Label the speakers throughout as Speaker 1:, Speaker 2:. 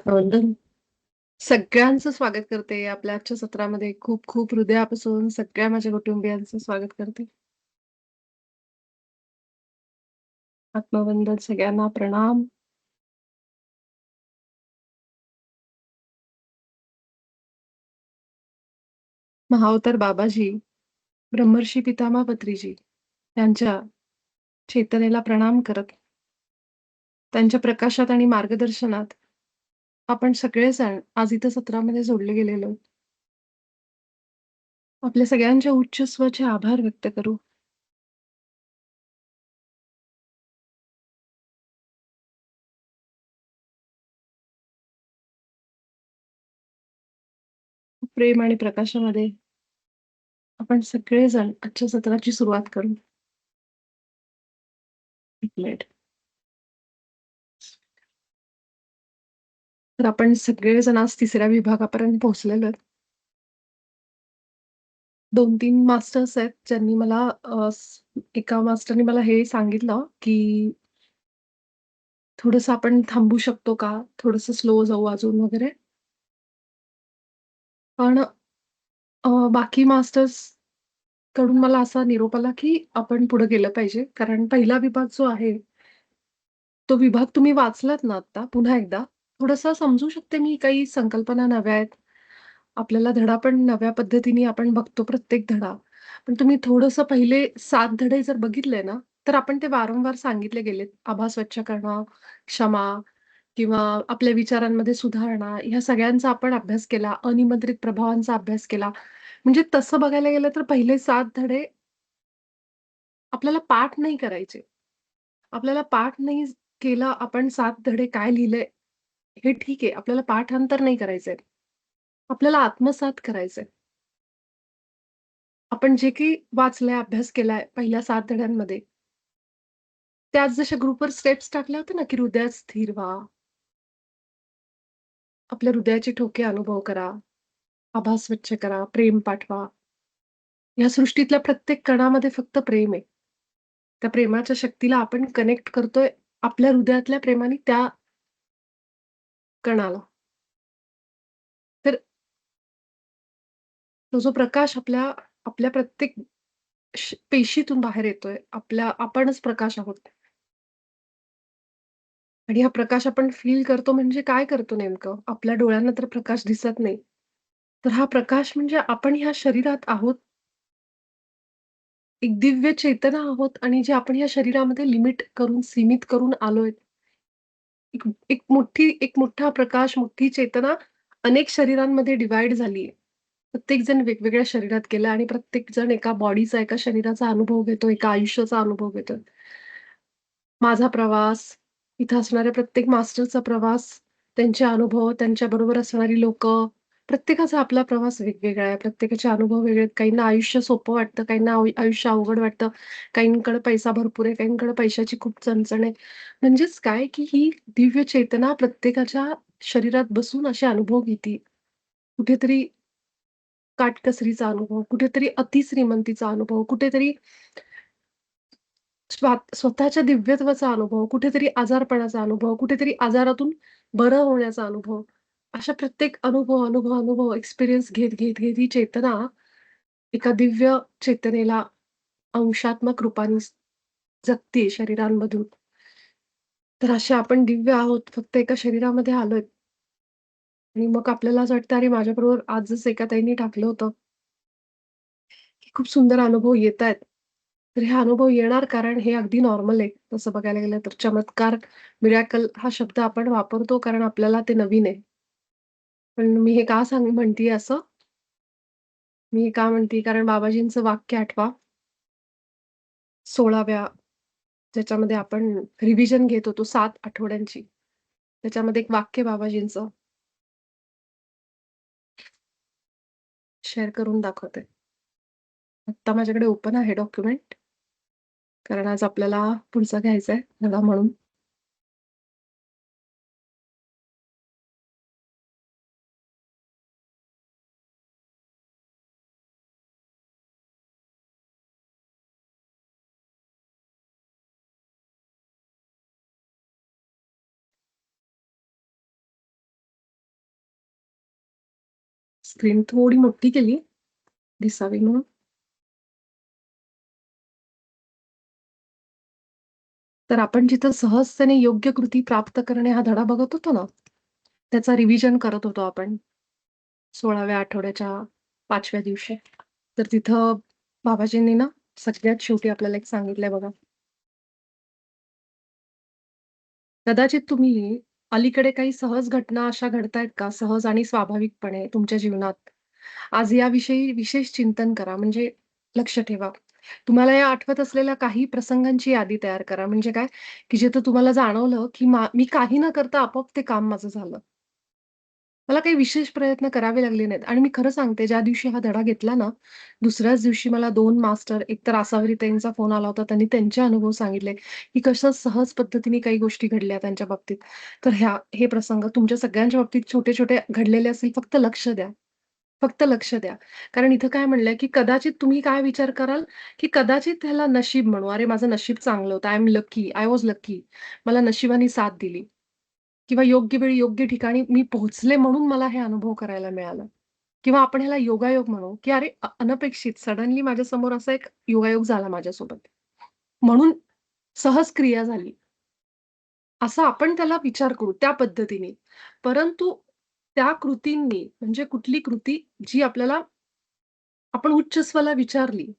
Speaker 1: आत्मवंदन. सगळ्यांचं स्वागत करते आपल्या आजच्या सत्रामध्ये. खूप खूप हृदयापासून सगळ्या माझ्या कुटुंबियांचं स्वागत करते. आत्मवंदन, सगळ्यांना प्रणाम. महाअवतार बाबाजी, ब्रह्मर्षी पितामह पत्रीजी यांच्या चेतनेला प्रणाम करत, त्यांच्या प्रकाशात आणि मार्गदर्शनात आपण सगळेजण आज इथं सत्रामध्ये जोडले गेलेलो आहोत. आपल्या सगळ्यांच्या उच्च स्वचे आभार व्यक्त करू. प्रेम आणि प्रकाशामध्ये आपण सगळेजण आजच्या सत्राची सुरुवात करू. एक मिनिट. तर आपण सगळेजण आज तिसऱ्या विभागापर्यंत पोहोचलेलो आहेत. 2-3 मास्टर्स आहेत ज्यांनी मला एका मास्टरनी मला हे सांगितलं, की थोडंसं आपण थांबू शकतो का? थोडंसं स्लो जाऊ अजून वगैरे. पण बाकी मास्टर्स कडून मला असा निरोप आला, की आपण पुढे गेलं पाहिजे. कारण पहिला विभाग जो आहे, तो विभाग तुम्ही वाचलात ना आता पुन्हा एकदा, थोडंसं समजू शकते मी काही संकल्पना नव्या आहेत. आपल्याला धडा पण नव्या पद्धतीने आपण बघतो प्रत्येक धडा. पण तुम्ही थोडंसं पहिले 7 धडे जर बघितले ना, तर आपण ते वारंवार सांगितले गेलेत. आभास स्वच्छ करणं, क्षमा किंवा आपल्या विचारांमध्ये सुधारणा, ह्या सगळ्यांचा आपण अभ्यास केला. अनिमंत्रित प्रभावांचा अभ्यास केला. म्हणजे तसं बघायला गेलं तर पहिले 7 धडे आपल्याला पाठ नाही करायचे. आपल्याला पाठ नाही केलं आपण 7 धडे काय लिहिलंय, हे ठीक आहे. आपल्याला पाठांतर नाही करायचंय. आपल्याला आत्मसात करायचंय. आपण जे काही वाचलंय, अभ्यास केलाय पहिल्या 7 धड्यांमध्ये, त्यात जशा ग्रुपवर स्टेप्स टाकल्या होत्या ना, की हृदयात स्थिर व्हा, आपल्या हृदयाचे ठोके अनुभव करा, आभास स्वच्छ करा, प्रेम पाठवा. या सृष्टीतल्या प्रत्येक कणामध्ये फक्त प्रेम आहे. त्या प्रेमाच्या शक्तीला आपण कनेक्ट करतोय आपल्या हृदयातल्या प्रेमाने त्या कणाला. तर तो जो प्रकाश आपल्या आपल्या प्रत्येक पेशीतून बाहेर येतोय, आपणच प्रकाश आहोत. आणि हा प्रकाश आपण फील करतो म्हणजे काय करतो नेमकं? आपल्या डोळ्यांना तर प्रकाश दिसत नाही. तर हा प्रकाश म्हणजे आपण ह्या शरीरात आहोत, एक दिव्य चेतना आहोत आणि जे आपण ह्या शरीरामध्ये लिमिट करून, सीमित करून आलोय. एक एक मोठा प्रकाश, मोठी चेतना अनेक शरीरांमध्ये डिव्हाईड झालीये. प्रत्येक जण वेगवेगळ्या शरीरात गेला आणि प्रत्येक जण एका बॉडीचा, एका शरीराचा अनुभव घेतोय, एका आयुष्याचा अनुभव घेतोय. माझा प्रवास, इथं असणाऱ्या प्रत्येक मास्टरचा प्रवास, त्यांचे अनुभव, त्यांच्याबरोबर असणारी लोकं, प्रत्येकाचा आपला प्रवास वेगवेगळा आहे. प्रत्येकाचे अनुभव वेगळे आहेत. काहींना आयुष्य सोपं वाटतं, काहींना आयुष्य अवघड वाटतं, काहींकडे पैसा भरपूर आहे, काहींकडे पैशाची खूप चणचण आहे. म्हणजेच काय, की ही दिव्य चेतना प्रत्येकाच्या शरीरात बसून असे अनुभव घेते. कुठेतरी काटकसरीचा अनुभव, कुठेतरी अतिश्रीमंतीचा अनुभव, कुठेतरी स्वतःच्या दिव्यत्वाचा अनुभव, कुठेतरी आजारपणाचा अनुभव, कुठेतरी आजारातून बरं होण्याचा अनुभव. अशा प्रत्येक अनुभव एक्सपिरियन्स घेत ही चेतना एका दिव्य चेतनेला अंशात्मक रूपाने जगते शरीरांमधून. तर असे आपण दिव्य आहोत, फक्त एका शरीरामध्ये आलोय आणि मग आपल्याला असं वाटतं, अरे माझ्याबरोबर आजच एका ताईंनी टाकलं होतं, की खूप सुंदर अनुभव येतायत. तर हे अनुभव येणार कारण हे अगदी नॉर्मल आहे. तसं बघायला गेलं तर चमत्कार, मिरेकल हा शब्द आपण वापरतो कारण आपल्याला ते नवीन आहे. पण मी हे का म्हणतीये असं? मी हे का म्हणतीये कारण बाबाजींचं वाक्य आठवा 16व्या ज्याच्यामध्ये आपण रिव्हिजन घेत होतो 7 आठवड्यांची. त्याच्यामध्ये एक वाक्य बाबाजींचं शेअर करून दाखवते. आत्ता माझ्याकडे ओपन आहे डॉक्युमेंट. कारण आज आपल्याला पुढचा घ्यायचा आहे धडा म्हणून. स्क्रीन थोडी मोठी केली दिसावी म्हणून. तर आपण जिथं सहजतेने योग्य कृती प्राप्त करणे हा धडा बघत होतो ना, त्याचा रिव्हिजन करत होतो आपण 16व्या आठवड्याच्या 5व्या दिवशी. तर तिथं बाबाजींनी ना सगळ्यात शेवटी आपल्याला एक सांगितलंय बघा. कदाचित तुम्ही अलीकडे काही सहज घटना अशा घडतायत का, सहज आणि स्वाभाविकपणे तुमच्या जीवनात? आज याविषयी विशेष चिंतन करा. म्हणजे लक्ष ठेवा. तुम्हाला या आठवत असलेल्या काही प्रसंगांची यादी तयार करा. म्हणजे काय, की जिथं तुम्हाला जाणवलं, की मी काही न करता आपोआप ते काम माझं झालं. मला काही विशेष प्रयत्न करावे लागले नाहीत आणि मी खरं सांगते ज्या दिवशी हा धडा घेतला ना, दुसऱ्याच दिवशी मला 2 मास्टर एकतर आसावरी ताईंचा फोन आला होता. त्यांनी त्यांचे अनुभव सांगितले, की कसं सहज पद्धतीने काही गोष्टी घडल्या त्यांच्या बाबतीत. तर हे प्रसंग तुमच्या सगळ्यांच्या बाबतीत छोटे-छोटे घडलेले असतील. फक्त लक्ष द्या. फक्त लक्ष द्या. कारण इथं काय म्हणलंय, की कदाचित तुम्ही काय विचार कराल, की कदाचित ह्याला नशीब म्हणू. अरे, माझं नशीब चांगलं होतं. I am lucky. I was lucky. मला नशिबाने साथ दिली. किंवा योग्य वेळी योग्य ठिकाणी मी पोहोचले म्हणून मला हे अनुभव करायला मिळालं. किंवा आपण ह्याला योगायोग म्हणू, की अरे अनपेक्षित सडनली माझ्यासमोर असा एक योगायोग झाला माझ्यासोबत. म्हणून सहज क्रिया झाली. असा आपण त्याला विचार करू त्या पद्धतीने. परंतु त्या कृतींनी म्हणजे कुठली कृती जी आपल्याला आपण उच्च स्वला विचारली,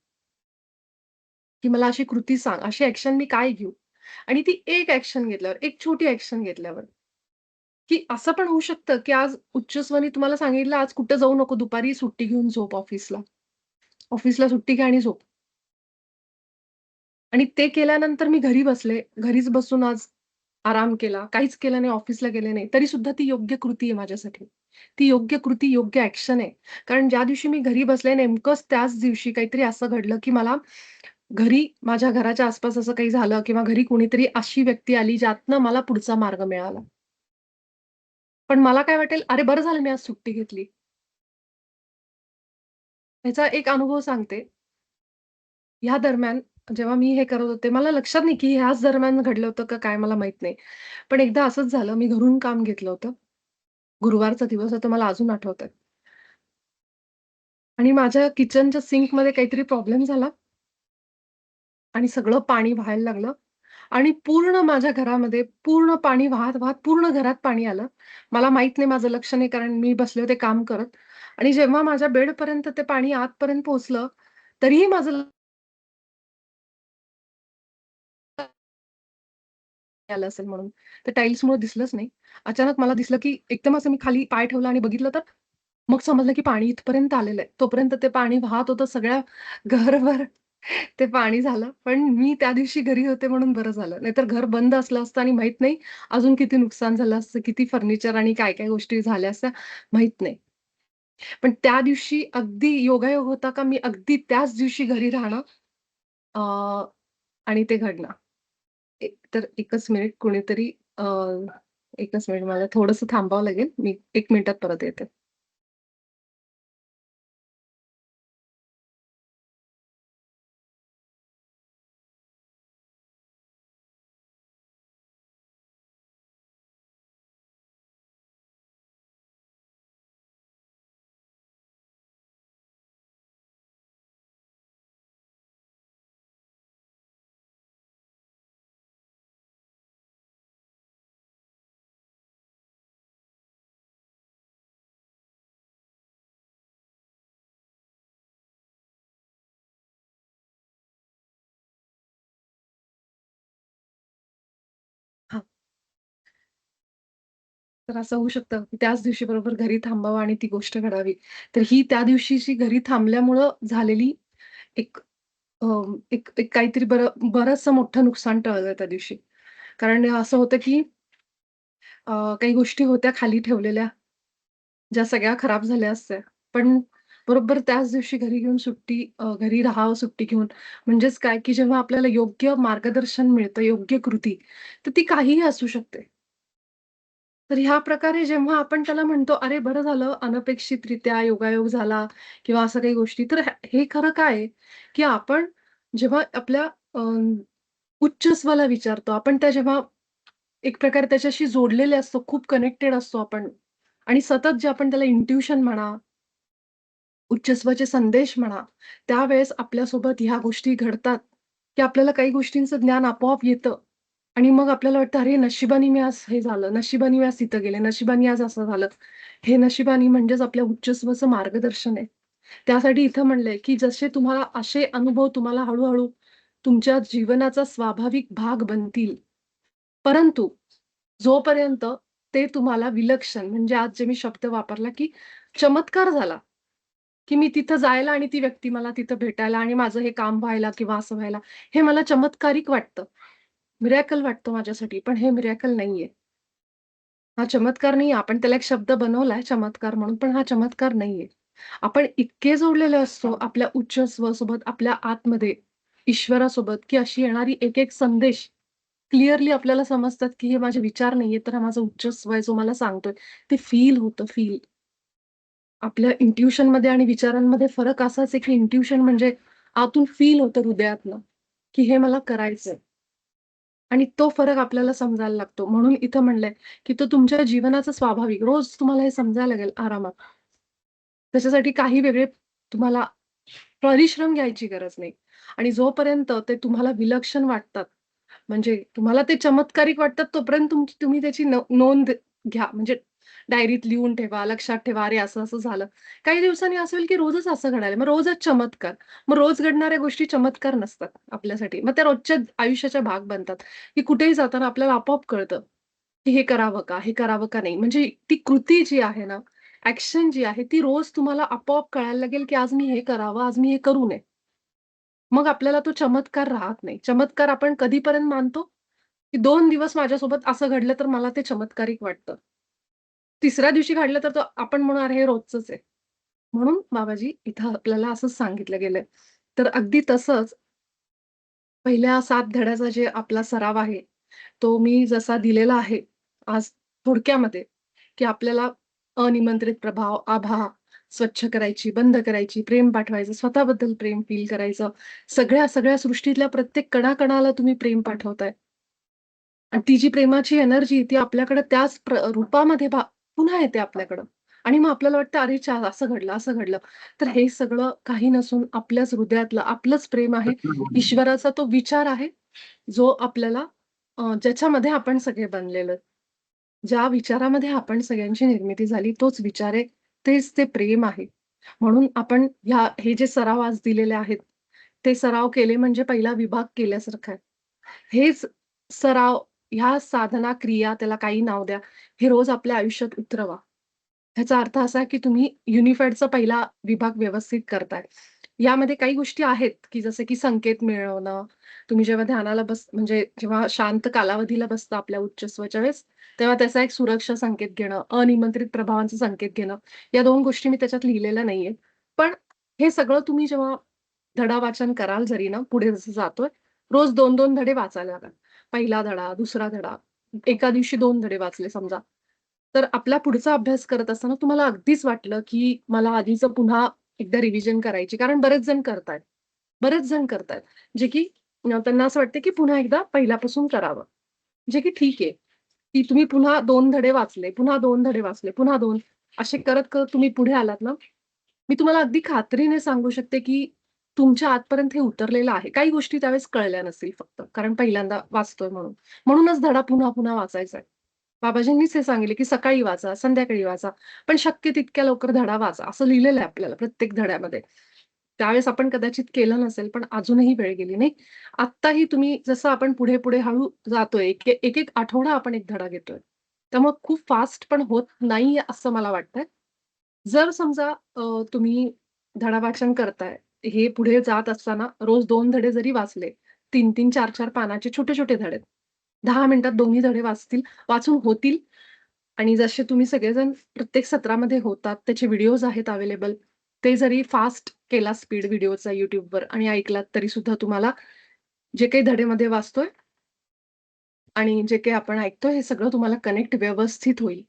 Speaker 1: की मला अशी कृती सांग, अशी ॲक्शन मी काय घेऊ? आणि ती एक ॲक्शन घेतल्यावर, एक छोटी ॲक्शन घेतल्यावर की असं पण होऊ शकतं, की आज उच्चस्वनी तुम्हाला सांगितलं, "आज कुठं जाऊ नको, दुपारी सुट्टी घेऊन झोप ऑफिसला. ऑफिसला सुट्टी घ्या आणि झोप." आणि ते केल्यानंतर मी घरी बसले. घरीच बसून आज आराम केला. काहीच केलं नाही, ऑफिसला गेले नाही. तरीसुद्धा ती योग्य कृती आहे माझ्यासाठी. ती योग्य कृती, योग्य ॲक्शन आहे. कारण ज्या दिवशी मी घरी बसले, नेमकंच त्याच दिवशी काहीतरी असं घडलं, की मला घरी माझ्या घराच्या आसपास असं काही झालं किंवा घरी कोणीतरी अशी व्यक्ती आली, ज्यातनं मला पुढचा मार्ग मिळाला. पण मला काय वाटेल, "अरे, बरं झालं मी आज सुट्टी घेतली." ह्याचा एक अनुभव सांगते. ह्या दरम्यान जेव्हा मी हे करत होते, मला लक्षात नाही की ह्याच दरम्यान घडलं होतं का काय मला माहीत नाही. पण एकदा असंच झालं, मी घरून काम घेतलं होतं. गुरुवारचा दिवस होता मला अजून आठवतंय. आणि माझ्या किचनच्या सिंकमध्ये काहीतरी प्रॉब्लेम झाला आणि सगळं पाणी वाहायला लागलं आणि पूर्ण माझ्या घरामध्ये पूर्ण पाणी वाहत-वाहत पूर्ण घरात पाणी आलं. मला माहीत नाही, माझं लक्ष नाही कारण मी बसले होते काम करत आणि जेव्हा माझ्या बेडपर्यंत ते पाणी आतपर्यंत पोहोचलं, तरीही माझं आलं असेल म्हणून. ते टाईल्समुळे दिसलंच नाही. अचानक मला दिसलं, की एकदम असं मी खाली पाय ठेवला आणि बघितलं तर मग समजलं, की पाणी इथपर्यंत आलेलं आहे. तोपर्यंत ते पाणी वाहत होतं सगळ्या घरभर ते पाणी झालं. पण मी त्या दिवशी घरी होते म्हणून बरं झालं. नाहीतर घर बंद असलं असतं आणि माहीत नाही अजून किती नुकसान झालं असतं, किती फर्निचर आणि काय-काय गोष्टी झाल्या असत्या माहीत नाही. पण त्या दिवशी अगदी योगायोग होता का मी अगदी त्याच दिवशी घरी राहणं अ, आणि ते घडलं. तर एकच मिनिट कुणीतरी एकच मिनिट मला थोडंसं थांबावं लागेल. मी 1 मिनिटात परत येते. हां. तर असं होऊ शकतं, की त्याच दिवशी बरोबर घरी थांबावं आणि ती गोष्ट घडावी. तर ही त्या दिवशीची घरी थांबल्यामुळं झालेली एक अ, एक एक काहीतरी बरचसं मोठं नुकसान टळलं त्या दिवशी. कारण असं होतं, की काही गोष्टी होत्या खाली ठेवलेल्या, ज्या सगळ्या खराब झाल्या असत्या. पण बरोबर त्याच दिवशी घरी घेऊन घरी राहावं सुट्टी घेऊन. म्हणजेच काय, की जेव्हा आपल्याला योग्य मार्गदर्शन मिळतं, योग्य कृती, तर ती काहीही असू शकते. तर ह्या प्रकारे जेव्हा आपण त्याला म्हणतो, "अरे बरं झालं अनपेक्षितरित्या योगायोग झाला" किंवा असं काही गोष्टी, तर हे खरं काय आहे, की आपण जेव्हा आपल्या उच्च स्वला विचारतो, आपण त्या जेव्हा एक प्रकारे त्याच्याशी जोडलेले असतो, खूप कनेक्टेड असतो आपण आणि सतत जे आपण त्याला इंट्युशन म्हणा उच्चस्वराचे संदेश म्हणा, त्यावेळेस आपल्यासोबत ह्या गोष्टी घडतात, की आपल्याला काही गोष्टींचं ज्ञान आपोआप येतं आणि मग आपल्याला वाटतं, "अरे, नशिबाने मी आज हे झालं, नशिबाने मी आज तिथं गेले, नशिबाने आज असं झालं." हे नशिबाने म्हणजेच आपल्या उच्चस्वचं मार्गदर्शन आहे. त्यासाठी इथं म्हणलंय, की जसे तुम्हाला असे अनुभव तुम्हाला हळू तुमच्या जीवनाचा स्वाभाविक भाग बनतील. परंतु जोपर्यंत ते तुम्हाला विलक्षण म्हणजे आज जे मी शब्द वापरला, की चमत्कार झाला, की मी तिथं जायला आणि ती व्यक्ती मला तिथं भेटायला आणि माझं हे काम व्हायला किंवा असं व्हायला, हे मला चमत्कारिक वाटतं. मिरेकल वाटतो माझ्यासाठी, पण हे मिरेकल नाहीये. हा चमत्कार नाहीये. आपण त्याला एक शब्द बनवलाय चमत्कार म्हणून, पण हा चमत्कार नाहीये. आपण इतके जोडलेले असतो आपल्या उच्च स्वसोबत, आपल्या आतमध्ये, ईश्वरासोबत, की अशी येणारी एक-एक संदेश क्लिअरली आपल्याला समजतात, की हे माझे विचार नाहीये, तर हा माझा उच्च स्व आहे जो मला सांगतोय. ते फील होतं, फील. आपल्या इंट्युशनमध्ये आणि विचारांमध्ये फरक असाच आहे, की इंट्युशन म्हणजे आतून फील होतं हृदयातनं, की हे मला करायचंय. आणि तो फरक आपल्याला समजायला लागतो. म्हणून इथं म्हणलंय, की तो तुमच्या जीवनाचा स्वाभाविक रोज तुम्हाला हे समजायला लागेल आरामात. त्याच्यासाठी काही वेगळे तुम्हाला परिश्रम घ्यायची गरज नाही. आणि जोपर्यंत ते तुम्हाला विलक्षण वाटतात, म्हणजे तुम्हाला ते चमत्कारिक वाटतात तोपर्यंत तुम्ही त्याची नोंद घ्या. म्हणजे डायरीत लिहून ठेवा, लक्षात ठेवा, अरे असं-असं झालं. काही दिवसांनी असं होईल की रोजच असं घडायला. मग रोजच चमत्कार. मग रोज घडणाऱ्या गोष्टी चमत्कार नसतात आपल्यासाठी. मग त्या रोजच्या आयुष्याचा भाग बनतात, की कुठेही जाताना आपल्याला आपोआप कळतं, की हे करावं का? हे करावं का नाही? म्हणजे ती कृती जी आहे ना, ॲक्शन जी आहे ती रोज तुम्हाला आपोआप कळायला लागेल, की आज मी हे करावं, आज मी हे करू नये. मग आपल्याला तो चमत्कार राहत नाही. चमत्कार आपण कधीपर्यंत मानतो, की 2 दिवस माझ्यासोबत असं घडलं तर मला ते चमत्कारिक वाटतं. तिसऱ्या दिवशी घडलं तर तो आपण म्हणू अरे हे रोजचंच आहे. म्हणून बाबाजी इथं आपल्याला असंच सांगितलं गेलंय. तर अगदी तसंच पहिल्या 7 धड्याचा जे आपला सराव आहे, तो मी जसा दिलेला आहे आज थोडक्यामध्ये, की आपल्याला अनिमंत्रित प्रभाव, आभा स्वच्छ करायची, बंद करायची, प्रेम पाठवायचं, स्वतःबद्दल प्रेम फील करायचं. सगळ्या सृष्टीतल्या प्रत्येक कणाकणाला तुम्ही प्रेम पाठवताय. आणि ती जी प्रेमाची एनर्जी ती आपल्याकडे त्याच रूपामध्ये पुन्हा येते आपल्याकडं. आणि मग आपल्याला वाटतं, "अरे असं घडलं, असं घडलं." तर हे सगळं काही नसून आपल्याच हृदयातलं आपलंच प्रेम आहे. ईश्वराचा तो विचार आहे, जो आपल्याला ज्याच्यामध्ये आपण सगळे बनलेलो आहे. ज्या विचारामध्ये आपण सगळ्यांची निर्मिती झाली, तोच विचार आहे, तेच ते प्रेम आहे. म्हणून आपण हे जे सराव आज दिलेले आहेत, ते सराव केले म्हणजे पहिला विभाग केल्यासारखं आहे. हेच सराव, ह्या साधना, क्रिया त्याला काही नाव द्या, हे रोज आपल्या आयुष्यात उतरवा. ह्याचा अर्थ असा आहे, की तुम्ही युनिफाईडचा पहिला विभाग व्यवस्थित करताय. यामध्ये काही गोष्टी आहेत, की जसं की संकेत मिळवणं. तुम्ही जेव्हा ध्यानाला म्हणजे जेव्हा शांत कालावधीला बसता आपल्या उच्चस्वच्या वेळेस, तेव्हा त्याचा एक सुरक्षा संकेत घेणं, अनिमंत्रित प्रभावांचा संकेत घेणं, या 2 गोष्टी मी त्याच्यात लिहिलेल्या नाहीये. पण हे सगळं तुम्ही जेव्हा धडा वाचन कराल जरी ना, पुढे जसं जातोय, रोज 2-2 धडे वाचायला लागा. पहिला धडा, दुसरा धडा. एका दिवशी 2 धडे वाचले समजा. तर आपला पुढचा अभ्यास करत असताना तुम्हाला अगदीच वाटलं, की मला आधीचं पुन्हा एकदा रिव्हिजन करायची. कारण बरेच जण करतायत. बरेच जण करतायत. जे की त्यांना असं वाटतं, की पुन्हा एकदा पहिल्यापासून करावं. जे की ठीक आहे, की तुम्ही पुन्हा 2 धडे वाचले, पुन्हा 2 धडे वाचले, पुन्हा 2 असे करत तुम्ही पुढे आलात ना, मी तुम्हाला अगदी खात्रीने सांगू शकते, की तुमच्या आतपर्यंत हे उतरलेलं आहे. काही गोष्टी त्यावेळेस कळल्या नसतील फक्त, कारण पहिल्यांदा वाचतोय म्हणून. म्हणूनच धडा पुन्हा-पुन्हा वाचायचा आहे. बाबाजींनीच हे सांगितले, की सकाळी वाचा, संध्याकाळी वाचा, पण शक्य तितक्या लवकर धडा वाचा, असं लिहिलेलं आहे आपल्याला प्रत्येक धड्यामध्ये. त्यावेळेस आपण कदाचित केलं नसेल, पण अजूनही वेळ गेली नाही. आत्ताही तुम्ही जसं आपण पुढे-पुढे हळू जातोय, एक-एक आठवडा आपण एक धडा घेतोय. त्यामुळे खूप फास्ट पण होत नाहीये असं मला वाटतंय. जर समजा तुम्ही धडा वाचन करताय, हे पुढे जात असताना रोज 2 धडे जरी वाचले, 3-3, 4-4 पानाचे छोटे-छोटे धडे. 10 मिनिटात दोन्ही धडे वाचून होतील आणि जसे तुम्ही सगळेजण प्रत्येक सत्रामध्ये होतात, त्याचे व्हिडिओज आहेत अवेलेबल. ते जरी फास्ट केला स्पीड व्हिडिओचा YouTubeवर आणि ऐकलात तरी सुद्धा तुम्हाला जे काही धडेमध्ये वाचतोय आणि जे काही आपण ऐकतोय, हे सगळं तुम्हाला कनेक्ट व्यवस्थित होईल.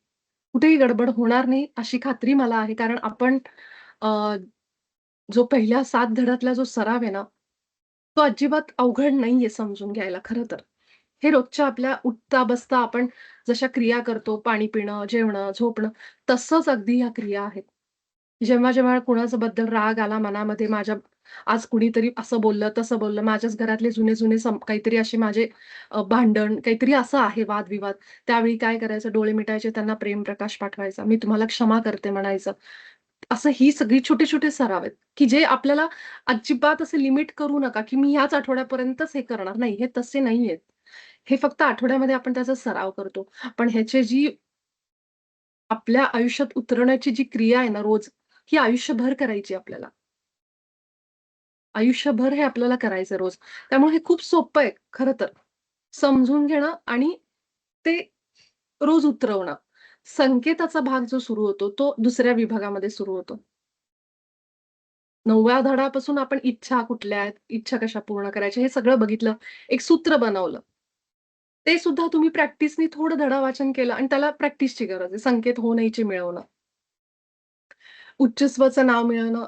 Speaker 1: कुठेही गडबड होणार नाही अशी खात्री मला आहे. कारण आपण अ, जो पहिल्या 7 धड्यातला जो सराव आहे ना, तो अजिबात अवघड नाहीये समजून घ्यायला खरं तर. हे रोजच्या आपल्या उठता-बसता आपण जशा क्रिया करतो, पाणी पिणं, जेवणं, झोपणं, तसंच अगदी ह्या क्रिया आहेत. जेव्हा कुणाच्या बद्दल राग आला मनामध्ये माझ्या, आज कुणीतरी असं बोललं, तसं बोललं, माझ्याच घरातले जुने-जुने काहीतरी असे माझे भांडण, काहीतरी असं आहे वादविवाद. त्यावेळी काय करायचं, डोळे मिटायचे, त्यांना प्रेमप्रकाश पाठवायचा. मी तुम्हाला क्षमा करते म्हणायचं. असं ही सगळी छोटे-छोटे सराव आहेत, की जे आपल्याला अजिबात असे लिमिट करू नका, की मी ह्याच आठवड्यापर्यंतच हे करणार. नाही, हे तसे नाहीयेत. हे फक्त आठवड्यामध्ये आपण त्याचा सराव करतो. पण ह्याची जी आपल्या आयुष्यात उतरवण्याची जी क्रिया आहे ना रोज, ही आयुष्यभर करायची आपल्याला. आयुष्यभर हे आपल्याला करायचं रोज. त्यामुळे हे खूप सोपं आहे खरं तर. समजून घेणं आणि ते रोज उतरवणं. संकेताचा भाग जो सुरू होतो, तो दुसऱ्या विभागामध्ये सुरू होतो. 9व्या धड्यापासून आपण इच्छा कुठल्या आहेत, इच्छा कशा पूर्ण करायच्या हे सगळं बघितलं. एक सूत्र बनवलं. ते सुद्धा तुम्ही प्रॅक्टिसनी थोडं धडा वाचन केलं आणि त्याला प्रॅक्टिसची गरज आहे. संकेत हो, नाहीचे मिळवणं. उच्चस्वचं नाव मिळवणं,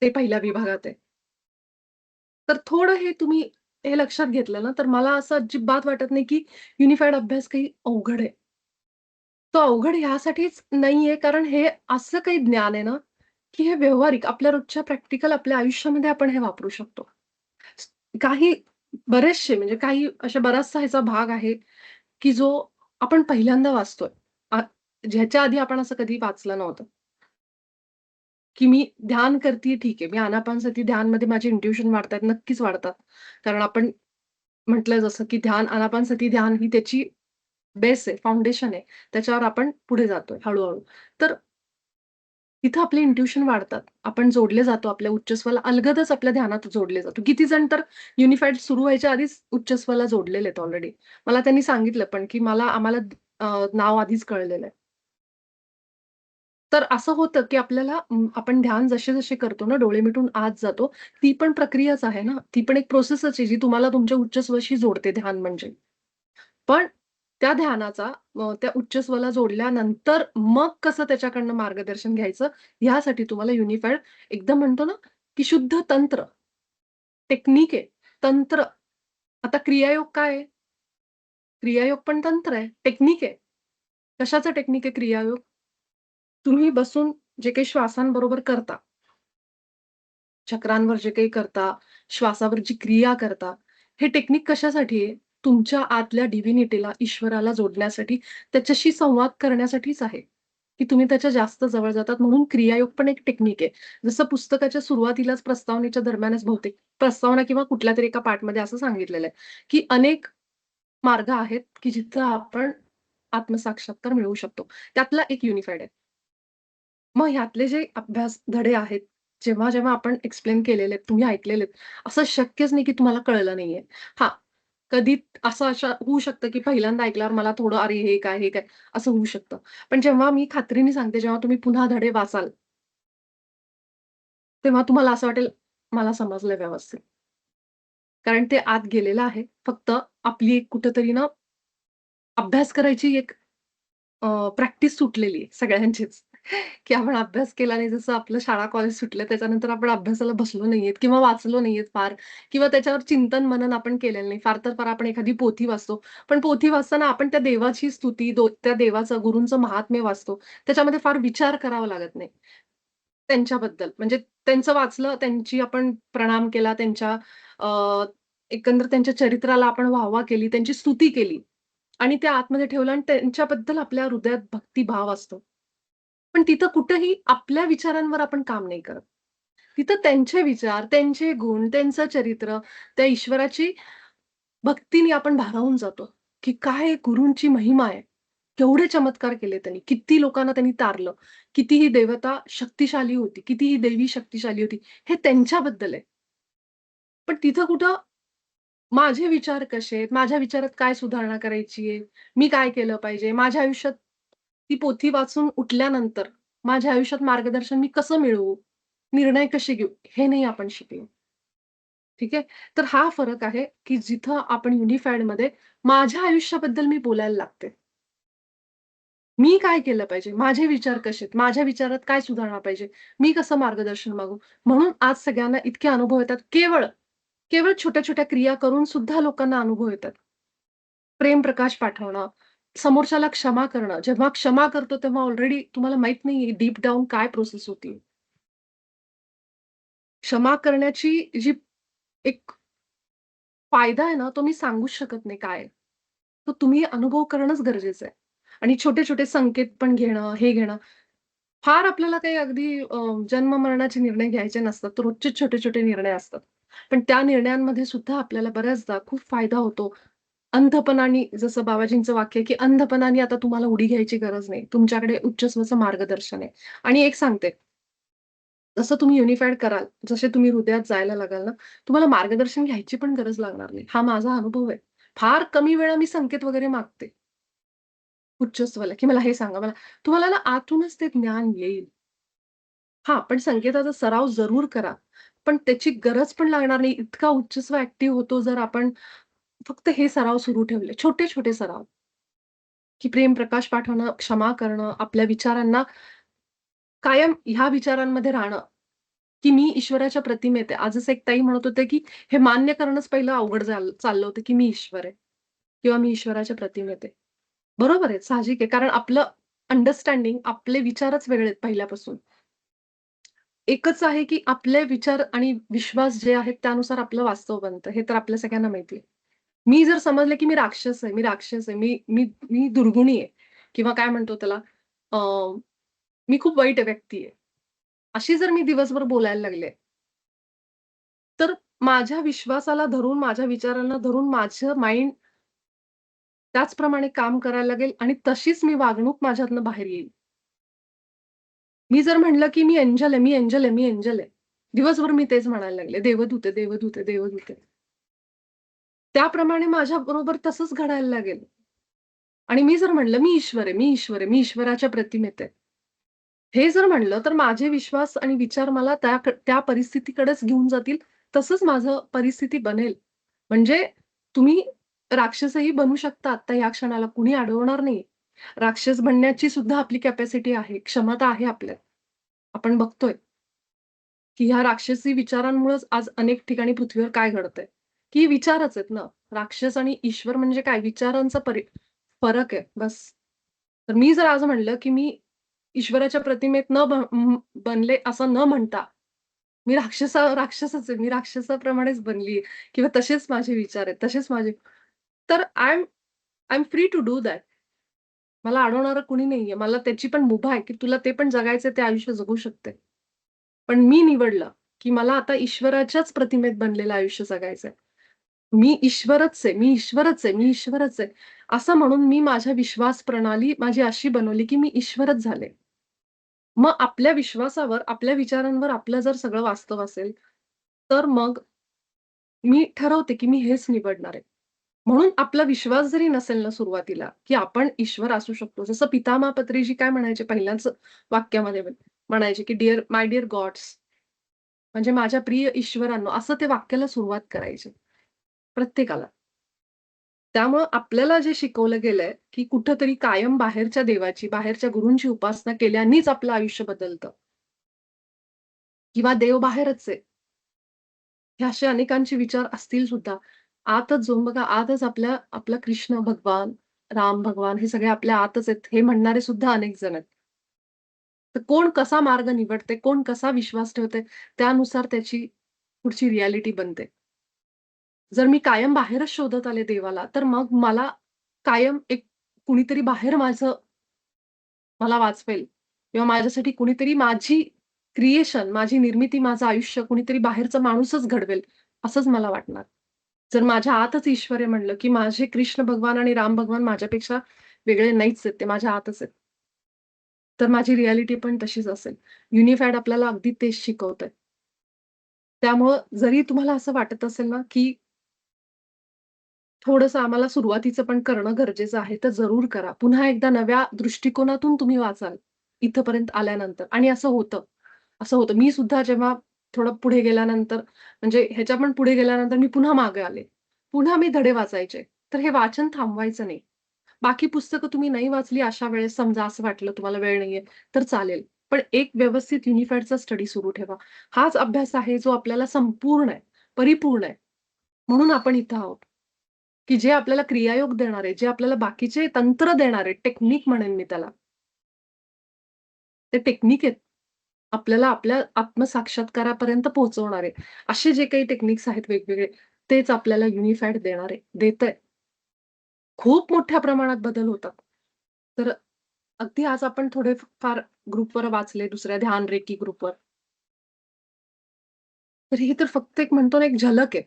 Speaker 1: ते पहिल्या विभागात आहे. तर थोडं हे तुम्ही हे लक्षात घेतलं ना, तर मला असं अजिबात वाटत नाही, की युनिफाईड अभ्यास काही अवघड आहे. तो अवघड ह्यासाठीच नाहीये, कारण हे असं काही ज्ञान आहे ना, की हे व्यावहारिक आपल्या रोजच्या प्रॅक्टिकल आपल्या आयुष्यामध्ये आपण हे वापरू शकतो. काही बरेचसे म्हणजे काही अशा बराचसा ह्याचा भाग आहे, की जो आपण पहिल्यांदा वाचतोय. आ ज्याच्या आधी आपण असं कधी वाचलं नव्हतं. की मी ध्यान करतीये ठीक आहे. मी आनापानसती ध्यानमध्ये माझे इंट्युशन वाढतायत, नक्कीच वाढतात. कारण आपण म्हटलं जसं की ध्यान, आनापानसती ध्यान ही त्याची बेस आहे, फाउंडेशन आहे. त्याच्यावर आपण पुढे जातोय हळू-हळू. तर तिथं आपले इंट्युशन वाढतात. आपण जोडले जातो आपल्या उच्चस्वला अलगदच आपल्या ध्यानात जोडले जातो. किती जण तर युनिफाईड सुरू व्हायच्या आधीच उच्चस्वला जोडलेले आहेत ऑलरेडी. मला त्यांनी सांगितलं पण की आम्हाला नाव आधीच कळलेलं आहे. तर असं होतं, की आपल्याला आपण ध्यान जसे-जसे करतो ना, डोळे मिटून आत जातो, ती पण प्रक्रियाच आहे ना. ती पण एक प्रोसेसच आहे, जी तुम्हाला तुमच्या उच्चस्वशी जोडते ध्यान म्हणजे. पण त्या ध्यानाचा त्या उच्चस्वला जोडल्यानंतर मग कसं त्याच्याकडनं मार्गदर्शन घ्यायचं, ह्यासाठी तुम्हाला युनिफाईड एकदम म्हणतो ना, की शुद्ध तंत्र, टेक्निक आहे, तंत्र. आता क्रियायोग काय आहे? क्रियायोग पण तंत्र आहे, टेक्निक आहे. कशाचं टेक्निक आहे क्रियायोग? तुम्ही बसून जे काही श्वासांबरोबर करता, चक्रांवर जे काही करता, श्वासावर जी क्रिया करता, हे टेक्निक कशासाठी आहे? तुमच्या आतल्या डिव्हिनिटीला, ईश्वराला जोडण्यासाठी, त्याच्याशी संवाद करण्यासाठीच आहे, की तुम्ही त्याच्या जास्त जवळ जातात. म्हणून क्रियायोग पण एक टेक्निक आहे. जसं पुस्तकाच्या सुरुवातीलाच प्रस्तावनेच्या दरम्यानच बहुतेक प्रस्तावना किंवा कुठल्यातरी एका पार्टमध्ये असं सांगितलेलं आहे, की अनेक मार्ग आहेत, की जिथं आपण आत्मसाक्षात्कार मिळवू शकतो. त्यातला एक युनिफाईड आहे. मग ह्यातले जे अभ्यास धडे आहेत, जेव्हा आपण एक्सप्लेन केलेले आहेत, तुम्ही ऐकलेले आहेत, असं शक्यच नाही की तुम्हाला कळलं नाहीये. हां, कधी असं होऊ शकतं की पहिल्यांदा ऐकल्यावर मला थोडं "अरे, हे काय? हे काय?" असं होऊ शकतं. पण जेव्हा मी खात्रीने सांगते, जेव्हा तुम्ही पुन्हा धडे वाचाल, तेव्हा तुम्हाला असं वाटेल, मला समजलंय व्यवस्थित. कारण ते आत गेलेलं आहे. फक्त आपली एक कुठेतरी ना अभ्यास करायची एक प्रॅक्टिस सुटलेली आहे सगळ्यांचीच, की आपण अभ्यास केला नाही. जसं आपलं शाळा, कॉलेज सुटलं त्याच्यानंतर आपण अभ्यासाला बसलो नाहीयेत किंवा वाचलो नाहीयेत फार किंवा त्याच्यावर चिंतन मनन आपण केलेलं नाही. फार तर फार आपण एखादी पोथी वाचतो. पण पोथी वाचताना आपण त्या देवाची स्तुती, त्या देवाचं, गुरूंचं महात्म्य वाचतो. त्याच्यामध्ये फार विचार करावा लागत नाही त्यांच्याबद्दल. म्हणजे त्यांचं वाचलं, त्यांची आपण प्रणाम केला, अ, एकंदर त्यांच्या चरित्राला आपण वाह केली, त्यांची स्तुती केली. आणि ते आतमध्ये ठेवलं आणि त्यांच्याबद्दल आपल्या हृदयात भक्तिभाव असतो. पण तिथं कुठेही आपल्या विचारांवर आपण काम नाही करत. तिथं त्यांचे विचार, त्यांचे गुण, त्यांचं चरित्र, त्या ईश्वराची भक्तीने आपण भारावून जातो, की काय गुरूंची महिमा आहे. केवढे चमत्कार केले त्यांनी. किती लोकांना त्यांनी तारलं. किती ही देवता शक्तिशाली होती. किती ही देवी शक्तिशाली होती. हे त्यांच्याबद्दल आहे. पण तिथं कुठं माझे विचार कसे आहेत? माझ्या विचारात काय सुधारणा करायची आहे? मी काय केलं पाहिजे? माझ्या आयुष्यात ती पोथी वाचून उठल्यानंतर माझ्या आयुष्यात मार्गदर्शन मी कसं मिळवू? निर्णय कसे घेऊ? हे नाही आपण शिकलो. ठीक आहे? तर हा फरक आहे, की जिथं आपण युनिफाईडमध्ये माझ्या आयुष्याबद्दल मी बोलायला लागते. मी काय केलं पाहिजे? माझे विचार कसे आहेत? माझ्या विचारात काय सुधारणा पाहिजे? मी कसं मार्गदर्शन मागू? म्हणून आज सगळ्यांना इतके अनुभव येतात. केवळ छोट्या-छोट्या क्रिया करून सुद्धा लोकांना अनुभव येतात. प्रेम प्रकाश पाठवणं, समोरच्याला क्षमा करणं. जेव्हा क्षमा करतो तेव्हा ऑलरेडी तुम्हाला माहीत नाहीये डीप डाउन काय प्रोसेस होतीये. क्षमा करण्याची जी एक फायदा आहे ना, तो मी सांगूच शकत नाही काय आहे. तो तुम्ही अनुभव करणंच गरजेचं आहे. आणि छोटे-छोटे संकेत पण घेणं, हे घेणं. फार आपल्याला काही अगदी जन्म-मरणाचे निर्णय घ्यायचे नसतात. तर रोजचे छोटे-छोटे निर्णय असतात. पण त्या निर्णयांमध्ये सुद्धा आपल्याला बऱ्याचदा खूप फायदा होतो. अंधपणाने जसं बाबाजींचं वाक्य आहे, की अंधपणाने आता तुम्हाला उडी घ्यायची गरज नाही. तुमच्याकडे उच्चस्वचं मार्गदर्शन आहे. आणि एक सांगते, जसं तुम्ही युनिफाईड कराल, जसे तुम्ही हृदयात जायला लागाल ना, तुम्हाला मार्गदर्शन घ्यायची पण गरज लागणार नाही. हा माझा अनुभव आहे. फार कमी वेळा मी संकेत वगैरे मागते उच्चस्वला, की मला हे सांगा. तुम्हाला ना आतूनच ते ज्ञान येईल. हां, पण संकेताचा सराव जरूर करा. पण त्याची गरज पण लागणार नाही. इतका उच्चस्व ॲक्टिव्ह होतो जर आपण फक्त हे सराव सुरू ठेवले. छोटे-छोटे सराव, की प्रेम प्रकाश पाठवणं, क्षमा करणं, आपल्या विचारांना कायम ह्या विचारांमध्ये राहणं, की मी ईश्वराच्या प्रतिमेत आहे. आजच एक ताई म्हणत होत्या, की हे मान्य करणंच पहिलं अवघड चाललं होतं, की मी ईश्वर आहे किंवा मी ईश्वराच्या प्रतिमेत आहे. बरोबर आहे, साहजिक आहे. कारण आपलं अंडरस्टँडिंग, आपले विचारच वेगळे आहेत पहिल्यापासून. एकच आहे, की आपले विचार आणि विश्वास जे आहेत त्यानुसार आपलं वास्तव बनतं. हे तर आपल्या सगळ्यांना माहिती आहे. मी जर समजलं, की मी राक्षस आहे, मी राक्षस आहे, मी मी मी दुर्गुणी आहे किंवा काय म्हणतो त्याला अ, मी खूप वाईट व्यक्ती आहे. अशी जर मी दिवसभर बोलायला लागले, तर माझ्या विश्वासाला धरून, माझ्या विचारांना धरून माझं माइंड त्याचप्रमाणे काम करायला लागेल आणि तशीच मी वागणूक माझ्यातनं बाहेर येईल. मी जर म्हटलं, की मी एंजल आहे, मी एंजल आहे, मी एंजल आहे. दिवसभर मी तेच म्हणायला लागले, देवदूत आहे, देवदूत आहे, देवदूत आहे. त्याप्रमाणे माझ्याबरोबर तसंच घडायला लागेल आणि मी जर म्हटलं, मी ईश्वर आहे, मी ईश्वर आहे, मी ईश्वराच्या प्रतिमेत आहे. हे जर म्हणलं, तर माझे विश्वास आणि विचार मला त्या परिस्थितीकडेच घेऊन जातील. तसंच माझं परिस्थिती बनेल. म्हणजे तुम्ही राक्षसही बनू शकता आत्ता या क्षणाला. कुणी अडवणार नाही. राक्षस बनण्याची सुद्धा आपली कॅपॅसिटी आहे, क्षमता आहे आपल्यात. आपण बघतोय, की ह्या राक्षसी विचारांमुळेच आज अनेक ठिकाणी पृथ्वीवर काय घडतंय, की विचारच आहेत ना. राक्षस आणि ईश्वर म्हणजे काय विचारांचा फरक आहे बस. तर मी जर आज म्हणलं, की मी ईश्वराच्या प्रतिमेत बनले असं न म्हणता, मी राक्षसच आहे. मी राक्षसाप्रमाणेच बनली किंवा तसेच माझे विचार आहेत, तसेच माझे तर I am free to do that. मला अडवणारं कुणी नाहीये. मला त्याची पण मुभा आहे, की तुला ते पण जगायचंय ते आयुष्य जगू शकते. पण मी निवडलं, की मला आता ईश्वराच्याच प्रतिमेत बनलेलं आयुष्य जगायचंय. मी ईश्वरच आहे, मी ईश्वरच आहे, मी ईश्वरच आहे. असं म्हणून मी माझ्या विश्वास प्रणाली माझी अशी बनवली, की मी ईश्वरच झाले. मग आपल्या विश्वासावर, आपल्या विचारांवर आपलं जर सगळं वास्तव असेल, तर मग मी ठरवते, की मी हेच निवडणार आहे. म्हणून आपला विश्वास जरी नसेल ना सुरुवातीला, की आपण ईश्वर असू शकतो. जसं पितामह पत्रीजी काय म्हणायचे पहिल्याच वाक्यामध्ये म्हणायचे, की माय डिअर गॉड्स म्हणजे माझ्या प्रिय ईश्वरांनो, असं ते वाक्याला सुरुवात करायचे प्रत्येकाला. त्यामुळं आपल्याला जे शिकवलं गेलंय, की कुठेतरी कायम बाहेरच्या देवाची, बाहेरच्या गुरूंची उपासना केल्यानेच आपलं आयुष्य बदलतं किंवा देव बाहेरच आहे. हे असे अनेकांचे विचार असतील सुद्धा. आतच जाऊन बघा, आतच आपला कृष्ण भगवान, राम भगवान हे सगळे आपल्या आतच आहेत, हे म्हणणारे सुद्धा अनेक जण आहेत. तर कोण कसा मार्ग निवडते, कोण कसा विश्वास ठेवते, त्यानुसार त्याची पुढची रिॲलिटी बनते. जर मी कायम बाहेरच शोधत आले देवाला, तर मग मला कायम एक कुणीतरी बाहेर मला वाचवेल किंवा माझ्यासाठी कुणीतरी माझी क्रिएशन, माझी निर्मिती, माझं आयुष्य कुणीतरी बाहेरचा माणूसच घडवेल, असंच मला वाटणार. जर माझ्या आतच ईश्वर आहे म्हणलं, की माझे कृष्ण भगवान आणि राम भगवान माझ्यापेक्षा वेगळे नाहीच आहेत, ते माझ्या आतच आहेत. तर माझी रिॲलिटी पण तशीच असेल. युनिफाईड आपल्याला अगदी तेच शिकवतंय. त्यामुळं जरी तुम्हाला असं वाटत असेल ना, की थोडंसं आम्हाला सुरुवातीचं पण करणं गरजेचं आहे, तर जरूर करा. पुन्हा एकदा नव्या दृष्टिकोनातून तुम्ही वाचाल, इथपर्यंत आल्यानंतर आणि असं होतं. असं होतं. मी सुद्धा जेव्हा थोडं पुढे गेल्यानंतर म्हणजे ह्याच्या पण पुढे गेल्यानंतर मी पुन्हा मागे आले. पुन्हा मी धडे वाचायचे. तर हे वाचन थांबवायचं नाही. बाकी पुस्तकं तुम्ही नाही वाचली अशा वेळेस समजा असं वाटलं तुम्हाला वेळ नाहीये, तर चालेल. पण एक व्यवस्थित युनिफाईडचा स्टडी सुरू ठेवा. हाच अभ्यास आहे जो आपल्याला संपूर्ण आहे, परिपूर्ण आहे. म्हणून आपण इथं आहोत. की जे आपल्याला क्रियायोग देणार आहे, जे आपल्याला बाकीचे तंत्र देणार आहे, टेक्निक म्हणेन मी त्याला. ते टेक्निक आहेत. आपल्याला आपल्या आत्मसाक्षात्कारापर्यंत पोहोचवणारे असे जे काही टेक्निक्स आहेत वेगवेगळे, तेच आपल्याला युनिफाईड देतंय. खूप मोठ्या प्रमाणात बदल होतात. तर अगदी आज आपण थोडे फार ग्रुपवर वाचले, दुसऱ्या ध्यान रेकी ग्रुपवर. तर ही तर फक्त एक म्हणतो ना, एक झलक आहे.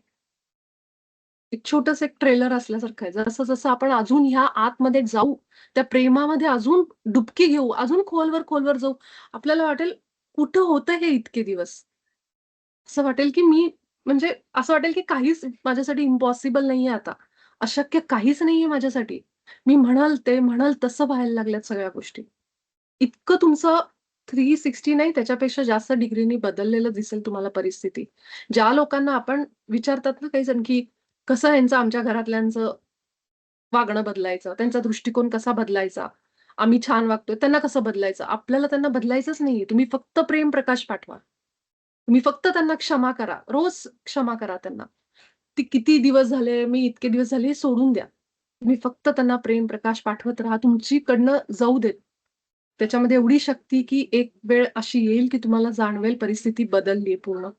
Speaker 1: एक छोटंसं एक ट्रेलर असल्यासारखं आहे. जसं-जसं आपण अजून ह्या आतमध्ये जाऊ, त्या प्रेमामध्ये अजून डुबकी घेऊ, अजून खोलवर जाऊ, आपल्याला वाटेल कुठं होतं हे इतके दिवस? असं वाटेल की मी म्हणजे असं वाटेल की काहीच माझ्यासाठी इम्पॉसिबल नाहीये आता. अशक्य काहीच नाहीये माझ्यासाठी. मी म्हणल तसं व्हायला लागल्यात सगळ्या गोष्टी. इतकं तुमचं 360 नाही त्याच्यापेक्षा जास्त डिग्रीनी बदललेलं दिसेल तुम्हाला परिस्थिती. ज्या लोकांना आपण विचारतात ना काही जण की कसं ह्यांचं आमच्या घरातल्यांचं वागणं बदलायचं, त्यांचा दृष्टिकोन कसा बदलायचा? आम्ही छान वागतोय, त्यांना कसं बदलायचं? आपल्याला त्यांना बदलायचंच नाहीये. तुम्ही फक्त प्रेम प्रकाश पाठवा. तुम्ही फक्त त्यांना क्षमा करा. रोज क्षमा करा त्यांना. ती किती दिवस झाले, मी इतके दिवस झाले हे सोडून द्या. तुम्ही फक्त त्यांना प्रेम प्रकाश पाठवत राहा. तुमच्याकडनं जाऊ देत. त्याच्यामध्ये एवढी शक्ती, की एक वेळ अशी येईल, की तुम्हाला जाणवेल परिस्थिती बदलली पूर्ण.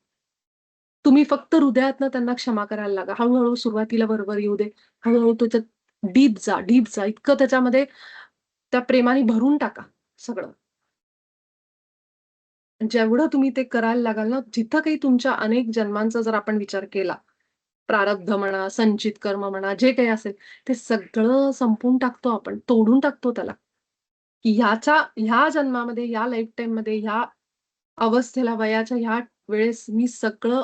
Speaker 1: तुम्ही फक्त हृदयातनं त्यांना क्षमा करायला लागा. हळू सुरुवातीला वर येऊ दे. हळू त्याच्यात डीप जा. इतकं त्याच्यामध्ये त्या प्रेमाने भरून टाका सगळं. जेवढं तुम्ही ते करायला लागाल ना, जिथं काही तुमच्या अनेक जन्मांचा जर आपण विचार केला, प्रारब्ध म्हणा, संचित कर्म म्हणा, जे काही असेल, ते सगळं संपवून टाकतो आपण, तोडून टाकतो त्याला. की ह्या जन्मामध्ये, ह्या लाईफटाईममध्ये, ह्या अवस्थेला, वयाच्या ह्या वेळेस मी सगळं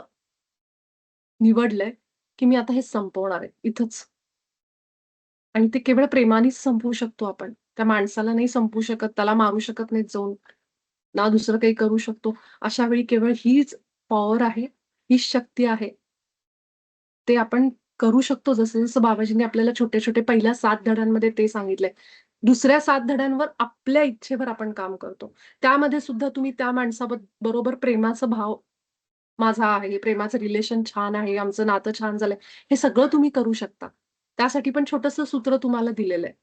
Speaker 1: निवडलंय, की मी आता हे संपवणार आहे इथंच. आणि ते केवळ प्रेमानेच संपवू शकतो आपण. त्या माणसाला नाही संपवू शकत, त्याला मारू शकत नाहीत जाऊन. ना दुसरं काही करू शकतो. अशा वेळी केवळ हीच पॉवर आहे, हीच शक्ती आहे. ते आपण करू शकतो जसं-जसं बाबाजींनी आपल्याला छोटे-छोटे पहिल्या 7 धड्यांमध्ये ते सांगितलंय. दुसऱ्या 7 धड्यांवर आपल्या इच्छेवर आपण काम करतो. त्यामध्ये सुद्धा तुम्ही त्या बरोबर प्रेमाचा भाव माझा आहे, प्रेमाचं रिलेशन छान आहे, आमचं नातं छान झालंय. हे सगळं तुम्ही करू शकता. त्यासाठी पण छोटंसं सूत्र तुम्हाला दिलेलं आहे.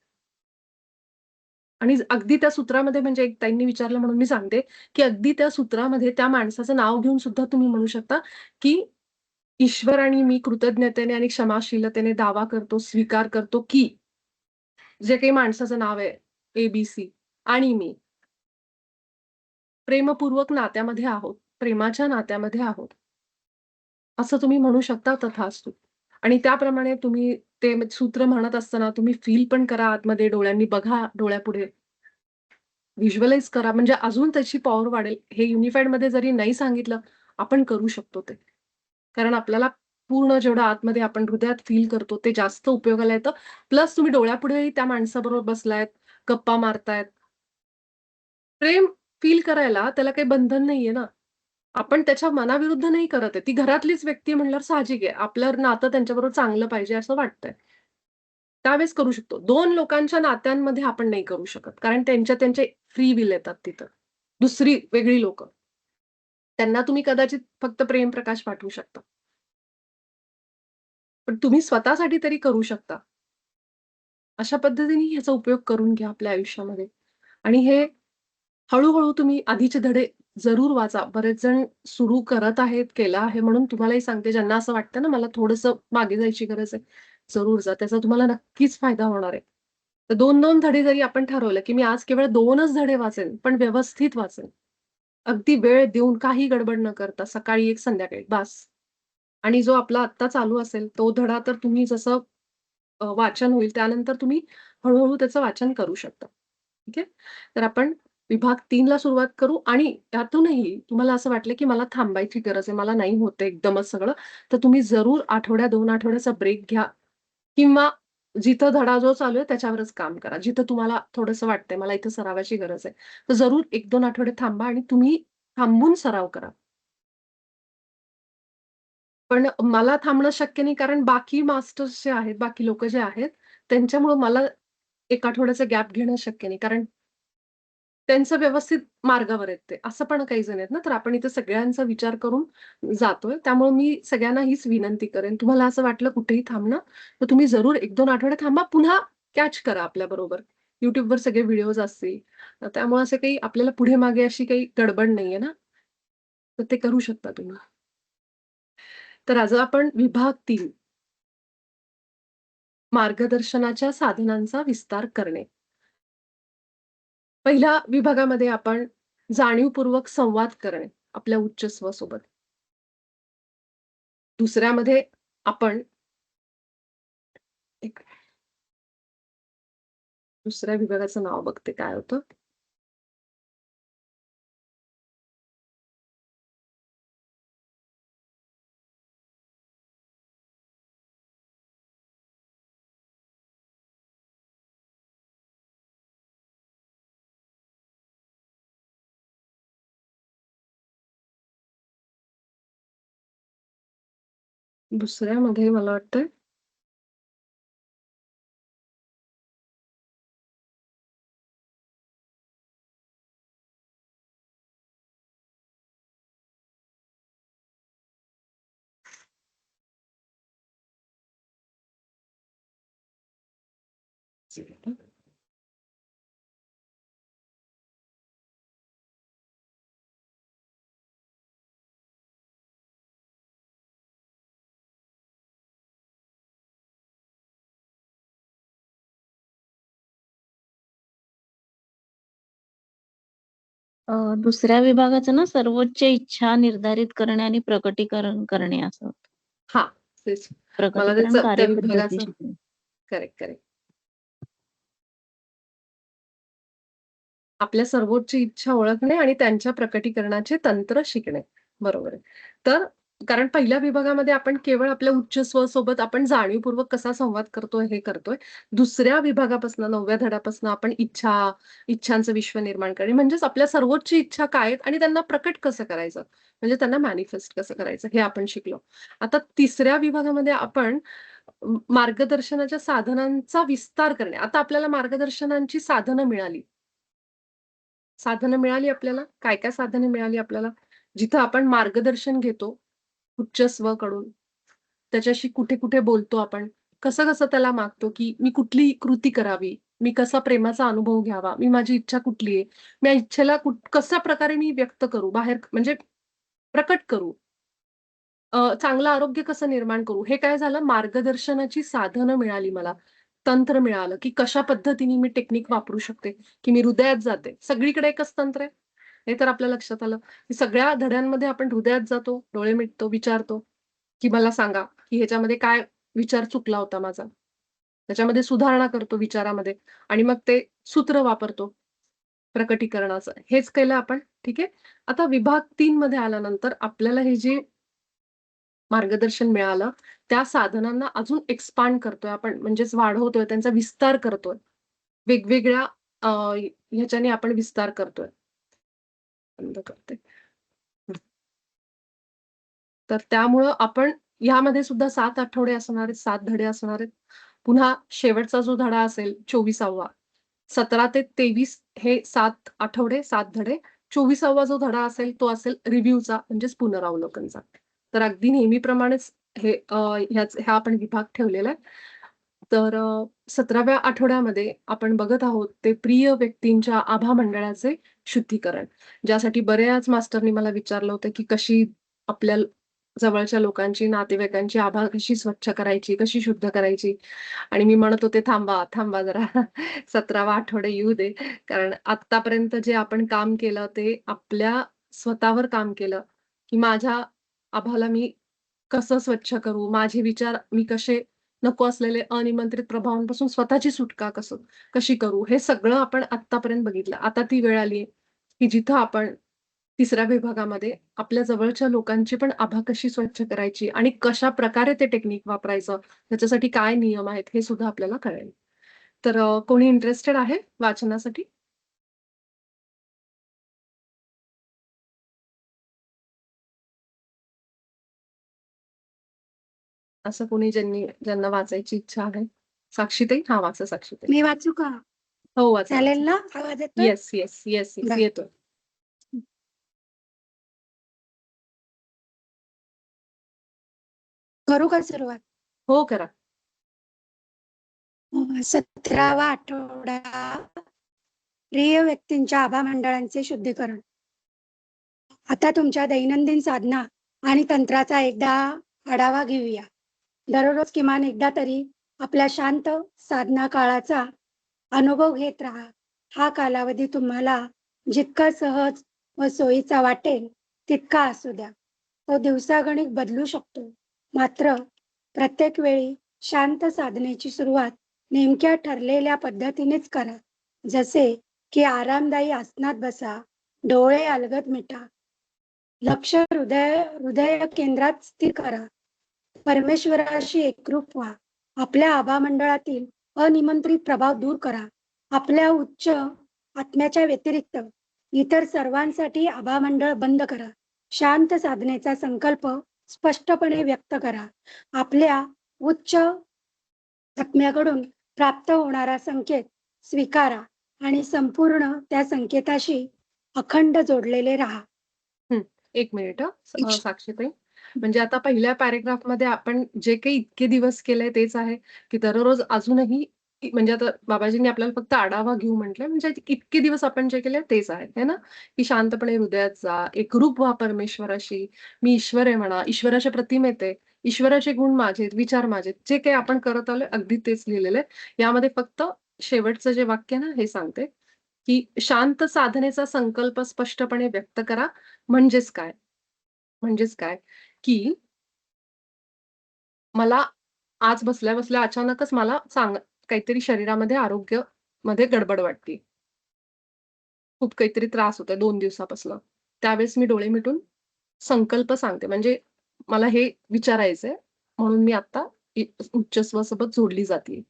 Speaker 1: आणि अगदी त्या सूत्रामध्ये म्हणजे एक ताईंनी विचारलं म्हणून मी सांगते, की अगदी त्या सूत्रामध्ये त्या माणसाचं नाव घेऊन सुद्धा तुम्ही म्हणू शकता, की ईश्वर आणि मी कृतज्ञतेने आणि क्षमाशीलतेने दावा करतो, स्वीकार करतो, की जे काही माणसाचं नाव आहे ए-बी-सी आणि मी प्रेमपूर्वक नात्यामध्ये आहोत, प्रेमाच्या नात्यामध्ये आहोत. असं तुम्ही म्हणू शकता तथास्तु. आणि त्याप्रमाणे तुम्ही ते सूत्र म्हणत असताना तुम्ही फील पण करा आतमध्ये डोळ्यांनी बघा डोळ्यापुढे. व्हिज्युअलाइज करा म्हणजे अजून त्याची पॉवर वाढेल. हे युनिफाईडमध्ये जरी नाही सांगितलं, आपण करू शकतो ते. कारण आपल्याला पूर्ण जेवढं आतमध्ये आपण हृदयात फील करतो, ते जास्त उपयोगाला येतं. प्लस तुम्ही डोळ्यापुढेही त्या माणसाबरोबर बसलायत, गप्पा मारतायत. प्रेम फील करायला त्याला काही बंधन नाहीये ना. आपण त्याच्या मनाविरुद्ध नाही करत आहे. ती घरातलीच व्यक्ती आहे म्हणल्यावर साहजिक आहे. आपलं नातं त्यांच्याबरोबर चांगलं पाहिजे असं वाटतंय. त्यावेळेस करू शकतो. 2 लोकांच्या नात्यांमध्ये आपण नाही करू शकत. कारण त्यांचे फ्री विल येतात तिथं. दुसरी वेगळी लोकं. त्यांना तुम्ही कदाचित फक्त प्रेम प्रकाश पाठवू शकता. पण तुम्ही स्वतःसाठी तरी करू शकता. अशा पद्धतीने ह्याचा उपयोग करून घ्या आपल्या आयुष्यामध्ये. आणि हे हळू-हळू तुम्ही आधीचे धडे जरूर वाचा. बरेच जण सुरू करत आहेत, केलं आहे म्हणून तुम्हालाही सांगते ज्यांना असं वाटतं ना मला थोडंसं मागे जायची गरज आहे. जरूर जा. त्याचा तुम्हाला नक्कीच फायदा होणार आहे. तर 2-2 धडे जरी आपण ठरवलं, की मी आज केवळ 2च धडे वाचेन, पण व्यवस्थित वाचेन. अगदी वेळ देऊन काही गडबड न करता सकाळी एक, संध्याकाळी बास. आणि जो आपला आत्ता चालू असेल तो धडा तर तुम्ही जसं वाचन होईल त्यानंतर तुम्ही हळू त्याचं वाचन करू शकता. ठीक आहे. तर आपण विभाग 3 ला सुरुवात करू आणि त्यातूनही तुम्हाला असं वाटलं, की मला थांबायची गरज आहे, मला नाही होत आहे एकदमच सगळं, तर तुम्ही जरूर 2 आठवड्याचा ब्रेक घ्या किंवा जिथं धडा जो चालू आहे त्याच्यावरच काम करा. जिथं तुम्हाला थोडंसं वाटतंय मला इथं सरावाची गरज आहे. तर जरूर 1-2 आठवडे थांबा आणि तुम्ही थांबून सराव करा. पण मला थांबणं शक्य नाही कारण बाकी मास्टर्स जे आहेत, बाकी लोकं जे आहेत, त्यांच्यामुळं मला 1 आठवड्याचा गॅप घेणं शक्य नाही. कारण त्यांचं व्यवस्थित मार्गावर आहेत ते. असं पण काही जण आहेत ना, तर आपण इथे सगळ्यांचा विचार करून जातोय. त्यामुळे मी सगळ्यांना हीच विनंती करेन. तुम्हाला असं वाटलं कुठेही थांबणं, तर तुम्ही जरूर 1-2 आठवडे थांबा. पुन्हा कॅच करा आपल्याबरोबर. YouTubeवर सगळे व्हिडिओज असतील. त्यामुळे असं काही आपल्याला पुढे-मागे अशी काही गडबड नाहीये ना. तर ते करू शकता तुम्ही. तर आज आपण विभाग 3 मार्गदर्शनाच्या साधनांचा विस्तार करणे. पहिल्या विभागामध्ये आपण जाणीवपूर्वक संवाद करणे आपल्या उच्च स्वसोबत. दुसऱ्यामध्ये आपण एक दुसऱ्या विभागाचं नाव बघते काय होतं. दुसऱ्यामध्ये मला वाटतंय
Speaker 2: दुसऱ्या विभागाचं ना सर्वोच्च इच्छा निर्धारित करणे आणि प्रकटीकरण करणे असं होतं.
Speaker 1: हां, तेच. मला ते
Speaker 2: प्रकटीकरण
Speaker 1: चौथ्या
Speaker 2: कार्यपद्धती
Speaker 1: विभागाचं
Speaker 2: शिकणे.
Speaker 1: Correct, correct. आपल्या सर्वोच्च इच्छा ओळखणे आणि त्यांच्या प्रकटीकरणाचे तंत्र शिकणे. बरोबर आहे. तर कारण पहिल्या विभागामध्ये आपण केवळ आपल्या उच्च स्वसोबत आपण जाणीवपूर्वक कसा संवाद करतोय हे करतोय. दुसऱ्या विभागापासून 9व्या धड्यापासून आपण इच्छांचं विश्व निर्माण करणे म्हणजेच आपल्या सर्वोच्च इच्छा काय आहेत आणि त्यांना प्रकट कसं करायचं, म्हणजे त्यांना मॅनिफेस्ट कसं करायचं हे आपण शिकलो. आता तिसऱ्या विभागामध्ये आपण मार्गदर्शनाच्या साधनांचा विस्तार करणे. आता आपल्याला मार्गदर्शनांची साधनं मिळाली. साधनं मिळाली आपल्याला. काय-काय साधनं मिळाली आपल्याला? जिथं आपण मार्गदर्शन घेतो, उच्च स्वकडून. त्याच्याशी कुठे-कुठे बोलतो आपण. कसं-कसं त्याला मागतो, की मी कुठली कृती करावी? मी कसा प्रेमाचा अनुभव घ्यावा? मी माझी इच्छा कुठली आहे? मी या इच्छेला कशा प्रकारे मी व्यक्त करू? बाहेर म्हणजे प्रकट करू? चांगलं आरोग्य कसं निर्माण करू? हे काय झालं मार्गदर्शनाची साधनं मिळाली मला. तंत्र मिळालं, की कशा पद्धतीने मी टेक्निक वापरू शकते, की मी हृदयात जाते. सगळीकडे एकच तंत्र आहे. हे तर आपल्या लक्षात आलं, की सगळ्या धड्यांमध्ये आपण हृदयात जातो, डोळे मिटतो, विचारतो, की मला सांगा, की ह्याच्यामध्ये काय विचार चुकला होता माझा. त्याच्यामध्ये सुधारणा करतो विचारामध्ये आणि मग ते सूत्र वापरतो प्रकटीकरणाचं. हेच केलं आपण, ठीक आहे. आता विभाग 3 मध्ये आल्यानंतर आपल्याला हे जे मार्गदर्शन मिळालं, त्या साधनांना अजून एक्सपांड करतोय आपण म्हणजेच वाढवतोय, त्यांचा विस्तार करतोय. वेगवेगळ्या ह्याच्याने आपण विस्तार करतोय. बंद करते. हं. तर त्यामुळं आपण ह्यामध्ये सुद्धा 7 आठवडे असणार आहेत, 7 धडे असणार आहेत. पुन्हा शेवटचा जो धडा असेल 24वा 17 ते 23 हे 7 आठवडे, 7 धडे. 24वा जो धडा असेल तो असेल रिव्ह्यूचा म्हणजेच पुनरावलोकनचा. तर अगदी नेहमीप्रमाणेच हे हा आपण विभाग ठेवलेला आहे. तर 17व्या आठवड्यामध्ये आपण बघत आहोत ते प्रिय व्यक्तींच्या आभा मंडळाचे शुद्धीकरण. ज्यासाठी बऱ्याच मास्टरनी मला विचारलं होतं, की कशी आपल्या जवळच्या लोकांची, नातेवाईकांची आभा कशी स्वच्छ करायची, कशी शुद्ध करायची? आणि मी म्हणत होते, "थांबा, थांबा जरा 17वा आठवडा येऊ दे." कारण आत्तापर्यंत जे आपण काम केलं ते आपल्या स्वतःवर काम केलं, की माझ्या आभाला मी कसं स्वच्छ करू? माझे विचार मी कसे नको असलेले अनिमंत्रित प्रभावांपासून स्वतःची सुटका कशी करू? हे सगळं आपण आत्तापर्यंत बघितलं. आता ती वेळ आली आहे, की जिथं आपण तिसऱ्या विभागामध्ये आपल्या जवळच्या लोकांची पण आभा कशी स्वच्छ करायची आणि कशाप्रकारे ते टेक्निक वापरायचं, त्याच्यासाठी काय नियम आहेत हे सुद्धा आपल्याला कळेल. तर कोणी इंटरेस्टेड आहे वाचनासाठी? असं कोणी ज्यांना वाचायची इच्छा आहे? साक्षीताई? हां, वाचा साक्षीताई.
Speaker 3: मी वाचू का?
Speaker 1: हो, वाचा,
Speaker 3: चालेल
Speaker 1: वाचा.
Speaker 3: ना? आवाज येतोय?
Speaker 1: Yes, yes, yes, yes.
Speaker 3: बरं.
Speaker 1: येतोय.
Speaker 3: करू का सुरुवात?
Speaker 1: हो, करा.
Speaker 3: 17वा आठवडा प्रिय व्यक्तींच्या आभा मंडळांचे शुद्धीकरण. आता तुमच्या दैनंदिन साधना आणि तंत्राचा एकदा आढावा घेऊया. दररोज किमान एकदा तरी आपल्या शांत साधना काळाचा अनुभव घेत राहा. हा कालावधी तुम्हाला जितका सहज व सोयीचा वाटेल तितका असू द्या. तो दिवसागणिक बदलू शकतो. मात्र प्रत्येक वेळी शांत साधनेची सुरुवात नेमक्या ठरलेल्या पद्धतीनेच करा. जसे की आरामदायी आसनात बसा, डोळे अलगद मिटा, लक्ष हृदय केंद्रात स्थिर करा, परमेश्वराशी एकरूप व्हा, आपल्या आभामंडळातील अनिमंत्रित प्रभाव दूर करा, आपल्या उच्च आत्म्याच्या व्यतिरिक्त इतर सर्वांसाठी आभामंडळ बंद करा, शांत साधनेचा संकल्प स्पष्टपणे व्यक्त करा, आपल्या उच्च आत्म्याकडून प्राप्त होणारा संकेत स्वीकारा आणि संपूर्ण त्या संकेताशी अखंड जोडलेले राहा.
Speaker 1: एक मिनिट साक्षीताई. म्हणजे आता पहिल्या पॅरेग्राफमध्ये आपण जे काही इतके दिवस केलंय तेच आहे, की दररोज अजूनही म्हणजे आता बाबाजींनी आपल्याला फक्त आढावा घेऊ म्हटलंय, म्हणजे इतके दिवस आपण जे केले तेच आहे, है ना? की शांतपणे हृदयात जा, एकरूप व्हा परमेश्वराशी. मी ईश्वर आहे म्हणा, ईश्वराच्या प्रतिमेत आहे, ईश्वराचे गुण माझेत, विचार माझेत. जे काही आपण करत आलोय अगदी तेच लिहिलेलं आहे. यामध्ये फक्त शेवटचं जे वाक्य ना हे सांगते, की शांत साधनेचा संकल्प स्पष्टपणे व्यक्त करा. म्हणजेच काय? म्हणजेच काय? की मला आज बसल्या-बसल्या अचानकच मला काहीतरी शरीरामध्ये आरोग्यामध्ये गडबड वाटते. खूप काहीतरी त्रास होतोय 2 दिवसापासनं. त्यावेळेस मी डोळे मिटून संकल्प सांगते. म्हणजे मला हे विचारायचंय म्हणून मी आता उच्चस्वासोबत जोडली जातेय.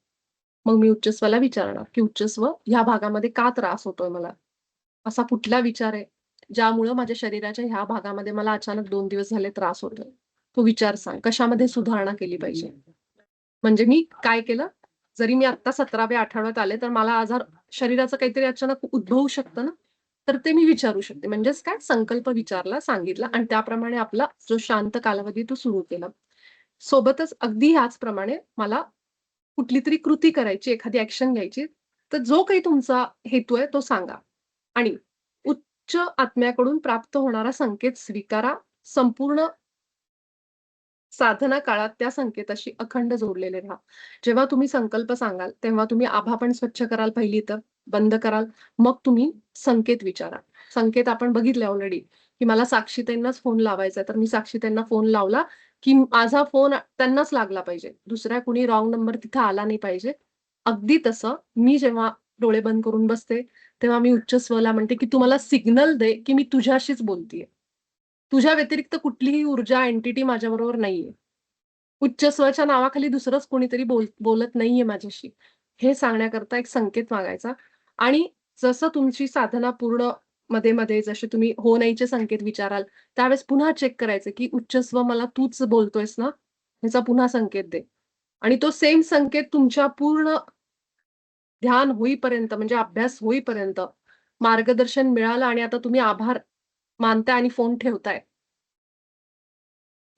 Speaker 1: मग मी उच्चस्वाला विचारणार, की उच्चस्व ह्या भागामध्ये का त्रास होतोय मला? असा कुठला विचार आहे, ज्यामुळं माझ्या शरीराच्या ह्या भागामध्ये मला अचानक 2 दिवस झाले त्रास होतोय? तो विचार सांग. कशामध्ये सुधारणा केली पाहिजे? म्हणजे मी काय केलं, जरी मी आत्ता 17व्या आठवड्यात आले, तर मला आजार शरीराचं काहीतरी अचानक उद्भवू शकतं ना, तर ते मी विचारू शकते. म्हणजेच काय संकल्प विचारला, सांगितला आणि त्याप्रमाणे आपला जो शांत कालावधी तो सुरू केला. सोबतच अगदी ह्याचप्रमाणे मला कुठलीतरी कृती करायची, एखादी ॲक्शन घ्यायची. तर जो काही तुमचा हेतू आहे तो सांगा आणि उच्च आत्म्याकडून प्राप्त होणारा संकेत स्वीकारा. संपूर्ण साधना काळात त्या संकेताशी अखंड जोडलेले राहा. जेव्हा तुम्ही संकल्प सांगाल, तेव्हा तुम्ही आभा पण स्वच्छ कराल पहिली तर, बंद कराल. मग तुम्ही संकेत विचारा. संकेत आपण बघितले ऑलरेडी, की मला साक्षीताईंनाच फोन लावायचा आहे, तर मी साक्षीताईंना फोन लावला, की माझा फोन त्यांनाच लागला पाहिजे. दुसऱ्या कुणी रॉंग नंबर तिथे आला नाही पाहिजे. अगदी तसं मी जेव्हा डोळे बंद करून बसते, तेव्हा मी उच्च स्वला म्हणते, की "तू मला सिग्नल दे, की मी तुझ्याशीच बोलतीये. तुझ्या व्यतिरिक्त कुठलीही ऊर्जा, एंटिटी माझ्याबरोबर नाहीये. उच्च स्वच्या नावाखाली दुसरंच कोणीतरी बोलत नाहीये माझ्याशी." हे सांगण्याकरता एक संकेत मागायचा आणि जसं तुमची साधना पूर्ण मध्ये-मध्ये जसे तुम्ही हो नाहीचे संकेत विचाराल, त्यावेळेस पुन्हा चेक करायचं, की उच्च स्व मला तूच बोलतोयस ना? ह्याचा पुन्हा संकेत दे. आणि तो सेम संकेत तुमच्या पूर्ण ध्यान होईपर्यंत म्हणजे अभ्यास होईपर्यंत मार्गदर्शन मिळालं आणि आता तुम्ही आभार मानताय आणि फोन ठेवताय.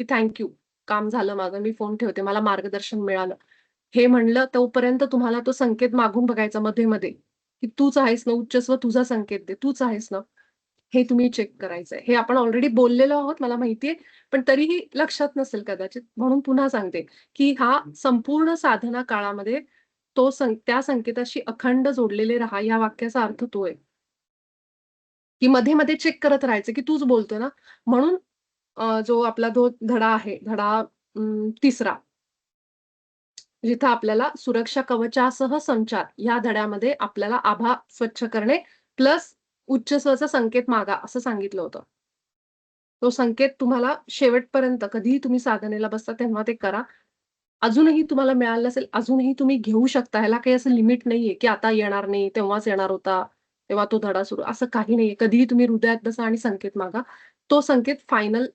Speaker 1: की थँक यू. काम झालं माझं. मी फोन ठेवते. मला मार्गदर्शन मिळालं. हे म्हणलं तोपर्यंत तुम्हाला तो संकेत मागून बघायचा मध्ये-मध्ये, की तूच आहेस ना, उच्चस्व तुझा संकेत दे. तूच आहेस ना? हे तुम्ही चेक करायचंय. हे आपण ऑलरेडी बोललेलो आहोत मला माहितीये. पण तरीही लक्षात नसेल कदाचित. म्हणून पुन्हा सांगते, की हा संपूर्ण साधना काळामध्ये तो त्या संकेताशी अखंड जोडलेले राहा. या वाक्याचा अर्थ तो आहे. की मध्ये-मध्ये चेक करत राहायचं, की तूच बोलतोय ना? म्हणून जो आपला जो धडा आहे, धडा 3रा जिथं आपल्याला सुरक्षा कवचासह संचार या धड्यामध्ये आपल्याला आभा स्वच्छ करणे प्लस उच्च स्वचा संकेत मागा असं सांगितलं होतं. तो संकेत तुम्हाला शेवटपर्यंत कधीही तुम्ही साधनेला बसता तेव्हा ते करा. अजूनही तुम्हाला मिळालं नसेल, अजूनही तुम्ही घेऊ शकता. ह्याला काही असं लिमिट नाहीये, की आता येणार नाही, तेव्हाच येणार होता, तेव्हा तो धडा सुरू असं काही नाहीये. कधीही तुम्ही हृदयात बसा आणि संकेत मागा. तो संकेत फायनल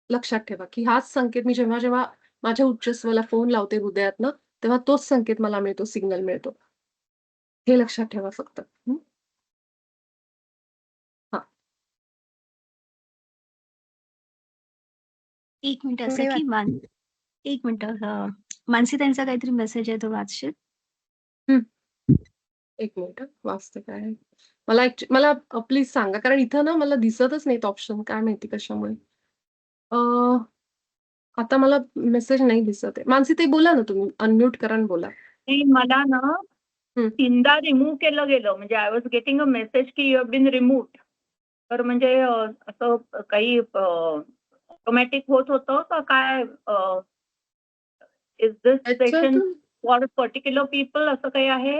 Speaker 1: लक्षात ठेवा, की हाच संकेत मी जेव्हा-जेव्हा माझ्या उच्चस्वला फोन लावते हृदयातनं, तेव्हा तोच संकेत मला मिळतो, सिग्नल मिळतो. हे लक्षात ठेवा फक्त. हां.
Speaker 4: एक मिनिट
Speaker 3: पुढे
Speaker 4: असं की एक मिनिट मानसी त्यांचा काहीतरी मेसेज आहे तो वाचशील?
Speaker 1: हं. एक मिनिट वाचते काय आहे. मला प्लीज सांगा कारण इथं ना मला दिसतच नाहीत ऑप्शन काय माहिती कशामुळे. अ, आता मला मेसेज नाही दिसत आहे. मानसी ताई बोला ना तुम्ही अनम्यूट करा आणि बोला.
Speaker 4: नाही मला ना
Speaker 1: हं.
Speaker 4: 3दा रिमूव्ह केलं गेलं म्हणजे I was getting a message की यू हॅव बीन रिमूव्ड. तर म्हणजे असं काही ऑटोमॅटिक होत होतं का काय? इज दिस सेशन
Speaker 1: ह्याच्यातून
Speaker 4: फॉर पर्टिक्युलर पीपल असं काही आहे?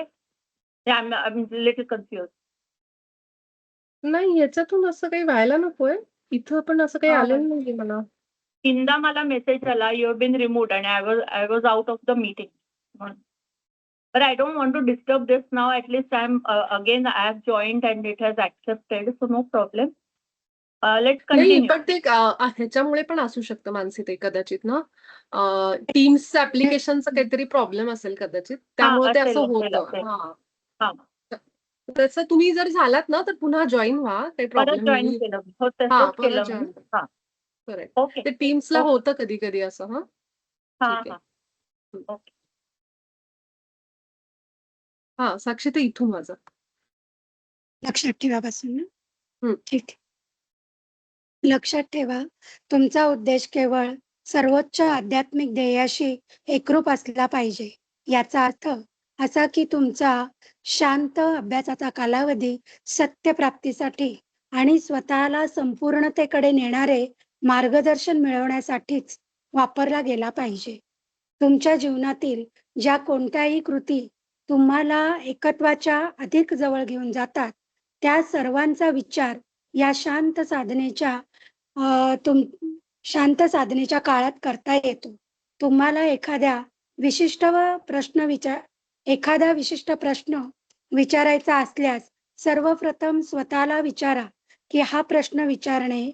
Speaker 4: I am little confuse.
Speaker 1: नाही ह्याच्यातून असं काही व्हायला नकोय. इथं पण असं काही आलेलं नाहीये मला.
Speaker 4: 3दा मला मेसेज आला यू हॅव बीन रिमूव्ड आणि I was out of the meeting. But I don't want to disturb this now. At least again, I have joined and it has accepted, so no problem. Let's
Speaker 1: नाही
Speaker 4: continue.
Speaker 1: पण ते ह्याच्यामुळे पण असू शकतं मानसी ताई कदाचित ना. टीम्स ऍप्लिकेशनचा काहीतरी प्रॉब्लेम असेल कदाचित. त्यामुळे ते असं
Speaker 4: असेल,
Speaker 1: होतं.
Speaker 4: असेल.
Speaker 1: हां.
Speaker 4: हां.
Speaker 1: तसं तुम्ही जर झालात ना तर पुन्हा जॉइन व्हा. काही
Speaker 4: परत
Speaker 1: प्रॉब्लेम
Speaker 4: जॉइन
Speaker 1: नाही.
Speaker 4: केलं मी. हो,
Speaker 1: हां,
Speaker 4: तसंच
Speaker 1: परत
Speaker 4: केलं मी.
Speaker 1: जॉइन
Speaker 4: हां.
Speaker 1: करेक्ट.
Speaker 4: ओके.
Speaker 1: ते टीम्सला
Speaker 4: ओके.
Speaker 1: होतं कधी-कधी असं हां.
Speaker 4: हां,
Speaker 1: ठीक आहे.
Speaker 4: हां.
Speaker 1: हं.
Speaker 4: ओके.
Speaker 1: हां, साक्षी ताई इथून वाचा.
Speaker 3: लक्षात ठेवापासून ना?
Speaker 1: हं.
Speaker 3: ठीक आहे. लक्षात ठेवा, तुमचा उद्देश केवळ सर्वोच्च आध्यात्मिक ध्येयाशी एकरूप असला पाहिजे. याचा अर्थ असा की तुमचा शांत अभ्यासाचा कालावधी सत्यप्राप्तीसाठी आणि स्वतःला संपूर्णतेकडे नेणारे मार्गदर्शन मिळवण्यासाठीच वापरला गेला पाहिजे. तुमच्या जीवनातील ज्या कोणत्याही कृती तुम्हाला एकत्वाच्या अधिक जवळ घेऊन जातात, त्या सर्वांचा विचार या शांत साधनेच्या काळात करता येतो. तुम्हाला एखादा विशिष्ट प्रश्न विचारायचा असल्यास सर्वप्रथम स्वतःला विचारा की हा प्रश्न विचारणे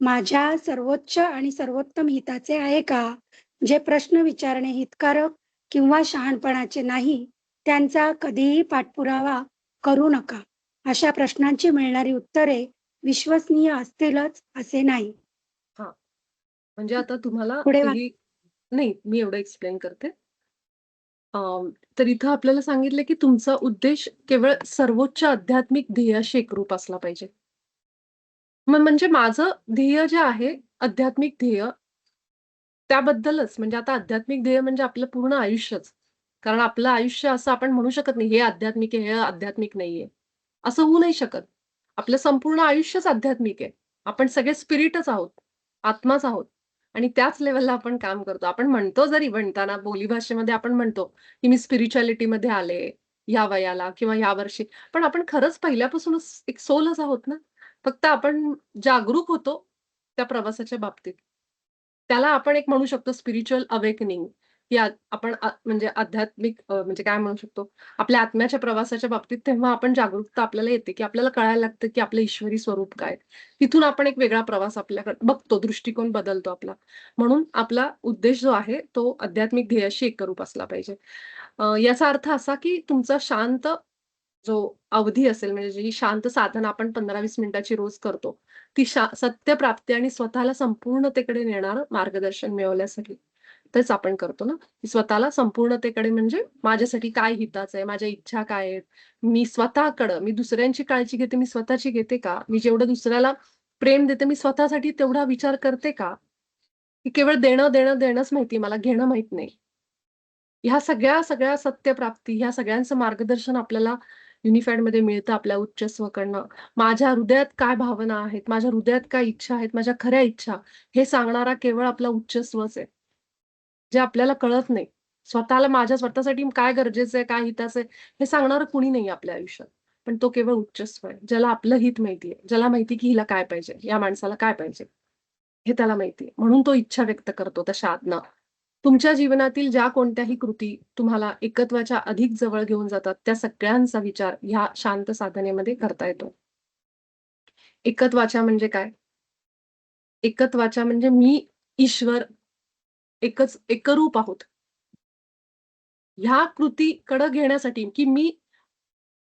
Speaker 3: माझ्या सर्वोच्च आणि सर्वोत्तम हिताचे आहे का? जे प्रश्न विचारणे हितकारक किंवा शहाणपणाचे नाही, त्यांचा कधीही पाठपुरावा करू नका. अशा प्रश्नांची मिळणारी उत्तरे विश्वसनीय असतीलच असे नाही.
Speaker 1: हां. म्हणजे आता तुम्हाला
Speaker 3: पुढे वा
Speaker 1: ही नाही, मी एवढं एक्सप्लेन करते. तर इथं आपल्याला सांगितलं की तुमचा उद्देश केवळ सर्वोच्च आध्यात्मिक ध्येयाशी एकरूप असला पाहिजे. म्हणजे माझं ध्येय जे आहे, आध्यात्मिक ध्येय त्याबद्दलच म्हणजे आता आध्यात्मिक ध्येय म्हणजे आपलं पूर्ण आयुष्यच. कारण आपलं आयुष्य असं आपण म्हणू शकत नाही, हे आध्यात्मिक आहे, हे आध्यात्मिक नाहीये. असं होऊ नाही शकत. आपलं संपूर्ण आयुष्यच आध्यात्मिक आहे. आपण सगळे स्पिरिटच आहोत, आत्माच आहोत आणि त्याच लेव्हलला आपण काम करतो. आपण म्हणतो जरी म्हणताना बोलीभाषेमध्ये आपण म्हणतो, की मी स्पिरिच्युअलिटीमध्ये आले, या वयाला किंवा या वर्षी. पण आपण खरंच पहिल्यापासूनच एक सोलच आहोत ना. फक्त आपण जागरूक होतो त्या प्रवासाच्या बाबतीत. त्याला आपण एक म्हणू शकतो स्पिरिच्युअल अवेकनिंग, की आपण म्हणजे आध्यात्मिक म्हणजे काय म्हणू शकतो, आपल्या आत्म्याच्या प्रवासाच्या बाबतीत तेव्हा आपण जागरूकता आपल्याला येते, की आपल्याला कळायला लागतं, की आपलं ईश्वरी स्वरूप काय? तिथून आपण एक वेगळा प्रवास आपल्याकडे बघतो, दृष्टिकोन बदलतो आपला. म्हणून आपला उद्देश जो आहे, तो आध्यात्मिक ध्येयाशी एकरूप असला पाहिजे. याचा अर्थ असा, की तुमचा शांत जो अवधी असेल म्हणजे जी शांत साधना आपण 15-20 मिनिटाची रोज करतो. ती सत्यप्राप्ती आणि स्वतःला संपूर्णतेकडे नेणारं मार्गदर्शन मिळवण्यासाठी. तेच आपण करतो ना, की स्वतःला संपूर्णतेकडे म्हणजे माझ्यासाठी काय हिताचं आहे, माझ्या इच्छा काय आहेत, मी स्वतःकडं मी दुसऱ्यांची काळजी घेते, मी स्वतःची घेते का? मी जेवढं दुसऱ्याला प्रेम देते, मी स्वतःसाठी तेवढा विचार करते का? की केवळ देणं, देणं, देणंच माहिती मला घेणं माहीत नाही. ह्या सगळ्या सत्यप्राप्ती, ह्या सगळ्यांचं मार्गदर्शन आपल्याला युनिफाईडमध्ये मिळतं आपल्या उच्चस्वकडनं. माझ्या हृदयात काय भावना आहेत, माझ्या हृदयात काय इच्छा आहेत, माझ्या खऱ्या इच्छा, हे सांगणारा केवळ आपला उच्चस्वच आहे. जे आपल्याला कळत नाही. माझ्या स्वतःसाठी काय गरजेचं आहे, काय हिताचं आहे, हे सांगणारं कुणी नाहीये आपल्या आयुष्यात. पण तो केवळ उच्चस्व आहे. ज्याला आपलं हित माहितीये, ज्याला माहिती की हिला काय पाहिजे, या माणसाला काय पाहिजे, हे त्याला माहितीये. म्हणून तो इच्छा व्यक्त करतो तशा आज्ञा. तुमच्या जीवनातील ज्या कोणत्याही कृती तुम्हाला एकत्वाच्या अधिक जवळ घेऊन जातात, त्या सगळ्यांचा विचार ह्या शांत साधनेमध्ये करता येतो. एकत्वाच्या म्हणजे काय? एकत्वाच्या म्हणजे मी, ईश्वर एकरूप आहोत. ह्या कृतीकडं घेण्यासाठी की मी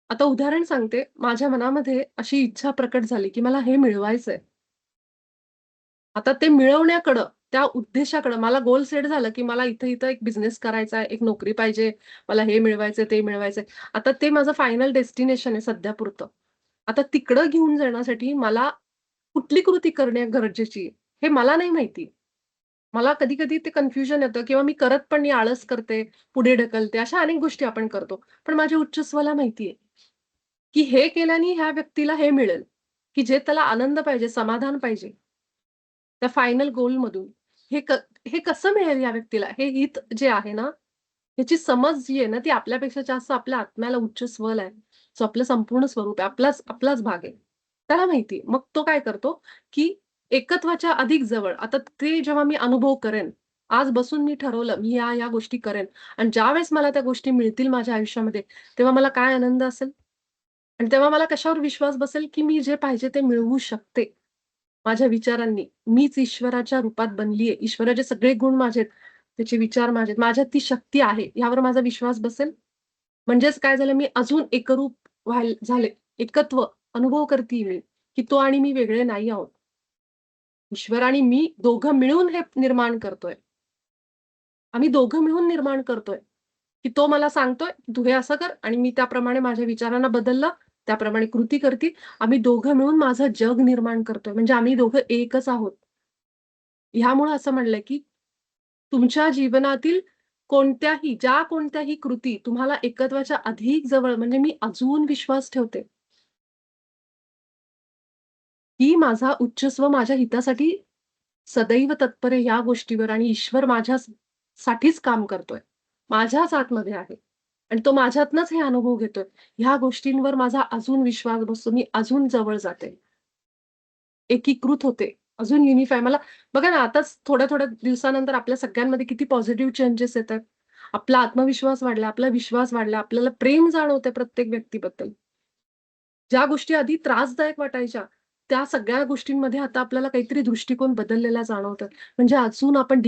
Speaker 1: आता उदाहरण सांगते, माझ्या मनामध्ये अशी इच्छा प्रकट झाली, की मला हे मिळवायचंय. आता ते मिळवण्याकडं त्या उद्देशाकडे मला गोल सेट झालं, की मला इथं एक बिझनेस करायचा आहे, एक नोकरी पाहिजे, मला हे मिळवायचंय, ते मिळवायचंय. आता ते माझं फायनल डेस्टिनेशन आहे सध्यापुरतं. आता तिकडं घेऊन जाण्यासाठी मला कुठली कृती करणे गरजेची आहे, हे मला नाही माहिती. मला कधी-कधी ते कन्फ्युजन येतं किंवा मी करत पण नाही, आळस करते, पुढे ढकलते. अशा अनेक गोष्टी आपण करतो. पण माझ्या उच्चस्वाला माहिती आहे, की हे केल्याने ह्या व्यक्तीला हे मिळेल, की जे त्याला आनंद पाहिजे, समाधान पाहिजे. त्या फायनल गोलमधून हे क हे कसं मिळेल या व्यक्तीला? हे हित जे आहे ना, ह्याची समज जी आहे ना, ती आपल्यापेक्षा जास्त आपल्या आत्म्याला उच्च स्वर आहे. जो आपलं संपूर्ण स्वरूप आहे. आपलाच भाग आहे. त्याला माहिती मग तो काय करतो, की एकत्वाच्या अधिक जवळ आता ते जेव्हा मी अनुभव करेन, आज बसून मी ठरवलं, मी या गोष्टी करेन आणि ज्यावेळेस मला त्या गोष्टी मिळतील माझ्या आयुष्यामध्ये, तेव्हा मला काय आनंद असेल आणि तेव्हा मला कशावर विश्वास बसेल, की मी जे पाहिजे ते मिळवू शकते. माझ्या विचारांनी. मीच ईश्वराच्या रूपात बनली आहे. ईश्वराचे सगळे गुण माझे आहेत. त्याचे विचार माझे आहेत. माझ्यात ती शक्ती आहे. यावर माझा विश्वास बसेल. म्हणजेच काय झालं, मी अजून एकरूप झाले. एकत्व अनुभव करतीये मी, की तो आणि मी वेगळे नाही आहोत. ईश्वर आणि मी दोघं मिळून हे निर्माण करतोय. आम्ही दोघं मिळून निर्माण करतोय, की तो मला सांगतोय, "तू हे असं कर" आणि मी त्याप्रमाणे माझ्या विचारांना बदललं, त्याप्रमाणे कृती करती. आम्ही दोघं मिळून माझं जग निर्माण करतोय. म्हणजे आम्ही दोघं एकच आहोत. ह्यामुळं असं म्हणलंय, की तुमच्या जीवनातील ज्या कोणत्याही कृती तुम्हाला एकत्वाच्या अधिक जवळ म्हणजे मी अजून विश्वास ठेवते, की माझा उच्चस्व माझ्या हितासाठी सदैव तत्पर आहे या गोष्टीवर आणि ईश्वर साठीच काम करतोय. माझ्याच आतमध्ये आहे आणि तो माझ्यातनंच हे अनुभव घेतोय. ह्या गोष्टींवर माझा अजून विश्वास बसतो. मी अजून जवळ जाते. एकीकृत होते. अजून युनिफाय मला बघा ना, आताच थोड्या-थोड्या दिवसानंतर आपल्या सगळ्यांमध्ये किती पॉझिटिव्ह चेंजेस येतात. आपला आत्मविश्वास वाढला, आपला विश्वास वाढला, आपल्याला प्रेम जाणवतंय प्रत्येक व्यक्तीबद्दल. ज्या गोष्टी आधी त्रासदायक वाटायच्या, त्या सगळ्या गोष्टींमध्ये आता आपल्याला काहीतरी दृष्टिकोन बदललेला जाणवतोय. म्हणजे अजून आपण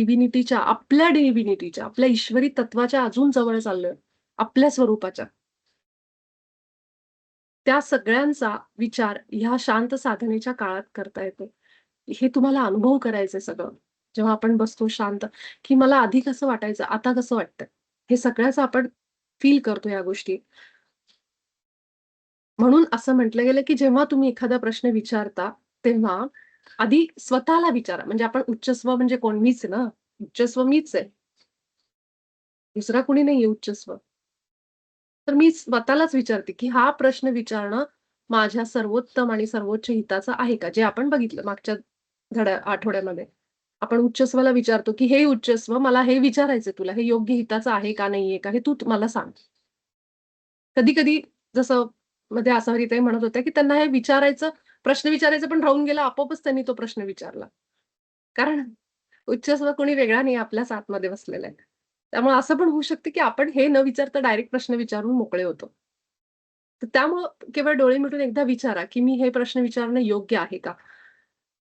Speaker 1: आपल्या आपल्या ईश्वरी तत्वाच्या अजून जवळ चाललोय. आपल्या स्वरूपाच्या. त्या सगळ्यांचा विचार ह्या शांत साधनेच्या काळात करता येतो. हे तुम्हाला अनुभव करायचंय सगळं. जेव्हा आपण बसतो शांत, की मला आधी कसं वाटायचं, आता कसं वाटतंय. हे सगळ्याच आपण फील करतो या गोष्टी. म्हणून असं म्हटलं गेलं, की जेव्हा तुम्ही एखादा प्रश्न विचारता, तेव्हा आधी स्वतःला विचारा. म्हणजे आपण उच्चस्व म्हणजे कोण? मीच आहे ना. उच्चस्व मीच आहे. दुसरा कोणी नाहीये उच्चस्व. तर मी स्वतःलाच विचारते, की हा प्रश्न विचारणं माझ्या सर्वोत्तम आणि सर्वोच्च हिताचं आहे का? जे आपण बघितलं मागच्या आठवड्यामध्ये. आपण उच्चस्वाला विचारतो, की "हे उच्चस्व मला हे विचारायचंय तुला, हे योग्य हिताचं आहे का नाहीये का? हे तू मला सांग." कधी-कधी जसं मध्ये आसावरीताई म्हणत होत्या, की त्यांना हे प्रश्न विचारायचं पण राहून गेलं. आपोआपच त्यांनी तो प्रश्न विचारला. कारण उच्चस्व कोणी वेगळा नाही आपल्याच आतमध्ये बसलेला आहे. त्यामुळे असं पण होऊ शकतं, की आपण हे न विचारता डायरेक्ट प्रश्न विचारून मोकळे होतो. तर त्यामुळं केवळ डोळे मिटून एकदा विचारा, की मी हे प्रश्न विचारणं योग्य आहे का?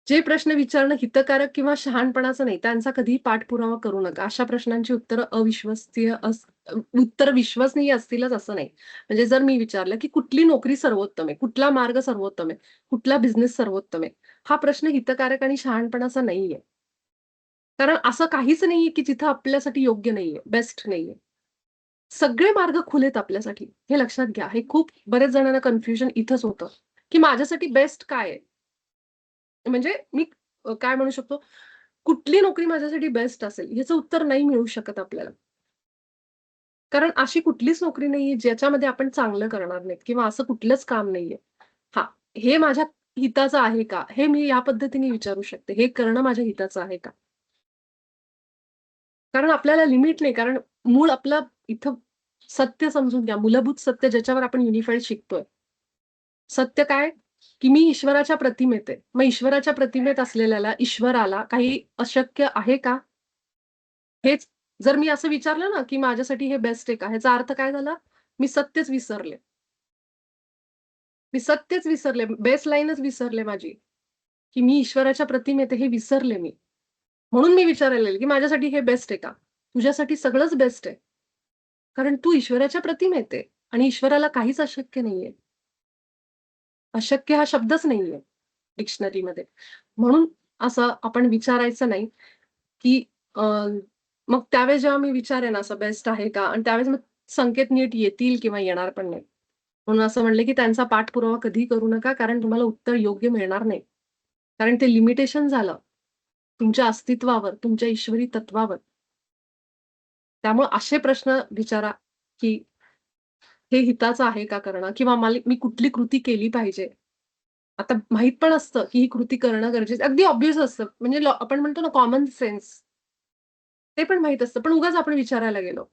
Speaker 1: जे प्रश्न विचारणं हितकारक किंवा शहाणपणाचं नाही, त्यांचा कधीही पाठपुरावा करू नका. अशा प्रश्नांची उत्तरं विश्वसनीय असतीलच असं नाही. म्हणजे जर मी विचारलं, की कुठली नोकरी सर्वोत्तम आहे? कुठला मार्ग सर्वोत्तम आहे? कुठला बिझनेस सर्वोत्तम आहे? हा प्रश्न हितकारक आणि शहाणपणाचा नाहीये. कारण असं काहीच नाहीये, की जिथं आपल्यासाठी योग्य नाहीये, बेस्ट नाहीये. सगळे मार्ग खुलेत आपल्यासाठी. हे लक्षात घ्या. हे खूप बऱ्याच जणांना कन्फ्युजन इथंच होतं, की माझ्यासाठी बेस्ट काय आहे? म्हणजे मी काय म्हणू शकतो, कुठली नोकरी माझ्यासाठी बेस्ट असेल, ह्याचं उत्तर नाही मिळू शकत आपल्याला. कारण अशी कुठलीच नोकरी नाहीये, ज्याच्यामध्ये आपण चांगलं करणार नाहीत किंवा असं कुठलंच काम नाहीये. हां, हे माझ्या हिताचं आहे का? हे मी या पद्धतीने विचारू शकते. हे करणं माझ्या हिताचं आहे का? कारण आपल्याला लिमिट नाही. कारण मूळ आपलं इथं सत्य समजून घ्या. मूलभूत सत्य ज्याच्यावर आपण युनिफाईड शिकतोय. सत्य काय? की मी ईश्वराच्या प्रतिमेत आहे. मग ईश्वराच्या प्रतिमेत असलेल्याला, ईश्वराला काही अशक्य आहे का? हेच जर मी असं विचारलं ना, की माझ्यासाठी हे बेस्ट आहे का? ह्याचा अर्थ काय झाला? मी सत्यच विसरले. मी सत्यच विसरले. बेसलाईनच विसरले माझी, की मी ईश्वराच्या प्रतिमेत आहे हे विसरले मी. म्हणून मी विचारायला लागले, की माझ्यासाठी हे बेस्ट आहे का? तुझ्यासाठी सगळंच बेस्ट आहे. कारण तू ईश्वराच्या प्रतिमेत आहे आणि ईश्वराला काहीच अशक्य नाहीये. अशक्य हा शब्दच नाहीये डिक्शनरीमध्ये. म्हणून असं आपण विचारायचं नाही. की मग त्यावेळेस जेव्हा मी विचारेन असं बेस्ट आहे का? आणि त्यावेळेस मग संकेत नीट येतील किंवा येणार पण नाही. म्हणून असं म्हणले, की त्यांचा पाठपुरावा कधीही करू नका, कारण तुम्हाला उत्तर योग्य मिळणार नाही. कारण ते लिमिटेशन झालं तुमच्या अस्तित्वावर, तुमच्या ईश्वरी तत्वावर. त्यामुळे असे प्रश्न विचारा, की हे हिताचं आहे का करणं? किंवा मी कुठली कृती केली पाहिजे? आता माहीत पण असतं, की ही कृती करणं गरजेचं अगदी ऑब्व्हियस असतं. म्हणजे आपण म्हणतो ना कॉमन सेन्स. ते पण माहीत असतं, पण उगाच आपण विचारायला गेलो.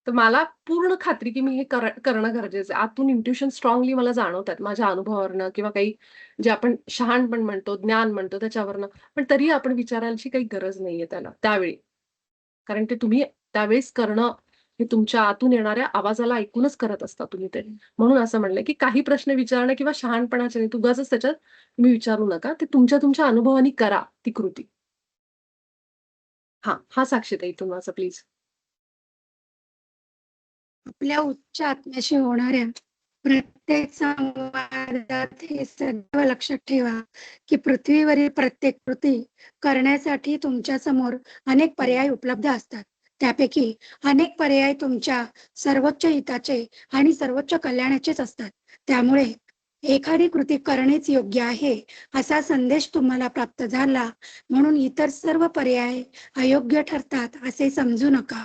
Speaker 1: तर मला पूर्ण खात्री, की मी हे करणं गरजेचं आहे. आतून इंट्युशन स्ट्राँगली मला जाणवतात माझ्या अनुभवावरनं किंवा काही जे आपण शहाणपण म्हणतो, ज्ञान म्हणतो त्याच्यावरनं. पण तरीही आपण विचारायची काही गरज नाहीये त्याला त्यावेळी. कारण ते तुम्ही त्यावेळेस करणं हे तुमच्या आतून येणाऱ्या आवाजाला ऐकूनच करत असता तुम्ही ते. म्हणून असं म्हणलंय, की काही प्रश्न विचारणं किंवा शहाणपणाचे नाही, उगाचच त्याच्यात तुम्ही विचारू नका. ते तुमच्या अनुभवाने करा ती कृती. हां, हा साक्षीताई इथून माझा प्लीज.
Speaker 3: आपल्या उच्च आत्म्याशी होणाऱ्या प्रत्येक संवादात हे सदैव लक्षात ठेवा, की पृथ्वीवरील प्रत्येक कृती करण्यासाठी तुमच्या समोर अनेक पर्याय उपलब्ध असतात. त्यापैकी अनेक पर्याय तुमच्या सर्वोच्च हिताचे आणि सर्वोच्च कल्याणाचेच असतात. त्यामुळे एखादी कृती करणेच योग्य आहे, असा संदेश तुम्हाला प्राप्त झाला म्हणून इतर सर्व पर्याय अयोग्य ठरतात असे समजू नका.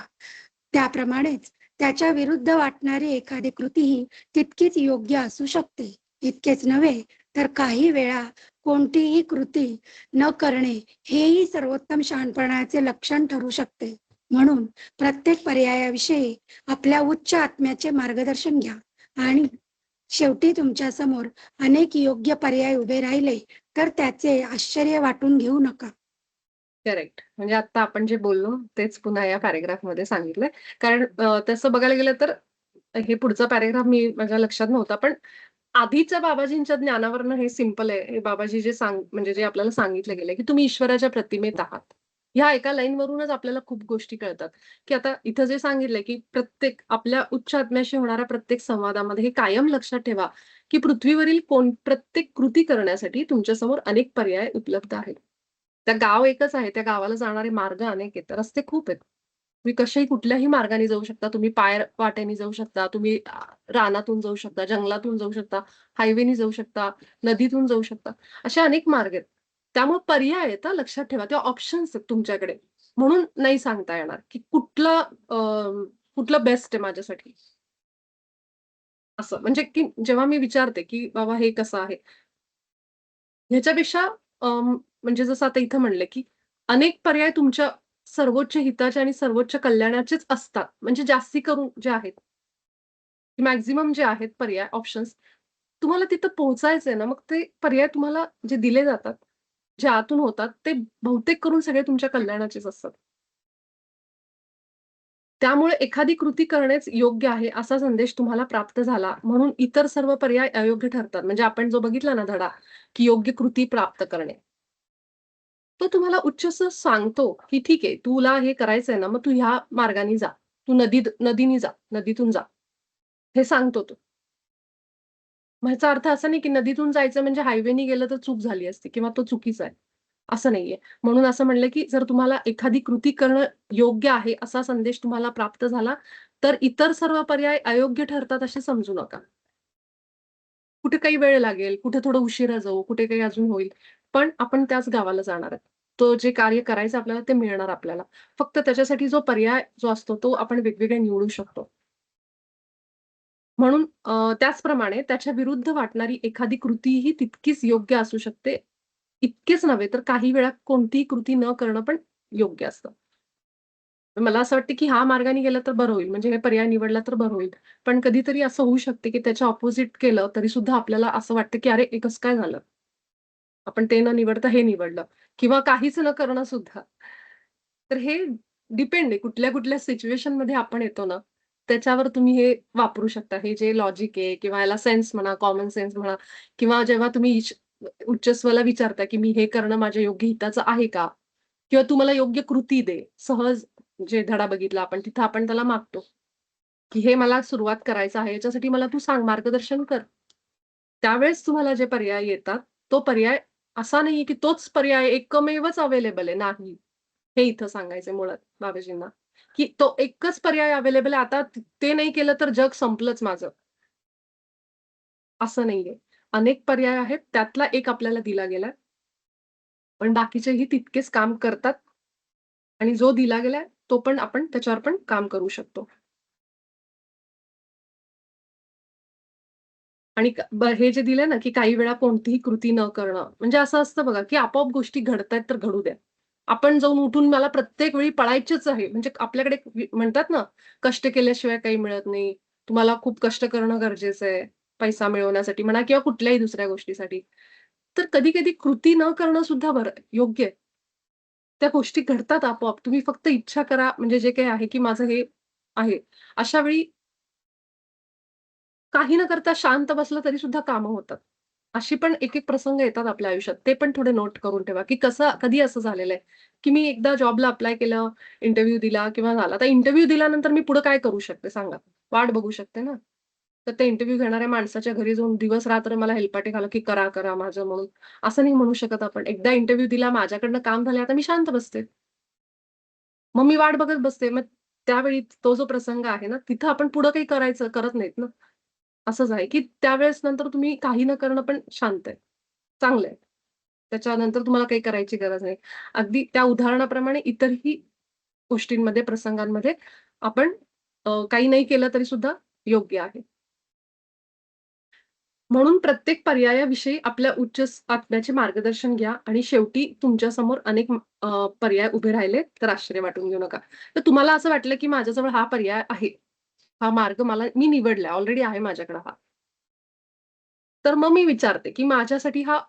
Speaker 3: त्याप्रमाणेच त्याच्या विरुद्ध वाटणारी एखादी कृतीही तितकीच योग्य असू शकते. इतकेच नव्हे तर काही वेळा कोणतीही कृती न करणे हेही सर्वोत्तम शहाणपणाचे लक्षण ठरू शकते. म्हणून प्रत्येक पर्यायाविषयी आपल्या उच्च आत्म्याचे मार्गदर्शन घ्या आणि शेवटी तुमच्या समोर अनेक योग्य पर्याय उभे राहिले तर त्याचे आश्चर्य वाटून घेऊ नका.
Speaker 1: करेक्ट. म्हणजे आता आपण जे बोललो तेच पुन्हा या पॅराग्राफमध्ये सांगितलंय. कारण तसं बघायला गेलं तर हे पुढचा पॅराग्राफ माझ्या लक्षात नव्हता. पण आधीच्या बाबाजींच्या ज्ञानावरनं हे सिंपल आहे. हे बाबाजी म्हणजे जे आपल्याला सांगितलं गेलंय, की तुम्ही ईश्वराच्या प्रतिमेत आहात. ह्या एका लाईनवरूनच आपल्याला खूप गोष्टी कळतात, की आता इथं जे सांगितलंय, की प्रत्येक आपल्या उच्च आत्म्याशी होणाऱ्या प्रत्येक संवादामध्ये हे कायम लक्षात ठेवा, की पृथ्वीवरील प्रत्येक कृती करण्यासाठी तुमच्यासमोर अनेक पर्याय उपलब्ध आहेत. त्या गाव एकच आहे. त्या गावाला जाणारे मार्ग अनेक आहेत. रस्ते खूप आहेत. तुम्ही कशाही कुठल्याही मार्गाने जाऊ शकता. तुम्ही वाटेने जाऊ शकता. तुम्ही रानातून जाऊ शकता, जंगलातून जाऊ शकता, हायवेनी जाऊ शकता, नदीतून जाऊ शकता. असे अनेक मार्ग आहेत. त्यामुळे पर्याय आहेत हां, लक्षात ठेवा. ते ऑप्शन्स आहेत तुमच्याकडे. म्हणून नाही सांगता येणार, की कुठलं बेस्ट आहे माझ्यासाठी. असं म्हणजे की जेव्हा मी विचारते, की बाबा हे कसं आहे? ह्याच्यापेक्षा म्हणजे जसं आता इथं म्हणलं, की अनेक पर्याय तुमच्या सर्वोच्च हिताचे आणि सर्वोच्च कल्याणाचेच असतात. म्हणजे जास्ती करून जे आहेत, मॅक्सिमम जे आहेत पर्याय, ऑप्शन्स तुम्हाला तिथं पोहोचायचंय ना, मग ते पर्याय तुम्हाला जे दिले जातात, जे आतून होतात, ते बहुतेक करून सगळे तुमच्या कल्याणाचेच असतात. त्यामुळे एखादी कृती करणेच योग्य आहे, असा संदेश तुम्हाला प्राप्त झाला, म्हणून इतर सर्व पर्याय अयोग्य ठरतात. म्हणजे आपण जो बघितला ना धडा, की योग्य कृती प्राप्त करणे. तो तुम्हाला उच्च सांगतो, की ठीक आहे, तुला हे करायचंय ना, मग तू ह्या मार्गाने जा. तू नदीनी जा, नदीतून जा. हे सांगतो तो. मग ह्याचा अर्थ असा नाही, की नदीतून जायचं म्हणजे हायवेनी गेलं तर चूक झाली असती किंवा तो चुकीचा आहे. असं नाहीये. म्हणून असं म्हणलं, की जर तुम्हाला एखादी कृती करणं योग्य आहे, असा संदेश तुम्हाला प्राप्त झाला, तर इतर सर्व पर्याय अयोग्य ठरतात असे समजू नका. कुठे काही वेळ लागेल, कुठे थोडं उशिरा जाऊ, कुठे काही अजून होईल. पण आपण त्याच गावाला जाणार आहे. तो जे कार्य करायचं आपल्याला ते मिळणार आपल्याला. फक्त त्याच्यासाठी जो पर्याय जो असतो तो आपण वेगवेगळे निवडू शकतो. म्हणून त्याचप्रमाणे त्याच्या विरुद्ध वाटणारी एखादी कृतीही तितकीच योग्य असू शकते. इतकेच नव्हे तर काही वेळा कोणतीही कृती न करणं पण योग्य असतं. मला असं वाटतं, की ह्या मार्गाने गेलं तर बरं होईल. म्हणजे हे पर्याय निवडला तर बरं होईल. पण कधीतरी असं होऊ शकते, की त्याच्या अपोझिट केलं तरी सुद्धा आपल्याला असं वाटतं, की "अरे, हे कसं काय झालं?" आपण ते न निवडता हे निवडलं किंवा काहीच न करणं सुद्धा. तर हे डिपेंड आहे कुठल्या-कुठल्या सिच्युएशनमध्ये आपण येतो ना, त्याच्यावर तुम्ही हे वापरू शकता. हे जे लॉजिक आहे किंवा याला सेन्स म्हणा, कॉमन सेन्स म्हणा किंवा जेव्हा तुम्ही उच्चस्वला विचारता, की "मी हे करणं माझ्या योग्य हिताचं आहे का?" किंवा "तू मला योग्य कृती दे." सहज जे धडा बघितला आपण तिथं आपण त्याला मागतो, की "हे मला सुरुवात करायचं आहे. याच्यासाठी मला तू सांग, मार्गदर्शन कर." त्यावेळेस तुम्हाला जे पर्याय येतात, तो पर्याय असा नाहीये, की तोच पर्याय एकमेवच अवेलेबल आहे. नाही. हे इथं सांगायचंय मुळात बाबाजींना, की तो एकच पर्याय अवेलेबल आहे. आता ते नाही केलं तर जग संपलंच माझं. असं नाहीये. अनेक पर्याय आहेत. त्यातला एक आपल्याला दिला गेलाय. पण बाकीचेही तितकेच काम करतात आणि जो दिला गेलाय तो पण आपण त्याच्यावर पण काम करू शकतो. आणि हे जे दिलंय ना, की काही वेळा कोणतीही कृती न करणं. म्हणजे असं असतं बघा, की आपोआप गोष्टी घडतायत तर घडू द्या. आपण जाऊन उठून मला प्रत्येक वेळी पळायचीच आहे. म्हणजे आपल्याकडे म्हणतात ना, कष्ट केल्याशिवाय काही मिळत नाही. तुम्हाला खूप कष्ट करणं गरजेचं आहे. पैसा मिळवण्यासाठी म्हणा किंवा कुठल्याही दुसऱ्या गोष्टीसाठी. तर कधी-कधी कृती न करणं सुद्धा बरं योग्य आहे. त्या गोष्टी घडतात आपोआप. तुम्ही फक्त इच्छा करा म्हणजे जे काही आहे, की माझं हे आहे. अशा वेळी काही न करता शांत बसलं तरी सुद्धा कामं होतात. अशी पण एक-एक प्रसंग येतात आपल्या आयुष्यात. ते पण थोडे नोट करून ठेवा, की कसं कधी असं झालेलं आहे, की मी एकदा जॉबला अप्लाय केलं, इंटरव्ह्यू दिला किंवा झाला. आता इंटरव्ह्यू दिल्यानंतर मी पुढे काय करू शकते सांगा? वाट बघू शकते ना. तर त्या इंटरव्ह्यू घेणाऱ्या माणसाच्या घरी जाऊन दिवस-रात्र मला हेलपाटे घाला, की करा, करा माझं म्हणून. असं नाही म्हणू शकत आपण. एकदा इंटरव्ह्यू दिला, माझ्याकडनं काम झालं, आता मी शांत बसते. मग मी वाट बघत बसते. मग त्यावेळी तो जो प्रसंग आहे ना, तिथं आपण पुढं काही करत नाहीत ना. असंच आहे, की त्यावेळेस नंतर तुम्ही काही न करणं पण शांत आहे. चांगलं आहे. त्याच्यानंतर तुम्हाला काही करायची गरज नाही. अगदी त्या उदाहरणाप्रमाणे इतरही गोष्टींमध्ये, प्रसंगांमध्ये आपण काही नाही केलं तरी सुद्धा योग्य आहे. म्हणून प्रत्येक पर्यायाविषयी आपल्या उच्च आत्म्याचे मार्गदर्शन घ्या आणि शेवटी तुमच्यासमोर अनेक पर्याय उभे राहिले तर आश्चर्य वाटून घेऊ नका. तर तुम्हाला असं वाटलं, की माझ्याजवळ हा पर्याय आहे. हा मार्ग मी निवडलाय. ऑलरेडी आहे माझ्याकडे हा. तर मग मी विचारते, की माझ्यासाठी हा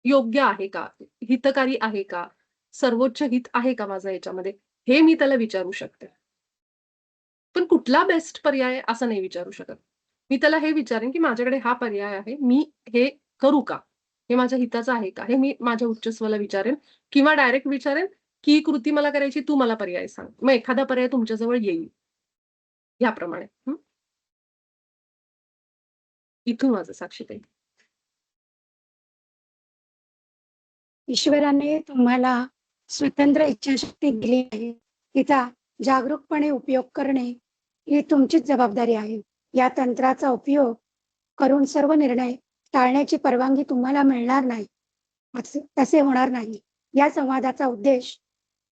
Speaker 1: योग्य आहे का? हितकारी आहे का? सर्वोच्च हित आहे का माझं याच्यामध्ये? हे मी त्याला विचारू शकते. पण कुठला बेस्ट पर्याय आहे असं नाही विचारू शकत. मी त्याला हे विचारेन, की माझ्याकडे हा पर्याय आहे. मी हे करू का? हे माझ्या हिताचं आहे का? हे मी माझ्या उच्चस्वला विचारेन किंवा डायरेक्ट विचारेन, की ही कृती मला करायची, तू मला पर्याय सांग. मग एखादा पर्याय तुमच्याजवळ येईल. याप्रमाणे. इथून माझं साक्षीताई.
Speaker 3: ईश्वराने तुम्हाला स्वतंत्र इच्छाशक्ती दिली आहे. तिचा जागरूकपणे उपयोग करणे ही तुमचीच जबाबदारी आहे. या तंत्राचा उपयोग करून सर्व निर्णय टाळण्याची परवानगी तुम्हाला मिळणार नाही. तसे होणार नाही. या संवादाचा उद्देश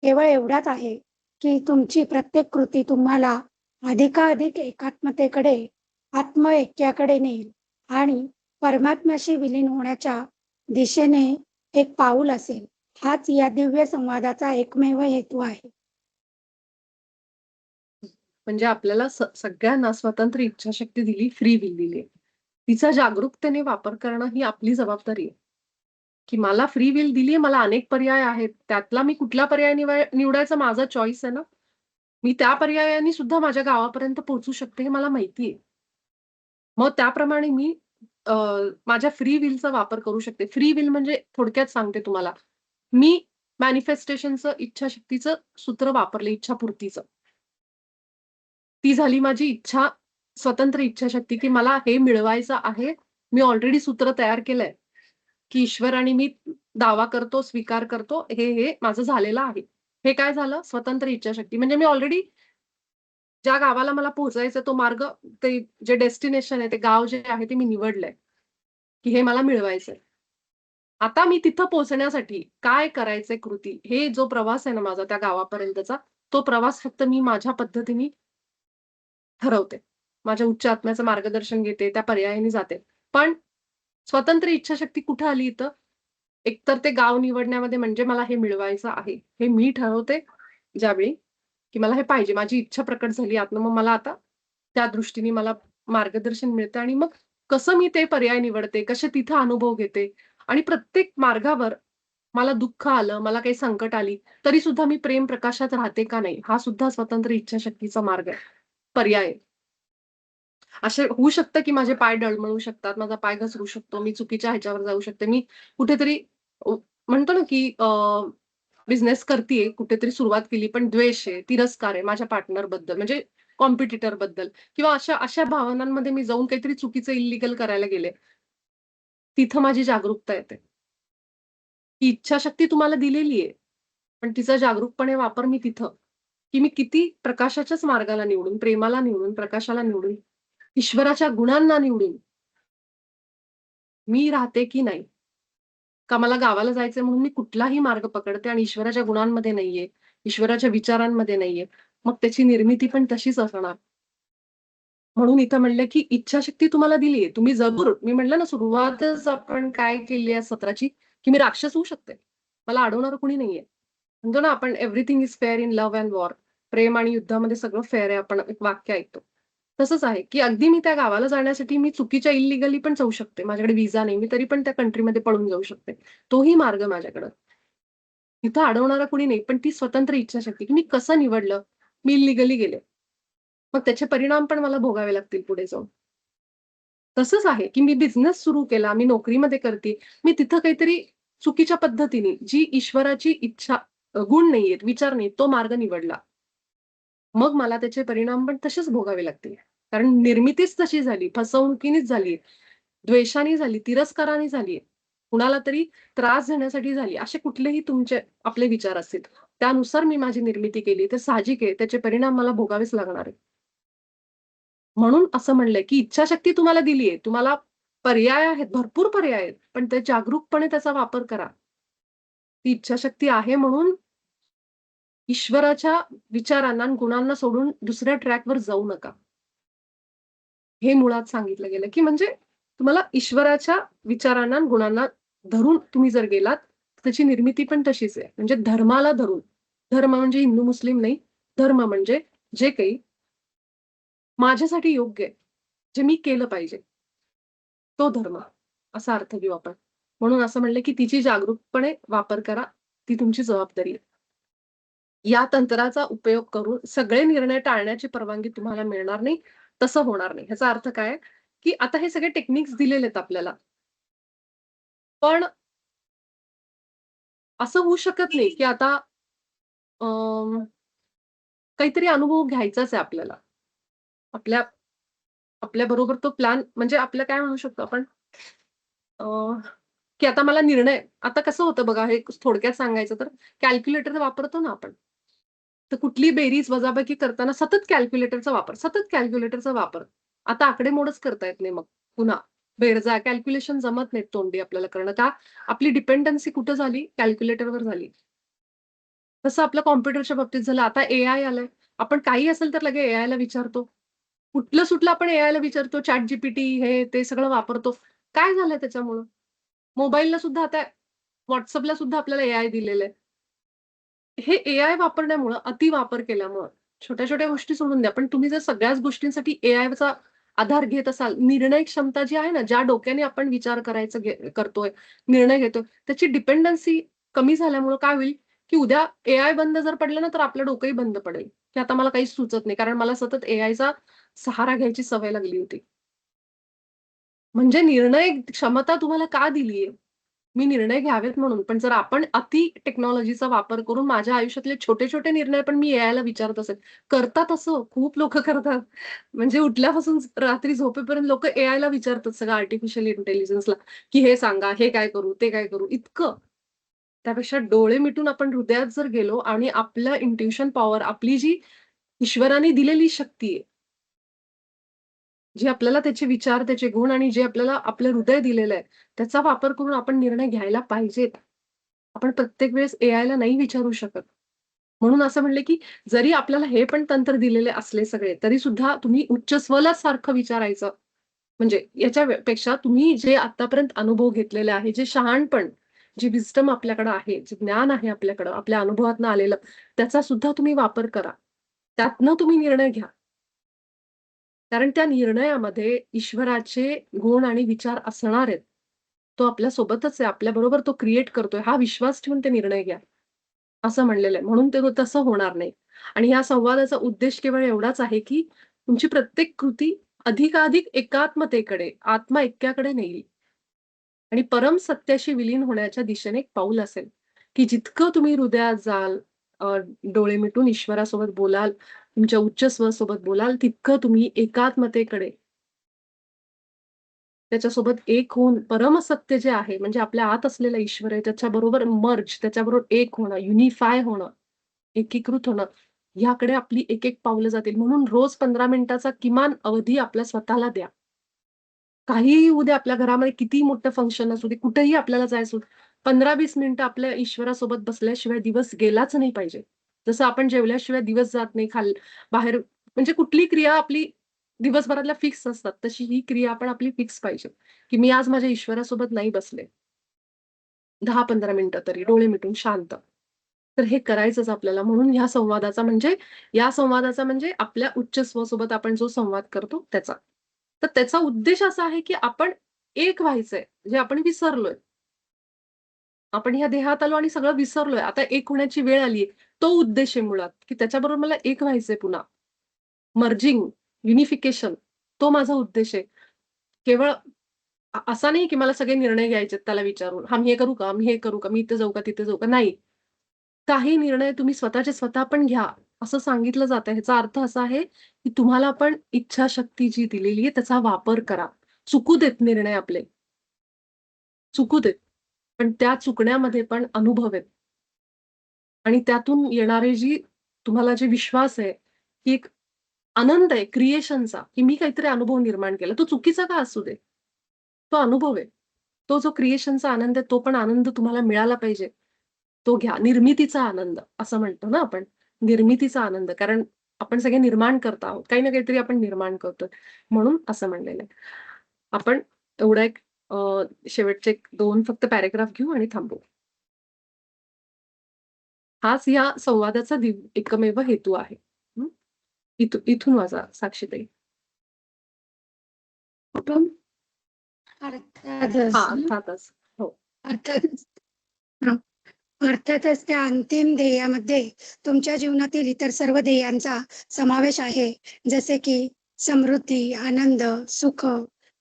Speaker 3: केवळ एवढाच आहे, की तुमची प्रत्येक कृती तुम्हाला अधिकाधिक एकात्मतेकडे, आत्मऐक्याकडे नेईल आणि परमात्म्याशी विलीन होण्याच्या दिशेने एक पाऊल असेल. हाच या दिव्य संवादाचा एकमेव हेतू आहे.
Speaker 1: म्हणजे आपल्याला सगळ्यांना स्वतंत्र इच्छाशक्ती दिली, फ्री विल दिली. तिचा जागरूकतेने वापर करणं ही आपली जबाबदारी आहे. की मला फ्री विल दिली मला अनेक पर्याय आहेत. त्यातला मी कुठला पर्याय निवडायचा माझा चॉईस आहे ना. मी त्या पर्यायाने सुद्धा माझ्या गावापर्यंत पोहोचू शकते हे मला माहिती आहे. मग त्याप्रमाणे मी अ, माझ्या फ्री विलचा वापर करू शकते. फ्री विल म्हणजे थोडक्यात सांगते तुम्हाला. मी मॅनिफेस्टेशनचं इच्छाशक्तीचं सूत्र वापरलं इच्छापूर्तीचं. ती झाली माझी इच्छा, स्वतंत्र इच्छाशक्ती, की मला हे मिळवायचं आहे. मी ऑलरेडी सूत्र तयार केलंय, की ईश्वर आणि मी दावा करतो, स्वीकार करतो, हे माझं झालेलं आहे. हे काय झालं? स्वतंत्र इच्छाशक्ती. म्हणजे मी ऑलरेडी ज्या गावाला मला पोहोचायचं तो मार्ग, ते जे डेस्टिनेशन आहे, ते गाव जे आहे ते मी निवडलंय, की हे मला मिळवायचंय. आता मी तिथं पोहोचण्यासाठी काय करायचंय कृती, हे जो प्रवास आहे ना माझा त्या गावापर्यंतचा, तो प्रवास फक्त मी माझ्या पद्धतीने ठरवते. माझ्या उच्च आत्म्याचं मार्गदर्शन घेते, त्या पर्यायाने जाते. पण स्वतंत्र इच्छाशक्ती कुठे आली इथं? एकतर ते गाव निवडण्यामध्ये म्हणजे मला हे मिळवायचं आहे. हे मी ठरवते ज्यावेळी, की मला हे पाहिजे. माझी इच्छा प्रकट झाली आतनं. मग मला आता त्या दृष्टीने मला मार्गदर्शन मिळतं आणि मग कसं मी ते पर्याय निवडते, कसे तिथं अनुभव घेते आणि प्रत्येक मार्गावर मला दुःख आलं, मला काही संकट आली, तरी सुद्धा मी प्रेम प्रकाशात राहते का नाही, हा सुद्धा स्वतंत्र इच्छाशक्तीचा मार्ग आहे, पर्याय आहे. असे होऊ शकतं, की माझे पाय डळमळू शकतात, माझा पाय घसरू शकतो, मी चुकीच्या ह्याच्यावर जाऊ शकते. मी कुठेतरी अ, म्हणतो ना, की बिझनेस करतीये, कुठेतरी सुरुवात केली, पण द्वेष आहे, तिरस्कार आहे माझ्या पार्टनरबद्दल, म्हणजे कॉम्पिटिटरबद्दल किंवा अशा अशा भावनांमध्ये मी जाऊन काहीतरी चुकीचं इल्लीगल करायला गेले. तिथं माझी जागरूकता येते. ही इच्छाशक्ती तुम्हाला दिलेली आहे. पण तिचा जागरूकपणे वापर मी तिथं, की मी किती प्रकाशाच्याच मार्गाला निवडून, प्रेमाला निवडून, प्रकाशाला निवडून, ईश्वराच्या गुणांना निवडून मी राहते की नाही? का मला गावाला जायचंय म्हणून मी कुठलाही मार्ग पकडते आणि ईश्वराच्या गुणांमध्ये नाहीये, ईश्वराच्या विचारांमध्ये नाहीये. मग त्याची निर्मिती पण तशीच असणार. म्हणून इथं म्हणलं, की इच्छाशक्ती तुम्हाला दिलीये. तुम्ही जरूर मी म्हटलं ना सुरुवातच आपण काय केली आहे सत्राची, की मी राक्षस होऊ शकते. मला अडवणारं कुणी नाहीये. म्हणतो ना आपण everything is fair in love and war. प्रेम आणि युद्धामध्ये सगळं फेअर आहे आपण एक वाक्य ऐकतो. तसंच आहे, की अगदी मी त्या गावाला जाण्यासाठी मी चुकीच्या इल्लीगली पण जाऊ शकते. माझ्याकडे व्हिसा नाही. मी तरी पण त्या कंट्रीमध्ये पळून जाऊ शकते. तोही मार्ग माझ्याकडं. तिथं अडवणारं कुणी नाही. पण ती स्वतंत्र इच्छाशक्ती, की मी कसं निवडलं? मी इल्लीगली गेले. मग त्याचे परिणाम पण मला भोगावे लागतील पुढे जाऊन. तसंच आहे, की मी बिझनेस सुरू केला, मी नोकरीमध्ये करते. मी तिथं काहीतरी चुकीच्या पद्धतीने जी ईश्वराची इच्छा गुण नाहीयेत, विचार नाहीयेत, तो मार्ग निवडला. मग मला त्याचे परिणाम पण तसेच भोगावे लागतील. कारण निर्मितीच तशी झाली, फसवणुकीनेच झाली, द्वेषाने झाली, तिरस्काराने झाली. कुणाला तरी त्रास देण्यासाठी झाली. असे कुठलेही तुमचे आपले विचार असतील. त्यानुसार मी माझी निर्मिती केली. ते साहजिक आहे. त्याचे परिणाम मला भोगावेच लागणार आहेत. म्हणून असं म्हणलंय, की इच्छाशक्ती तुम्हाला दिली आहे. तुम्हाला पर्याय आहेत, भरपूर पर्याय आहेत. पण ते जागरूकपणे त्याचा वापर करा. ती इच्छाशक्ती आहे म्हणून ईश्वराच्या विचारांना आणि गुणांना सोडून दुसऱ्या ट्रॅकवर जाऊ नका. हे मुळात सांगितलं गेलं, की म्हणजे तुम्हाला ईश्वराच्या विचारांना आणि गुणांना धरून तुम्ही जर गेलात, त्याची निर्मिती पण तशीच आहे. म्हणजे धर्माला धरून. धर्म म्हणजे हिंदू-मुस्लिम नाही. धर्म म्हणजे जे काही माझ्यासाठी योग्य आहे. जे मी केलं पाहिजे. तो धर्म असा अर्थ घेऊ आपण. म्हणून असं म्हणलं, की तिची जागरूकपणे वापर करा. ती तुमची जबाबदारी आहे. या तंत्राचा उपयोग करून सगळे निर्णय टाळण्याची परवानगी तुम्हाला मिळणार नाही. तसं होणार नाही. ह्याचा अर्थ काय आहे, की आता हे सगळे टेक्निक्स दिलेले आहेत आपल्याला. पण असं होऊ शकत नाही, की आता अं, काहीतरी अनुभव घ्यायचाच आहे आपल्याला. आपल्या आपल्याबरोबर तो प्लॅन म्हणजे आपलं काय म्हणू शकतो आपण अ, की आता मला निर्णय आता कसं होतं बघा, हे थोडक्यात सांगायचं तर कॅल्क्युलेटर वापरतो ना आपण. तर कुठली बेरीज वजाबाकी करताना सतत कॅल्क्युलेटरचा वापर, सतत कॅल्क्युलेटरचा वापर. आता आकडेमोडच करता येत नाही मग पुन्हा. बेरजा कॅल्क्युलेशन जमत नाहीत तोंडी आपल्याला करणं. का? आपली डिपेंडन्सी कुठं झाली? कॅल्क्युलेटरवर झाली. तसं आपल्या कॉम्प्युटरच्या बाबतीत झालं. आता एआय आलंय. आपण काही असेल तर लगे एआयला विचारतो. कुठलं-सुटलं आपण एआयला विचारतो. ChatGPT हे ते सगळं वापरतो. काय झालंय त्याच्यामुळं? मोबाईलला सुद्धा आता WhatsAppला सुद्धा आपल्याला एआय दिलेलं आहे. हे एआय वापरण्यामुळं, अतिवापर केल्यामुळं, छोट्या-छोट्या गोष्टी सोडून द्या. पण तुम्ही जर सगळ्याच गोष्टींसाठी एआयचा आधार घेत असाल, निर्णय क्षमता जी आहे ना, ज्या डोक्याने आपण विचार करतोय, निर्णय घेतोय, त्याची डिपेंडन्सी कमी झाल्यामुळं काय होईल, की उद्या एआय बंद जर पडलं ना, तर आपलं डोकंही बंद पडेल, की आता मला काहीच सुचत नाही. कारण मला सतत एआयचा सहारा घ्यायची सवय लागली होती. म्हणजे निर्णय क्षमता तुम्हाला का दिलीये? मी निर्णय घ्यावेत म्हणून. पण जर आपण अति टेक्नॉलॉजीचा वापर करून माझ्या आयुष्यातले छोटे-छोटे निर्णय पण मी एआयला विचारत असेल. करतात असं, खूप लोकं करतात. म्हणजे उठल्यापासून रात्री झोपेपर्यंत लोकं एआयला विचारतात सगळं आर्टिफिशियल इंटेलिजन्सला, की हे सांगा, हे काय करू, ते काय करू, इतकं. त्यापेक्षा डोळे मिटून आपण हृदयात जर गेलो आणि आपलं इंट्युशन पॉवर, आपली जी ईश्वराने दिलेली शक्ती आहे, जे आपल्याला त्याचे विचार, त्याचे गुण आणि जे आपल्याला आपलं हृदय दिलेलं आहे, त्याचा वापर करून आपण निर्णय घ्यायला पाहिजेत. आपण प्रत्येक वेळेस एआयला नाही विचारू शकत. म्हणून असं म्हणले, की जरी आपल्याला हे पण तंत्र दिलेले असले सगळे, तरी सुद्धा तुम्ही उच्च स्वला सारखं विचारायचं. म्हणजे याच्या पेक्षा तुम्ही जे आत्तापर्यंत अनुभव घेतलेले आहे, जे शहाणपण, जी विस्डम आपल्याकडे आहे, जे ज्ञान आहे आपल्याकडं, आपल्या अनुभवातनं आलेलं, त्याचा सुद्धा तुम्ही वापर करा. त्यातनं तुम्ही निर्णय घ्या. कारण त्या निर्णयामध्ये ईश्वराचे गुण आणि विचार असणार आहेत. तो आपल्यासोबतच आहे. आपल्याबरोबर तो क्रिएट करतोय हा विश्वास ठेवून ते निर्णय घ्या. असं म्हणलेलं आहे. म्हणून ते तसं होणार नाही. आणि या संवादाचा उद्देश केवळ एवढाच आहे, की तुमची प्रत्येक कृती अधिकाधिक एकात्मतेकडे, आत्मा ऐक्याकडे नेईल आणि परम सत्याशी विलीन होण्याच्या दिशेने एक पाऊल असेल, की जितकं तुम्ही हृदयात जाल, अ, डोळे मिटून ईश्वरासोबत बोलाल, तुमच्या उच्च स्वसोबत बोलाल, तितकं तुम्ही एकात्मतेकडे त्याच्यासोबत एक होऊन परमसत्य जे आहे म्हणजे आपल्या आत असलेला ईश्वर आहे त्याच्याबरोबर मर्ज, त्याच्याबरोबर एक होणं, युनिफाय होणं, एकीकृत होणं, ह्याकडे आपली एक पावलं जातील. म्हणून रोज 15 मिनिटाचा किमान अवधी आपल्या स्वतःला द्या. काहीही होऊ दे, आपल्या घरामध्ये कितीही मोठं फंक्शन असू दे, कुठेही आपल्याला जायचं 15-20 मिनिटं आपल्या ईश्वरासोबत बसल्याशिवाय दिवस गेलाच नाही पाहिजे. जसं आपण जेवल्याशिवाय दिवस जात नाही, बाहेर म्हणजे कुठली क्रिया आपली दिवसभरातल्या फिक्स असतात, तशी ही क्रिया पण आपली फिक्स पाहिजे, की मी आज माझ्या ईश्वरासोबत नाही बसले. 10-15 मिनिटं तरी डोळे मिटून शांत. तर हे करायचंच आपल्याला. म्हणून या संवादाचा म्हणजे आपल्या उच्च स्वसोबत आपण जो संवाद करतो त्याचा. तर त्याचा उद्देश असा आहे, की आपण एक व्हायचंय, जे आपण विसरलोय. आपण ह्या देहात आलो आणि सगळं विसरलोय. आता एक होण्याची वेळ आलीये. तो उद्देश आहे मुळात, की त्याच्याबरोबर मला एक व्हायचंय पुन्हा. मर्जिंग, युनिफिकेशन तो माझा उद्देश आहे. केवळ असा नाही, की मला सगळे निर्णय घ्यायचे त्याला विचारून. हां, मी हे करू का? मी हे करू का? मी इथे जाऊ का? तिथे जाऊ का? नाही. काही निर्णय तुम्ही स्वतःचे स्वतः पण घ्या, असं सांगितलं जातं. ह्याचा अर्थ असा आहे, की तुम्हाला पण इच्छाशक्ती जी दिलेली आहे त्याचा वापर करा. चुकू देत निर्णय आपले. चुकू देत. पण त्या चुकण्यामध्ये पण अनुभव आहेत. आणि त्यातून येणारे तुम्हाला जे विश्वास आहे, की एक आनंद आहे क्रिएशनचा, की मी काहीतरी अनुभव निर्माण केला. तो चुकीचा का असू दे. तो अनुभव आहे. तो जो क्रिएशनचा आनंद आहे, तो पण आनंद तुम्हाला मिळाला पाहिजे. तो घ्या. निर्मितीचा आनंद असं म्हणतो ना आपण. निर्मितीचा आनंद. कारण आपण सगळे निर्माण करत आहोत. काही ना काहीतरी आपण निर्माण करतोय. म्हणून असं म्हणलेलं आहे. आपण एवढा एक शेवटचे 2 फक्त पॅराग्राफ घेऊ आणि थांबू. हाच या संवादाचा एकमेव हेतू आहे. हं. इथून माझा साक्षीताई.
Speaker 3: कुठून? अर्थातच.
Speaker 1: अर्थातच. हो.
Speaker 3: अर्थातच. हं. अर्थातच त्या अंतिम ध्येयामध्ये तुमच्या जीवनातील इतर सर्व ध्येयांचा समावेश आहे. जसे की समृद्धी, आनंद, सुख,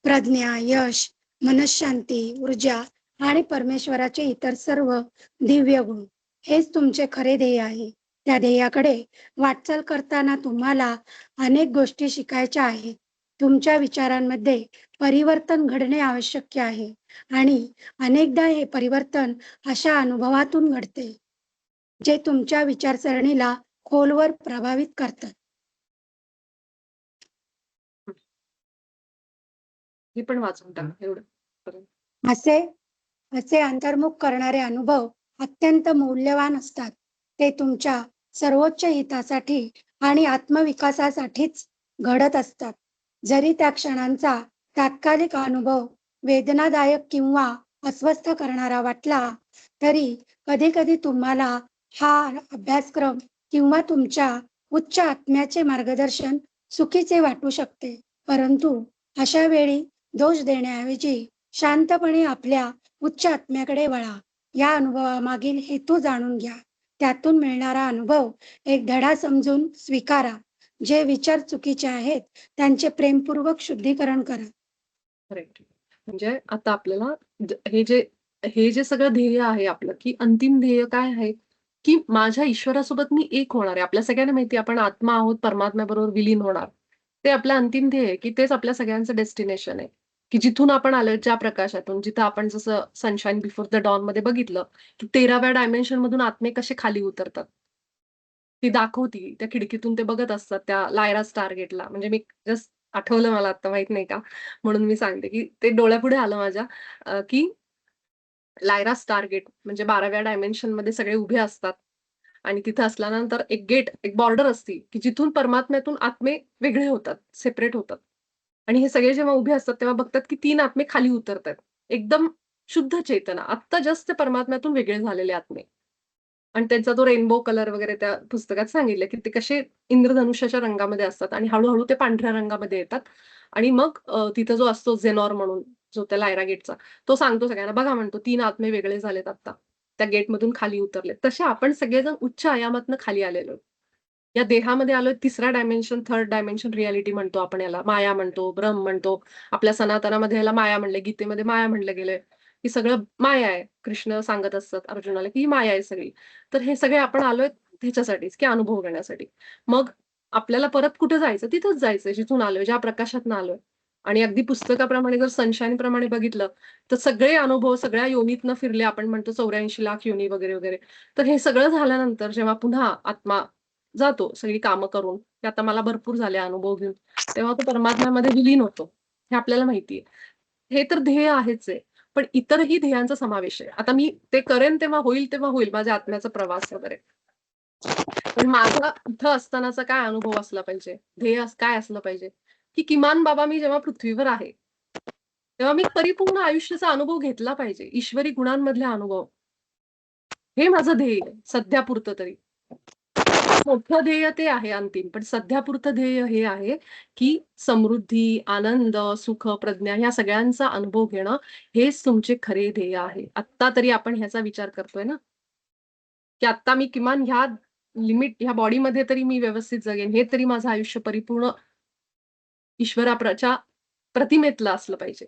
Speaker 3: प्रज्ञा, यश, मनःशांती, ऊर्जा आणि परमेश्वराचे इतर सर्व दिव्य गुण. हेच तुमचे खरे ध्येय आहे. त्या ध्येयाकडे वाटचाल करताना तुम्हाला अनेक गोष्टी शिकायच्या आहेत. तुमच्या विचारांमध्ये परिवर्तन घडणे आवश्यक आहे आणि अनेकदा हे परिवर्तन अशा अनुभवातून घडते, जे तुमच्या विचारसरणीला खोलवर प्रभावित करतात.
Speaker 1: हे पण वाचून टाका एवढं. पर्यंत.
Speaker 3: असे असे अंतर्मुख करणारे अनुभव अत्यंत मौल्यवान असतात. ते तुमच्या सर्वोच्च हितासाठी आणि आत्मविकासासाठीच घडत असतात. जरी त्या क्षणांचा तात्कालिक अनुभव वेदनादायक किंवा अस्वस्थ करणारा वाटला, तरी कधी-कधी तुम्हाला हा अभ्यासक्रम किंवा तुमच्या उच्च आत्म्याचे मार्गदर्शन चुकीचे वाटू शकते. परंतु अशा वेळी दोष देण्याऐवजी शांतपणे आपल्या उच्च आत्म्याकडे वळा. या अनुभवामागील हेतू जाणून घ्या. त्यातून मिळणारा अनुभव एक धडा समजून स्वीकारा. जे विचार चुकीचे आहेत, त्यांचे प्रेमपूर्वक शुद्धीकरण करा.
Speaker 1: करेक्ट. म्हणजे आता आपल्याला हे जे सगळं ध्येय आहे आपलं, की अंतिम ध्येय काय आहे, की माझ्या ईश्वरासोबत मी एक होणार आहे. आपल्या सगळ्यांना माहिती आहे आपण आत्मा आहोत, परमात्म्याबरोबर विलीन होणार. ते आपलं अंतिम ध्येय आहे, की तेच आपल्या सगळ्यांचं डेस्टिनेशन आहे, की जिथून आपण आलोय ज्या प्रकाशातून, जिथं आपण जसं सनशाईन बिफोर द डॉनमध्ये बघितलं, की 13व्या डायमेन्शनमधून आत्मे कसे खाली उतरतात. ती दाखवती. त्या खिडकीतून ते बघत असतात त्या लायरा स्टारगेटला. म्हणजे मी जस्ट आठवलं मला आता माहित नाही का, म्हणून मी सांगते, की ते डोळ्यापुढे आलं माझ्या की लायरा स्टारगेट म्हणजे 12व्या डायमेन्शनमध्ये सगळे उभे असतात आणि तिथे असल्यानंतर एक बॉर्डर असते, की जिथून परमात्म्यातून आत्मे वेगळे होतात, सेपरेट होतात. आणि हे सगळे जेव्हा उभे असतात, तेव्हा बघतात, की 3 आत्मे खाली उतरतायत. एकदम शुद्ध चेतना. आत्ता जस्ट परमात्म्यातून वेगळे झालेले आत्मे. आणि त्यांचा तो रेनबो कलर वगैरे त्या पुस्तकात सांगितलं, की ते कसे इंद्रधनुष्याच्या रंगामध्ये असतात आणि हळू-हळू ते पांढऱ्या रंगामध्ये येतात. आणि मग तिथं जो असतो झेनॉर म्हणून, जो त्या लायरा गेटचा, तो सांगतो सगळ्यांना, बघा म्हणतो 3 आत्मे वेगळे झालेत आता. त्या गेटमधून खाली उतरलेत. तसे आपण सगळेजण उच्च आयामातनं खाली आलेलो. या देहामध्ये आलोय 3रा डायमेन्शन, 3rd डायमेन्शन रिॲलिटी म्हणतो आपण याला. माया म्हणतो, ब्रह्म म्हणतो. आपल्या सनातनामध्ये ह्याला माया म्हणलंय, गीतेमध्ये माया म्हणलं गेलंय. ही सगळं माया आहे. कृष्ण सांगत असतात अर्जुनाला, की ही माया आहे सगळी. तर हे सगळे आपण आलोय ह्याच्यासाठीच, की अनुभव घेण्यासाठी. मग आपल्याला परत कुठे जायचं? तिथंच जायचंय जिथून आलोय, ज्या प्रकाशातनं आलोय. आणि अगदी पुस्तकाप्रमाणे जर सनशाईन प्रमाणे बघितलं तर सगळे अनुभव सगळ्या योनीतनं फिरले, आपण म्हणतो 84 लाख योनी वगैरे वगैरे. तर हे सगळं झाल्यानंतर जेव्हा पुन्हा आत्मा जातो सगळी कामं करून, की आता मला भरपूर झाले अनुभव घेऊन, तेव्हा तो परमात्म्यामध्ये विलीन होतो. हे आपल्याला माहितीये. हे तर ध्येय आहेच आहे. पण इतरही ध्येयांचा समावेश आहे. आता मी ते करेन तेव्हा होईल माझ्या आत्म्याचा प्रवास वगैरे. पण माझा इथं असतानाचा काय अनुभव असला पाहिजे, ध्येय काय असलं पाहिजे, की किमान बाबा मी जेव्हा पृथ्वीवर आहे, तेव्हा मी परिपूर्ण आयुष्याचा अनुभव घेतला पाहिजे. ईश्वरी गुणांमधले अनुभव. हे माझं ध्येय आहे, सध्यापुरतं तरी. मोठं ध्येय ते आहे अंतिम, पण सध्यापुरतं ध्येय हे आहे, की समृद्धी, आनंद, सुख, प्रज्ञा ह्या सगळ्यांचा अनुभव घेणं हेच तुमचे खरे ध्येय आहे. आत्ता तरी आपण ह्याचा विचार करतोय ना, की आत्ता मी किमान ह्या ह्या बॉडीमध्ये तरी मी व्यवस्थित जगेन. हे तरी माझं आयुष्य परिपूर्ण ईश्वराच्या प्रतिमेतलं असलं पाहिजे.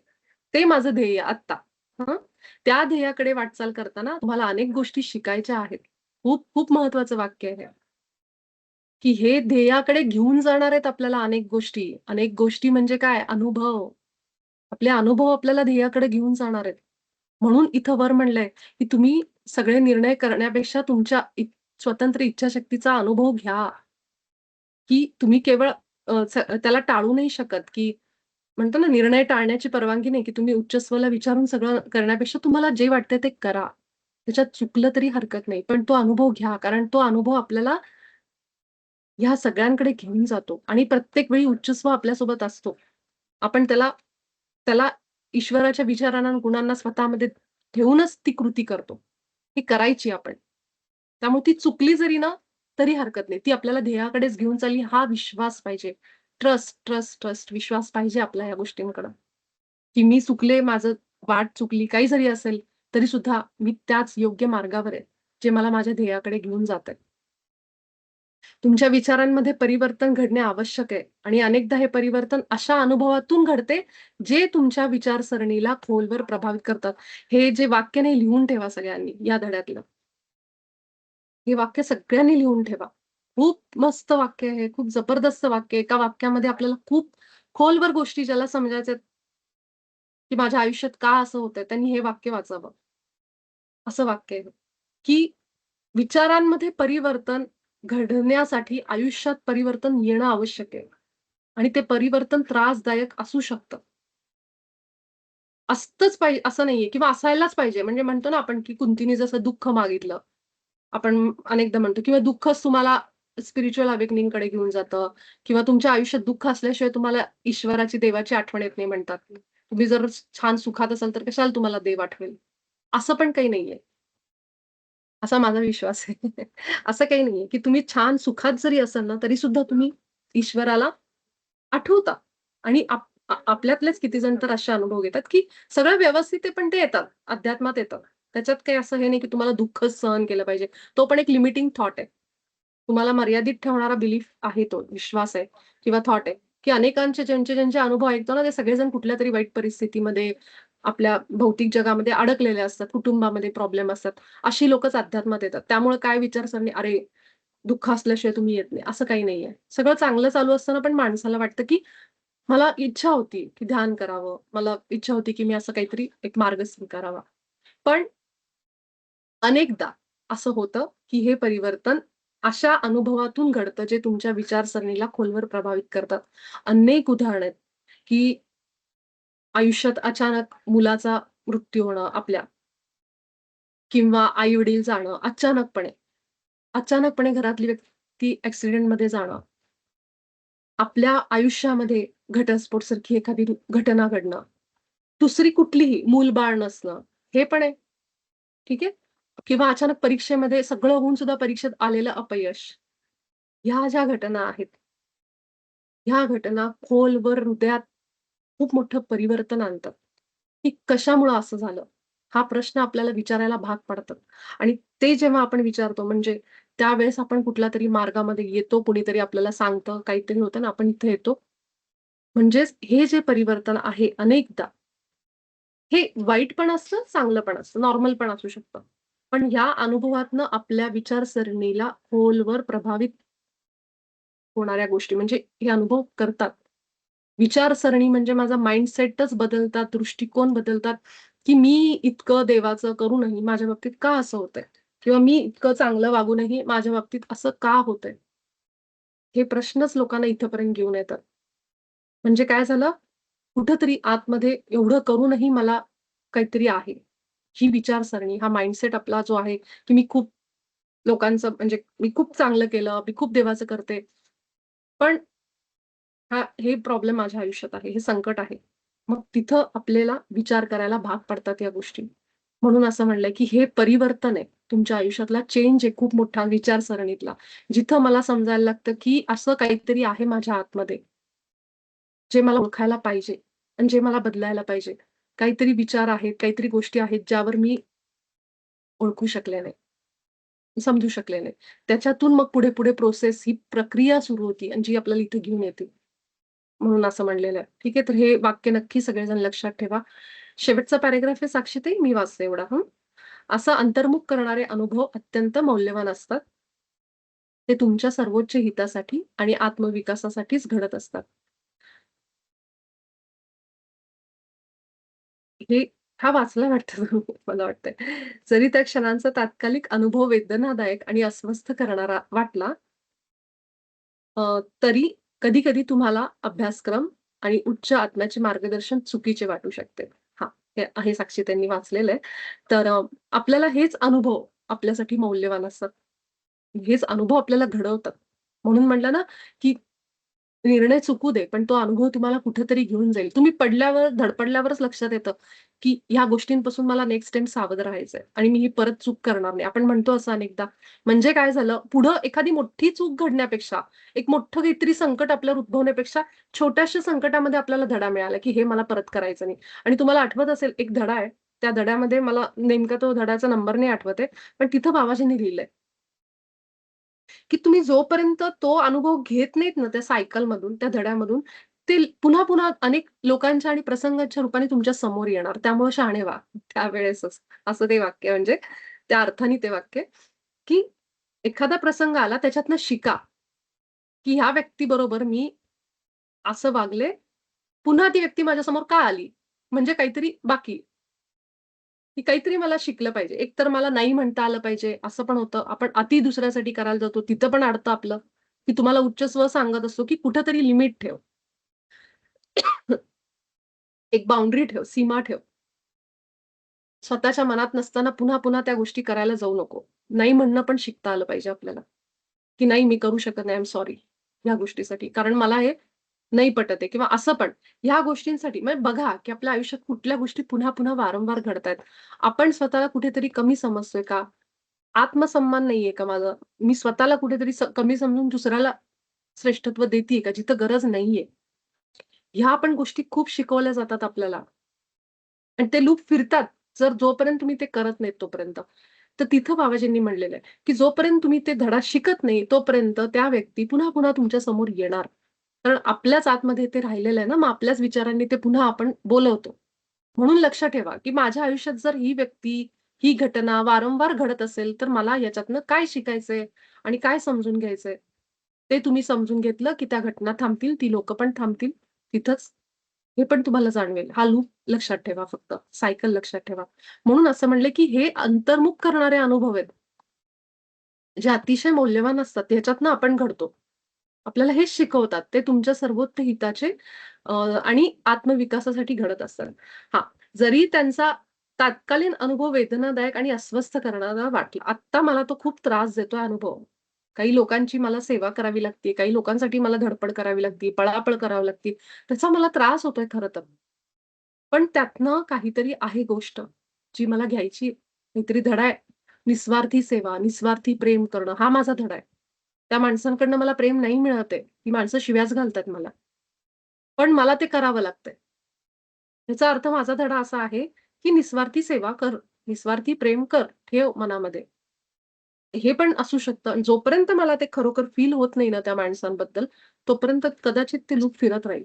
Speaker 1: ते माझं ध्येय आत्ता. हं. त्या ध्येयाकडे वाटचाल करताना तुम्हाला अनेक गोष्टी शिकायच्या आहेत. खूप खूप महत्वाचं वाक्य आहे हे. की हे ध्येयाकडे घेऊन जाणार आहेत आपल्याला अनेक गोष्टी. अनेक गोष्टी म्हणजे काय? अनुभव. आपले अनुभव आपल्याला ध्येयाकडे घेऊन जाणार आहेत. म्हणून इथं वर म्हणलंय, की तुम्ही सगळे निर्णय करण्यापेक्षा तुमच्या स्वतंत्र इच्छाशक्तीचा अनुभव घ्या. की तुम्ही केवळ त्याला टाळू नाही शकत, की म्हणतो ना निर्णय टाळण्याची परवानगी नाही, की तुम्ही उच्च स्वला विचारून सगळं करण्यापेक्षा तुम्हाला जे वाटतंय ते करा. त्याच्यात चुकलं तरी हरकत नाही. पण तो अनुभव घ्या. कारण तो अनुभव आपल्याला ह्या सगळ्यांकडे घेऊन जातो आणि प्रत्येक वेळी उच्चस्व आपल्यासोबत असतो. आपण त्याला त्याला ईश्वराच्या विचारांना आणि गुणांना स्वतःमध्ये ठेवूनच ती कृती करतो. ती करायची आपण. त्यामुळे ती चुकली जरी ना, तरी हरकत नाही. ती आपल्याला ध्येयाकडेच घेऊन चालली हा विश्वास पाहिजे. ट्रस्ट, ट्रस्ट, ट्रस्ट विश्वास पाहिजे आपला या गोष्टींकडे. की मी चुकले, माझं वाट चुकली, काही जरी असेल, तरी सुद्धा मी त्याच योग्य मार्गावर आहे, जे मला माझ्या ध्येयाकडे घेऊन जातंय. तुमच्या विचारांमध्ये परिवर्तन घडणे आवश्यक आहे आणि अनेकदा हे परिवर्तन अशा अनुभवातून घडते, जे तुमच्या विचारसरणीला खोलवर प्रभावित करतात. हे जे वाक्य नाही लिहून ठेवा सगळ्यांनी या धड्यातलं. हे वाक्य सगळ्यांनी लिहून ठेवा. खूप मस्त वाक्य आहे, खूप जबरदस्त वाक्य आहे. एका वाक्यामध्ये आपल्याला खूप खोलवर गोष्टी ज्याला समजायच्यात, की माझ्या आयुष्यात का असं होतंय, त्यांनी हे वाक्य वाचावं. असं वाक्य आहे, की विचारांमध्ये परिवर्तन घडण्यासाठी आयुष्यात परिवर्तन येणं आवश्यक आहे आणि ते परिवर्तन त्रासदायक असू शकतं. असतंच पाहिजे असं नाहीये किंवा असायलाच पाहिजे. म्हणजे म्हणतो ना आपण, की कुंतीने जसं दुःख मागितलं. आपण अनेकदा म्हणतो किंवा दुःखच तुम्हाला स्पिरिच्युअल अवेकनिंगकडे घेऊन जातं किंवा तुमच्या आयुष्यात दुःख असल्याशिवाय तुम्हाला ईश्वराची, देवाची आठवण येत नाही म्हणतात. तुम्ही जर छान सुखात असाल तर कशाला तुम्हाला देव आठवेल? असं पण काही नाहीये. असा माझा विश्वास आहे. असं काही नाहीये, की तुम्ही छान सुखात जरी असाल ना, तरी सुद्धा तुम्ही ईश्वराला आठवता आणि आपल्यातलेच किती जण तर असे अनुभव घेतात, की सगळं व्यवस्थित आहे, पण ते येतात, अध्यात्मात येतं. त्याच्यात काही असं हे नाही, की तुम्हाला दुःखच सहन केलं पाहिजे. तो पण एक लिमिटिंग थॉट आहे. तुम्हाला मर्यादित ठेवणारा बिलीफ आहे तो, विश्वास आहे किंवा थॉट आहे, की अनेकांचे ज्यांचे अनुभव ऐकतो ना, ते सगळेजण कुठल्यातरी वाईट परिस्थितीमध्ये, आपल्या भौतिक जगामध्ये अडकलेले असतात, कुटुंबामध्ये प्रॉब्लेम असतात. अशी लोकच अध्यात्मात येतात. त्यामुळे काय विचारसरणी, "अरे, दुःख असल्याशिवाय तुम्ही येत नाही." असं काही नाहीये. सगळं चांगलं चालू असताना पण माणसाला वाटतं, की मला इच्छा होती, की ध्यान करावं. मला इच्छा होती, की मी असं काहीतरी एक मार्ग स्वीकारावा. पण अनेकदा असं होतं, की हे परिवर्तन अशा अनुभवातून घडतं, जे तुमच्या विचारसरणीला खोलवर प्रभावित करतात. अनेक उदाहरण आहेत, की आयुष्यात अचानक मुलाचा मृत्यू होणं आपल्या किंवा आई-वडील जाणं अचानकपणे. अचानकपणे घरातली व्यक्ती ॲक्सिडेंटमध्ये जाणं. आपल्या आयुष्यामध्ये घटस्फोटसारखी एखादी घटना घडणं. दुसरी कुठलीही मूल-बाळ नसणं, हे पण आहे. ठीक आहे? किंवा अचानक परीक्षेमध्ये सगळं होऊन सुद्धा परीक्षेत आलेलं अपयश. ह्या ज्या घटना आहेत, ह्या घटना खोलवर हृदयात खूप मोठं परिवर्तन आणतात, की कशामुळं असं झालं? हा प्रश्न आपल्याला विचारायला भाग पडतात आणि ते जेव्हा आपण विचारतो म्हणजे त्यावेळेस आपण कुठल्यातरी मार्गामध्ये येतो, कुणीतरी आपल्याला सांगतं, काहीतरी होतं ना, आपण इथे येतो. म्हणजेच हे जे परिवर्तन आहे अनेकदा, हे वाईट पण असतं, चांगलं पण असतं, नॉर्मल पण असू शकतं. पण ह्या अनुभवातनं आपल्या विचारसरणीला खोलवर प्रभावित होणाऱ्या गोष्टी म्हणजे हे अनुभव करतात. विचारसरणी म्हणजे माझा माइंडसेटच बदलतात, दृष्टिकोन बदलतात, की मी इतकं देवाचं करूनही माझ्या बाबतीत का असं होतंय? किंवा मी इतकं चांगलं वागूनही माझ्या बाबतीत असं का होतंय? हे प्रश्नच लोकांना इथपर्यंत घेऊन येतात. म्हणजे काय झालं? कुठेतरी आतमध्ये एवढं करूनही मला काहीतरी आहे. ही विचारसरणी, हा माइंडसेट आपला जो आहे, की मी खूप लोकांचं म्हणजे मी खूप चांगलं केलं, मी खूप देवाचं करते. पण हे प्रॉब्लेम माझ्या आयुष्यात आहे, हे संकट आहे. मग तिथं आपल्याला विचार करायला भाग पडतात या गोष्टी. म्हणून असं म्हणलंय, की हे परिवर्तन आहे. तुमच्या आयुष्यातला चेंज आहे खूप मोठा विचारसरणीतला. जिथं मला समजायला लागतं, की असं काहीतरी आहे माझ्या आतमध्ये, जे मला ओळखायला पाहिजे आणि जे मला बदलायला पाहिजे. काहीतरी विचार आहेत, काहीतरी गोष्टी आहेत, ज्यावर मी ओळखू शकले नाही, समजू शकले नाही. त्याच्यातून मग पुढे-पुढे प्रोसेस ही प्रक्रिया सुरू होती आणि जी आपल्याला इथे घेऊन येते. म्हणून असं म्हणलेलं आहे. ठीक आहे, तर हे वाक्य नक्की सगळेजण लक्षात ठेवा. शेवटचा पॅराग्राफ आहे साक्षीताई, मी वाचते एवढा असा अंतर्मुख करणारे अनुभव अत्यंत मौल्यवान असतात. ते तुमच्या सर्वोच्च हितासाठी आणि आत्मविकासासाठीच घडत असतात. हे हा वाचला वाटतं तुम्ही मला वाटतंय. जरी त्या क्षणांचा तात्कालिक अनुभव वेदनादायक आणि अस्वस्थ करणारा वाटला, तरी कधी-कधी तुम्हाला अभ्यासक्रम आणि उच्च आत्म्याचे मार्गदर्शन चुकीचे वाटू शकते. हां, हे आहे साक्षी त्यांनी वाचलेलं आहे. तर आपल्याला हेच अनुभव आपल्यासाठी मौल्यवान असतात. हेच अनुभव आपल्याला घडवतात. म्हणून म्हटलं ना, की निर्णय चुकू दे, पण तो अनुभव तुम्हाला कुठेतरी घेऊन जाईल. तुम्ही पडल्यावर, धडपडल्यावरच लक्षात येतं, की ह्या गोष्टींपासून मला नेक्स्ट टाईम सावध राहायचंय आणि मी ही परत चूक करणार नाही. आपण म्हणतो असं अनेकदा. म्हणजे काय झालं, पुढं एखादी मोठी चूक घडण्यापेक्षा, एक मोठं काहीतरी संकट आपल्यावर उद्भवण्यापेक्षा, छोट्याशा संकटामध्ये आपल्याला धडा मिळाला, की हे मला परत करायचं नाही. आणि तुम्हाला आठवत असेल एक धडा आहे. त्या धड्यामध्ये मला नेमका तो धड्याचा नंबर नाही आठवत आहे. पण तिथं बाबाजींनी लिहिलंय, की तुम्ही जोपर्यंत तो अनुभव घेत नाहीत ना त्या सायकलमधून, त्या धड्यामधून, ते पुन्हा-पुन्हा अनेक लोकांच्या आणि प्रसंगाच्या रूपाने तुमच्या समोर येणार. त्यामुळे शहाणे व्हा त्यावेळेसच. असं ते वाक्य म्हणजे त्या अर्थाने ते वाक्य, की एखादा प्रसंग आला त्याच्यातनं शिका, की ह्या व्यक्तीबरोबर मी असं वागले, पुन्हा ती व्यक्ती माझ्यासमोर का आली? म्हणजे काहीतरी बाकी की काहीतरी मला शिकलं पाहिजे. एकतर मला नाही म्हणता आलं पाहिजे, असं पण होतं. आपण अति दुसऱ्यासाठी करायला जातो, तिथं पण अडतं आपलं, की तुम्हाला उच्च स्वर सांगत असतो, की कुठेतरी लिमिट ठेव. एक बाउंडरी ठेव, सीमा ठेव. स्वतःच्या मनात नसताना पुन्हा-पुन्हा त्या गोष्टी करायला जाऊ नको. नाही म्हणणं पण शिकता आलं पाहिजे आपल्याला, की नाही मी करू शकत नाही, आय एम सॉरी ह्या गोष्टीसाठी. कारण मला हे नाही पटत आहे किंवा असं पण. ह्या गोष्टींसाठी म्हणजे बघा, की आपल्या आयुष्यात कुठल्या गोष्टी पुन्हा-पुन्हा वारंवार घडतायत. आपण स्वतःला कुठेतरी कमी समजतोय का? आत्मसन्मान नाहीये का माझा? मी स्वतःला कुठेतरी कमी समजून दुसऱ्याला श्रेष्ठत्व देतीये का जिथं गरज नाहीये? ह्या पण गोष्टी खूप शिकवल्या जातात आपल्याला आणि ते लूप फिरतात. जर जोपर्यंत तुम्ही ते करत नाहीत तोपर्यंत. तर तिथं बाबाजींनी म्हणलेलं आहे, की जोपर्यंत तुम्ही ते धडा शिकत नाही, तोपर्यंत त्या व्यक्ती पुन्हा-पुन्हा तुमच्या समोर येणार. कारण आपल्याच आतमध्ये ते राहिलेलं आहे ना, मग आपल्याच विचारांनी ते पुन्हा आपण बोलवतो. म्हणून लक्षात ठेवा, की माझ्या आयुष्यात जर ही व्यक्ती, ही घटना वारंवार घडत असेल, तर मला याच्यातनं काय शिकायचंय आणि काय समजून घ्यायचंय? ते तुम्ही समजून घेतलं, की त्या घटना थांबतील, ती लोकं पण थांबतील. तिथंच हे पण तुम्हाला जाणवेल. हा लूप लक्षात ठेवा फक्त. सायकल लक्षात ठेवा. म्हणून असं म्हणले, की हे अंतर्मुख करणारे अनुभव आहेत, जे अतिशय मौल्यवान असतात. ह्याच्यातनं आपण घडतो. आपल्याला हेच शिकवतात. ते तुमच्या सर्वोच्च हिताचे आणि आत्मविकासासाठी घडत असतात. हां, जरी त्यांचा तात्कालीन अनुभव वेदनादायक आणि अस्वस्थ करणारा वाटला. आत्ता मला तो खूप त्रास देतोय अनुभव. काही लोकांची मला सेवा करावी लागते, काही लोकांसाठी मला धडपड करावी लागते, पळापळ करावी लागते. त्याचा मला त्रास होतोय खरं तर. पण त्यातनं काहीतरी आहे गोष्ट, जी मला घ्यायची काहीतरी धडा आहे. निस्वार्थी सेवा, निस्वार्थी प्रेम करणं हा माझा धडा आहे. त्या माणसांकडनं मला प्रेम नाही मिळत आहे. ती माणसं शिव्याच घालतायत मला. पण मला ते करावं लागतंय. याचा अर्थ माझा धडा असा आहे, की निस्वार्थी सेवा कर, निस्वार्थी प्रेम कर, ठेव मनामध्ये. हे पण असू शकतं आणि जोपर्यंत मला ते खरोखर फील होत नाही ना त्या माणसांबद्दल, तोपर्यंत कदाचित ते लूप फिरत राहील.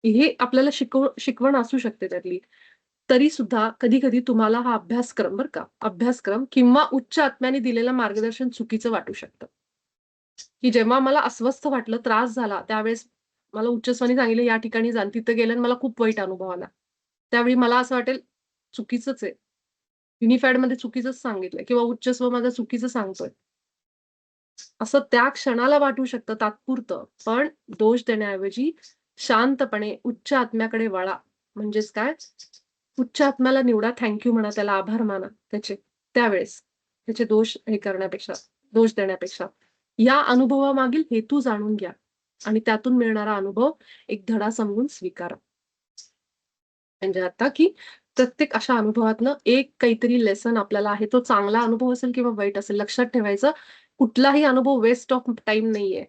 Speaker 1: हे आपल्याला शिकवण असू शकते त्यातली. तरी सुद्धा कधी-कधी तुम्हाला हा अभ्यासक्रम बरं का, अभ्यासक्रम किंवा उच्च आत्म्याने दिलेलं मार्गदर्शन चुकीचं वाटू शकतं. की जेव्हा मला अस्वस्थ वाटलं, त्रास झाला, त्यावेळेस मला उच्चस्वनी सांगितलं या ठिकाणी जा, तिथे गेलं आणि मला खूप वाईट अनुभव आला. त्यावेळी मला असं वाटेल चुकीचंच आहे. युनिफाईडमध्ये चुकीचंच सांगितलंय किंवा उच्चस्व माझं चुकीचं सांगतोय. असं त्या क्षणाला वाटू शकतं तात्पुरतं. पण दोष देण्याऐवजी शांतपणे उच्च आत्म्याकडे वळा. म्हणजेच काय? उच्च आत्म्याला निवडा, थँक यू म्हणा, त्याला आभार माना त्याचे त्यावेळेस. त्याचे दोष हे करण्यापेक्षा, दोष देण्यापेक्षा. या अनुभवामागील हेतू जाणून घ्या आणि त्यातून मिळणारा अनुभव एक धडा समजून स्वीकारा. म्हणजे आता की प्रत्येक अशा अनुभवातनं एक काहीतरी लेसन आपल्याला आहे. तो चांगला अनुभव असेल किंवा वाईट असेल. लक्षात ठेवायचं कुठलाही अनुभव वेस्ट ऑफ टाईम नाहीये.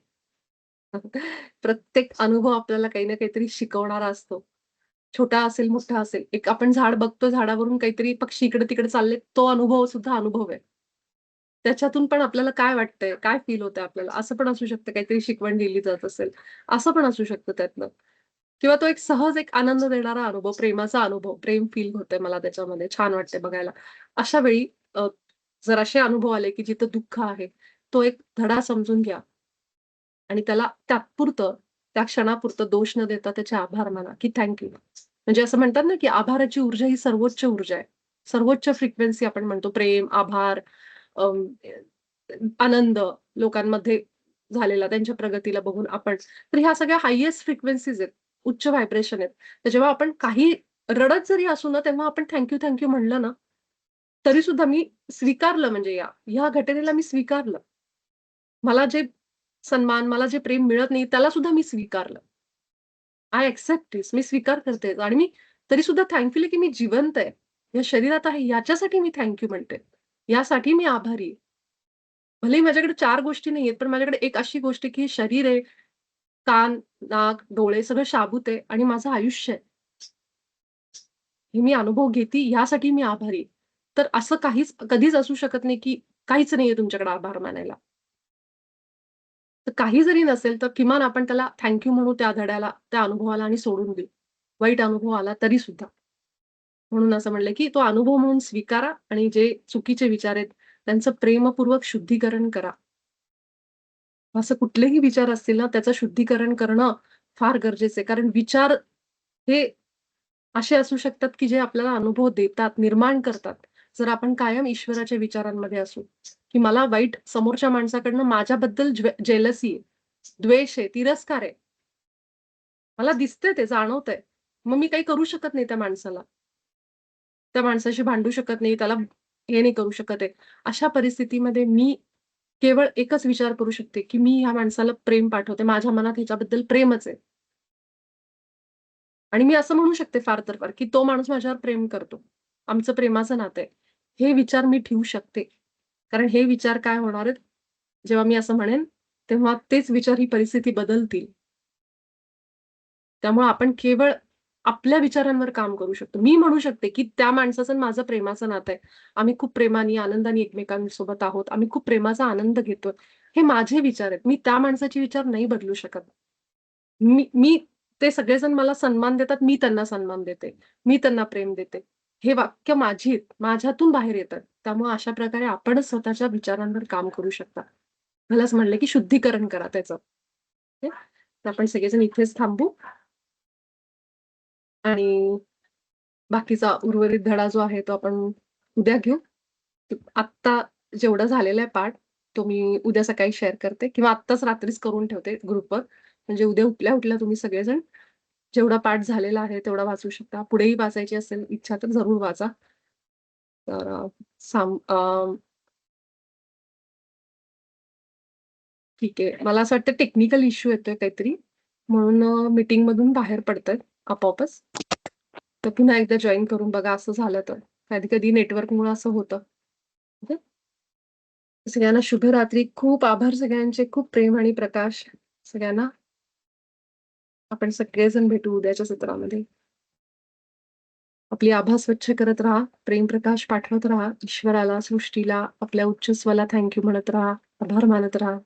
Speaker 1: प्रत्येक अनुभव आपल्याला काही ना काहीतरी शिकवणारा असतो. छोटा असेल, मोठा असेल. एक आपण झाड बघतो, झाडावरून काहीतरी पक्षी इकडे-तिकडे चालले, तो अनुभव सुद्धा अनुभव आहे. त्याच्यातून पण आपल्याला काय वाटतंय, काय फील होतंय आपल्याला, असं पण असू शकतं, काहीतरी शिकवण दिली जात असेल, असं पण असू शकतं त्यातनं. किंवा तो एक सहज एक आनंद देणारा अनुभव, प्रेमाचा अनुभव, प्रेम फील होतंय मला त्याच्यामध्ये, छान वाटतंय बघायला. अशा वेळी जर असे अनुभव आले, की जिथं दुःख आहे, तो एक धडा समजून घ्या आणि त्याला तात्पुरतं, त्या क्षणापुरतं दोष न देता त्याचे आभार माना, की थँक यू. म्हणजे असं म्हणतात ना, की आभाराची ऊर्जा ही सर्वोच्च ऊर्जा आहे. सर्वोच्च फ्रिक्वेन्सी आपण म्हणतो प्रेम, आभार, अं, आनंद लोकांमध्ये झालेला त्यांच्या प्रगतीला बघून आपण. तर ह्या सगळ्या हायेस्ट फ्रिक्वेन्सीज आहेत, उच्च व्हायब्रेशन आहेत. तर जेव्हा आपण काही रडत जरी असू ना, तेव्हा आपण थँक यू म्हणलं ना, तरी सुद्धा मी स्वीकारलं म्हणजे ह्या घटनेला मी स्वीकारलं. मला जे सन्मान, मला जे प्रेम मिळत नाही त्याला सुद्धा मी स्वीकारलं. I accept this. मी स्वीकार करते आणि मी तरी सुद्धा थँकफुल की मी जिवंत आहे. या शरीरात आहे याच्यासाठी मी थँक यू म्हणते. यासाठी मी आभारी आहे. भलेही माझ्याकडे 4 गोष्टी नाहीयेत, पण माझ्याकडे एक अशी गोष्ट आहे की शरीर आहे, कान, नाक, डोळे सगळं शाबूत आहे आणि माझं आयुष्य आहे. हे मी अनुभव घेते यासाठी मी आभारी आहे. तर असं काहीच कधीच असू शकत नाही की काहीच नाहीये तुमच्याकडे आभार मानायला. तर काही जरी नसेल, तर किमान आपण त्याला थँक यू म्हणू त्या धड्याला, त्या अनुभवाला आणि सोडून देऊ. वाईट अनुभव आला तरी सुद्धा. म्हणून असं म्हणलं, की तो अनुभव म्हणून स्वीकारा आणि जे चुकीचे विचार आहेत, त्यांचं प्रेमपूर्वक शुद्धीकरण करा. असं कुठलेही विचार असतील ना, त्याचं शुद्धीकरण करणं फार गरजेचं आहे. कारण विचार हे असे असू शकतात, की जे आपल्याला अनुभव देतात, निर्माण करतात. जर आपण कायम ईश्वराच्या विचारांमध्ये असू, की मला वाईट समोरच्या माणसाकडनं माझ्याबद्दल जेलसी आहे, द्वेष आहे, तिरस्कार आहे. मला दिसतंय ते, जाणवतंय. मग मी काही करू शकत नाही त्या माणसाला. त्या माणसाशी भांडू शकत नाही, त्याला हे नाही करू शकत आहे. अशा परिस्थितीमध्ये मी केवळ एकच विचार करू शकते, की मी ह्या माणसाला प्रेम पाठवते. माझ्या मनात ह्याच्याबद्दल प्रेमच आहे. आणि मी असं म्हणू शकते फार तर फार, की तो माणूस माझ्यावर प्रेम करतो. आमचं प्रेमाचं नातं आहे. हे विचार मी ठेवू शकते. कारण हे विचार काय होणार आहेत, जेव्हा मी असं म्हणेन, तेव्हा तेच विचार ही परिस्थिती बदलतील. त्यामुळे आपण केवळ आपल्या विचारांवर काम करू शकतो. मी म्हणू शकते, की त्या माणसाचं आणि माझं प्रेमाचं नातं आहे. आम्ही खूप प्रेमाने, आनंदाने एकमेकांसोबत आहोत. आम्ही खूप प्रेमाचा आनंद घेतोय. हे माझे विचार आहेत. मी त्या माणसाचे विचार नाही बदलू शकत. मी मी ते सगळेजण मला सन्मान देतात, मी त्यांना सन्मान देते. मी त्यांना प्रेम देते. हे वाक्य माझी आहेत. माझ्यातून बाहेर येतात. त्यामुळे अशा प्रकारे आपणच स्वतःच्या विचारांवर काम करू शकता. मलाच म्हणलं, की शुद्धीकरण करा त्याचं. ओके. तर आपण सगळेजण इथेच थांबू. आणि बाकीचा उर्वरित धडा जो आहे तो आपण उद्या घेऊ. आत्ता जेवढं झालेलं आहे पाठ, तो मी उद्या सकाळी शेअर करते किंवा आत्ताच रात्रीच करून ठेवते ग्रुपवर. म्हणजे उद्या उठल्या-उठल्या तुम्ही सगळेजण जेवढा पाठ झालेला आहे तेवढा वाचू शकता. पुढेही वाचायची असेल इच्छा तर जरूर वाचा. तर ठीक आहे. मला असं वाटतं टेक्निकल इश्यू येतोय काहीतरी म्हणून मीटिंगमधून बाहेर पडतायत आपोआपच. तर पुन्हा एकदा जॉइन करून बघा असं झालं तर. कधी-कधी नेटवर्कमुळं असं होतं. ओके. सगळ्यांना शुभरात्री. खूप आभार सगळ्यांचे. खूप प्रेम आणि प्रकाश सगळ्यांना. आपण सगळेजण भेटू उद्याच्या सत्रामध्ये. आपली आभा स्वच्छ करत राहा. प्रेम प्रकाश पाठवत राहा. ईश्वराला, सृष्टीला, आपल्या उच्च स्वला थँक यू म्हणत राहा. आभार मानत राहा.